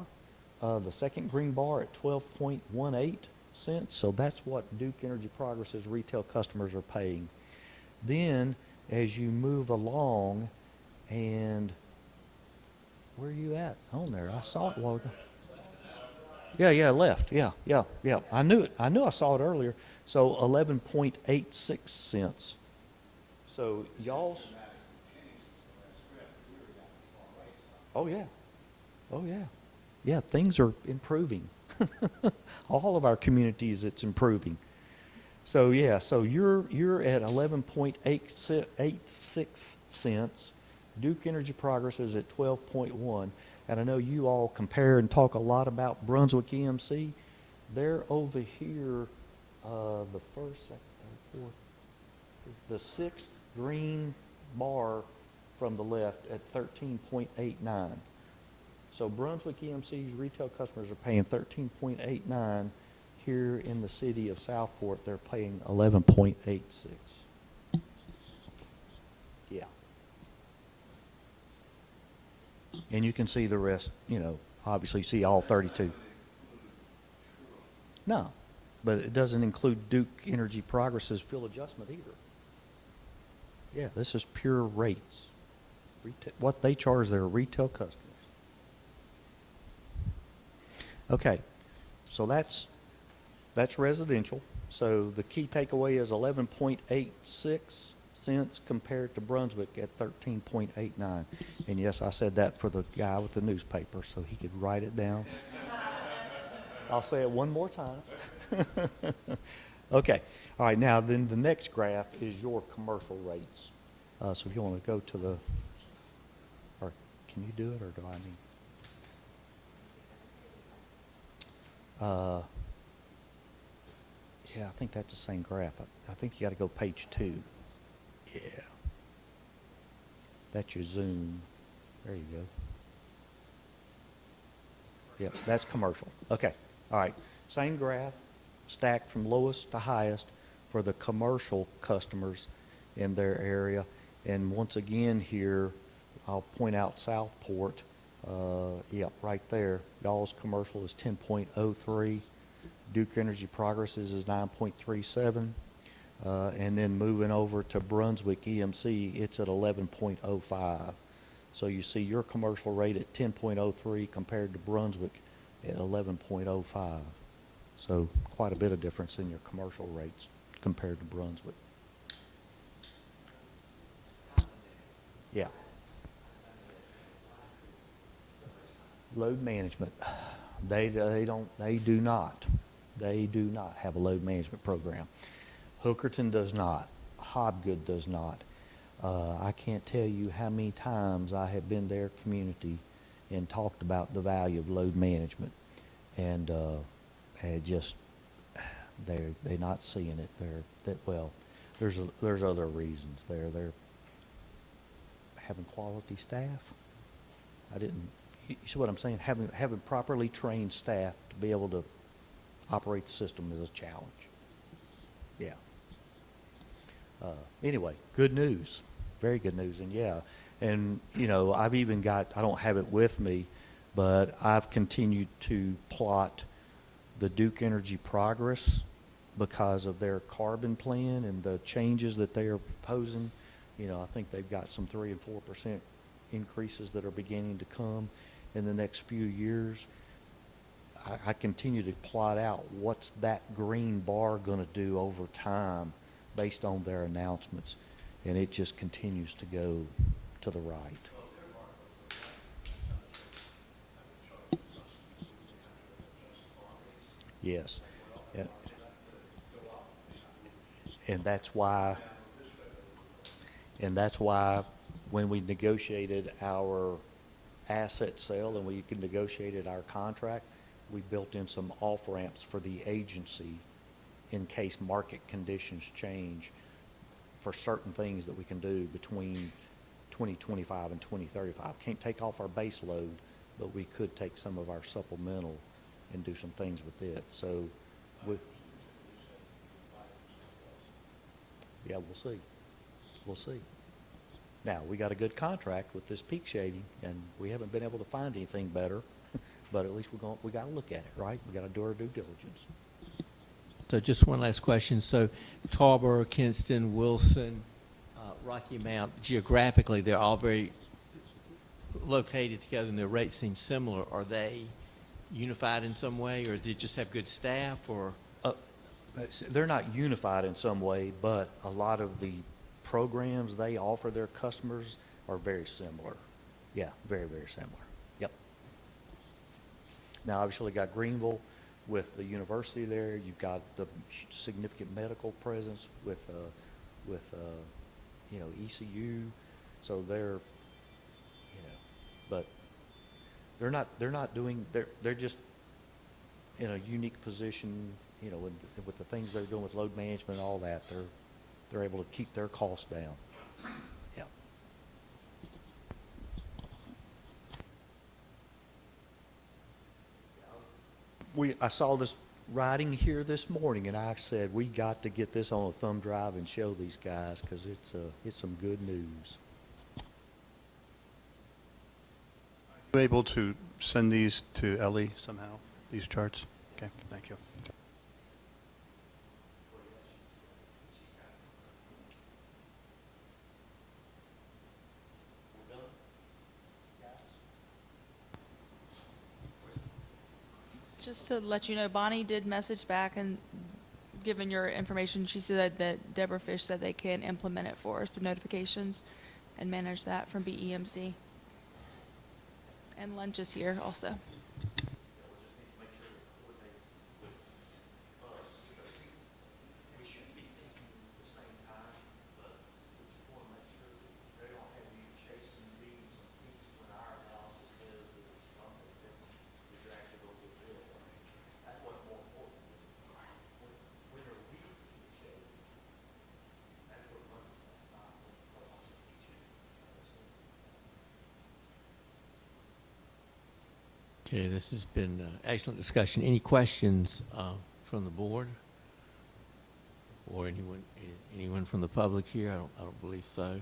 the second green bar at 12.18 cents. So that's what Duke Energy Progress's retail customers are paying. Then, as you move along, and where are you at on there? I saw it a while ago. Yeah, left. Yeah. I knew it. I knew I saw it earlier. So 11.86 cents. So y'all's. Oh yeah. Yeah, things are improving. All of our communities, it's improving. So yeah, so you're at 11.86 cents. Duke Energy Progress is at 12.1. And I know you all compare and talk a lot about Brunswick EMC. They're over here, the first, second, third, fourth, the sixth green bar from the left at 13.89. So Brunswick EMC's retail customers are paying 13.89. Here in the city of Southport, they're paying 11.86. Yeah. And you can see the rest, obviously you see all 32. No, but it doesn't include Duke Energy Progress's fuel adjustment either. Yeah, this is pure rates. What they charge their retail customers. Okay, so that's residential. So the key takeaway is 11.86 cents compared to Brunswick at 13.89. And yes, I said that for the guy with the newspaper so he could write it down. I'll say it one more time. Okay, all right, now then the next graph is your commercial rates. So if you want to go to the, or can you do it or do I need? Yeah, I think that's the same graph. I think you got to go page 2. Yeah. That's your zoom. There you go. Yep, that's commercial. Okay, all right. Same graph, stacked from lowest to highest for the commercial customers in their area. And once again here, I'll point out Southport. Yep, right there. Y'all's commercial is 10.03. Duke Energy Progress is 9.37. And then moving over to Brunswick EMC, it's at 11.05. So you see your commercial rate at 10.03 compared to Brunswick at 11.05. So quite a bit of difference in your commercial rates compared to Brunswick. Yeah. Load management. They do not have a load management program. Hookerton does not. Hobgood does not. I can't tell you how many times I have been their community and talked about the value of load management, and just they're not seeing it. There's other reasons. They're having quality staff. You see what I'm saying? Having properly trained staff to be able to operate the system is a challenge. Yeah. Anyway, good news. Very good news. And yeah, and I've even got, I don't have it with me, but I've continued to plot the Duke Energy Progress because of their carbon plan and the changes that they are proposing. I think they've got some 3 and 4% increases that are beginning to come in the next few years. I continue to plot out what's that green bar going to do over time based on their announcements, and it just continues to go to the right. Yes. And that's why, And that's why when we negotiated our asset sale and we negotiated our contract, we built in some off-ramps for the agency in case market conditions change for certain things that we can do between 2025 and 2035. Can't take off our base load, but we could take some of our supplemental and do some things with it. So, yeah, we'll see. We'll see. Now, we got a good contract with this peak shading, and we haven't been able to find anything better, but at least we got to look at it, right? We got to do our due diligence. So just one last question. So Tarboro, Kinston, Wilson, Rocky Mount, geographically, they're all very located together and their rates seem similar. Are they unified in some way, or do they just have good staff, or? They're not unified in some way, but a lot of the programs they offer their customers are very similar. Yeah, very, very similar. Yep. Now, obviously, you got Greenville with the university there. You've got the significant medical presence with ECU. So they're, but they're just in a unique position, with the things they're doing with load management and all that. They're able to keep their costs down. Yeah. I saw this writing here this morning, and I said, we got to get this on a thumb drive and show these guys, because it's some good news. Are you able to send these to Ellie somehow, these charts? Okay, thank you. Just to let you know, Bonnie did message back, and given your information, she said that Deborah Fish said they can implement it for us through notifications and manage that from BEMC. And lunch is here also. Okay, this has been excellent discussion. Any questions from the board? Or anyone from the public here? I don't believe so.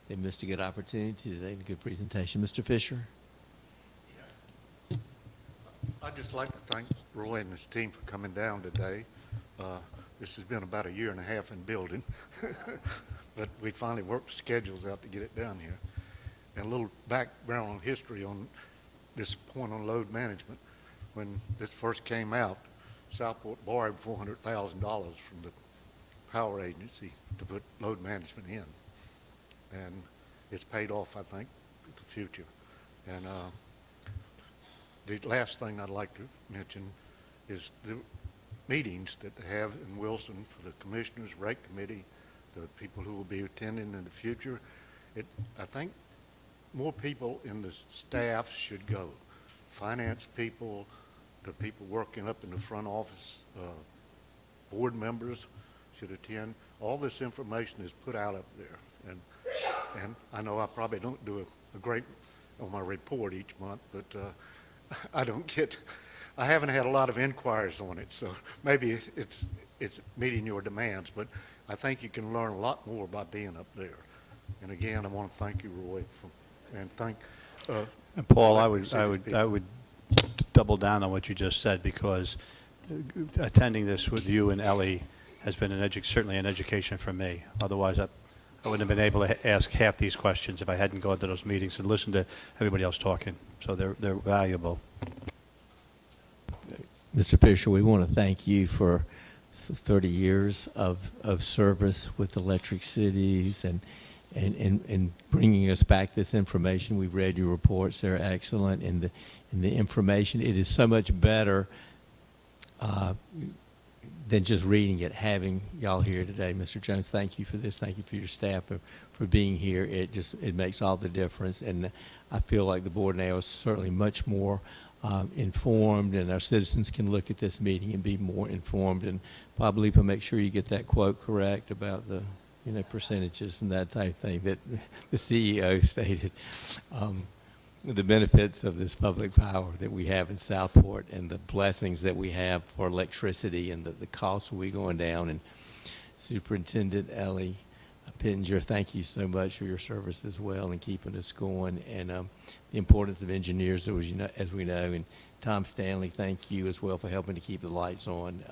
They missed a good opportunity today, a good presentation. Mr. Fisher? I'd just like to thank Roy and his team for coming down today. This has been about a year and a half in building, but we finally worked the schedules out to get it down here. And a little background on history on this point on load management. When this first came out, Southport borrowed $400,000 from the power agency to put load management in. And it's paid off, I think, in the future. And the last thing I'd like to mention is the meetings that they have in Wilson for the commissioners, rate committee, the people who will be attending in the future. I think more people in the staff should go. Finance people, the people working up in the front office, board members should attend. All this information is put out up there. And I know I probably don't do a great on my report each month, but I haven't had a lot of inquiries on it, so maybe it's meeting your demands, but I think you can learn a lot more by being up there. And again, I want to thank you, Roy, and thank And Paul, I would double down on what you just said, because attending this with you and Ellie has been certainly an education for me. Otherwise, I wouldn't have been able to ask half these questions if I hadn't gone to those meetings and listened to everybody else talking. So they're valuable. Mr. Fisher, we want to thank you for 30 years of service with Electric Cities and bringing us back this information. We've read your reports. They're excellent. And the information, it is so much better than just reading it, having y'all here today. Mr. Jones, thank you for this. Thank you for your staff for being here. It makes all the difference. And I feel like the board now is certainly much more informed, and our citizens can look at this meeting and be more informed. And Bob Lipa, make sure you get that quote correct about the percentages and that type of thing that the CEO stated. The benefits of this public power that we have in Southport and the blessings that we have for electricity and the costs will be going down. And Superintendent Ellie Pittenger, thank you so much for your service as well and keeping us going, and the importance of engineers, as we know. And Tom Stanley, thank you as well for helping to keep the lights on.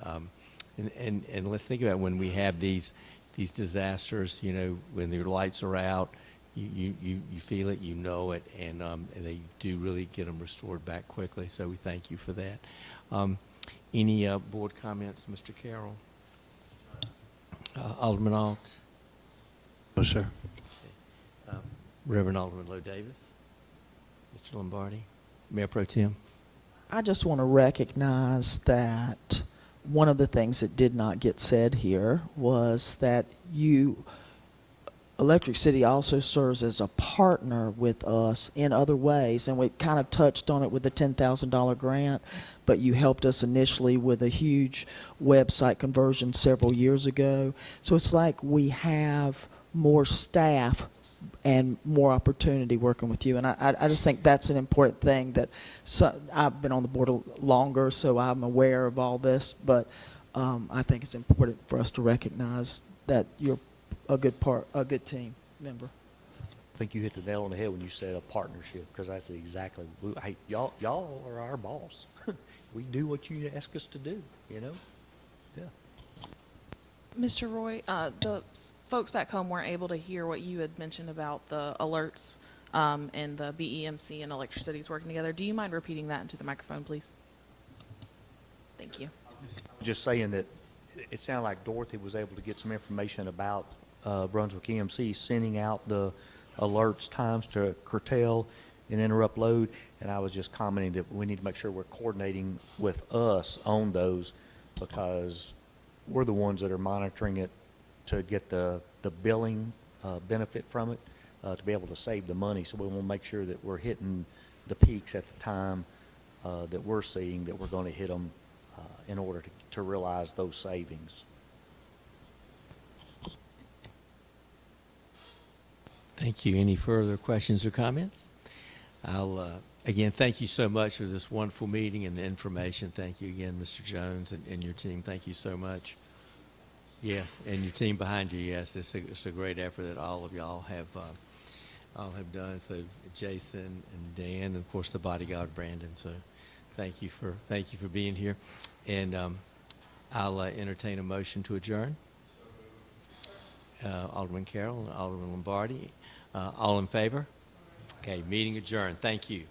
And let's think about when we have these disasters, when the lights are out, you feel it, you know it, and they do really get them restored back quickly. So we thank you for that. Any board comments, Mr. Carroll? Alderman Alt? No, sir. Reverend Alderman Lowe Davis? Mr. Lombardi? Mayor Pro Tem? I just want to recognize that one of the things that did not get said here was that Electric City also serves as a partner with us in other ways, and we kind of touched on it with the $10,000 grant, but you helped us initially with a huge website conversion several years ago. So it's like we have more staff and more opportunity working with you, and I just think that's an important thing that I've been on the board longer, so I'm aware of all this, but I think it's important for us to recognize that you're a good team member. I think you hit the nail on the head when you said a partnership, because that's exactly, hey, y'all are our boss. We do what you ask us to do, Yeah. Mr. Roy, the folks back home weren't able to hear what you had mentioned about the alerts and the BEMC and Electric Cities working together. Do you mind repeating that into the microphone, please? Thank you. Just saying that it sounded like Dorothy was able to get some information about Brunswick EMC sending out the alerts times to curtail and interrupt load, and I was just commenting that we need to make sure we're coordinating with us on those, because we're the ones that are monitoring it to get the billing benefit from it, to be able to save the money. So we want to make sure that we're hitting the peaks at the time that we're seeing, that we're going to hit them in order to realize those savings. Thank you. Any further questions or comments? I'll, again, thank you so much for this wonderful meeting and the information. Thank you again, Mr. Jones, and your team. Thank you so much. Yes, and your team behind you. Yes, it's a great effort that all of y'all have done. So Jason and Dan, and of course the bodyguard Brandon. So thank you for being here, and I'll entertain a motion to adjourn. Alderman Carroll and Alderman Lombardi, all in favor? Okay, meeting adjourned. Thank you.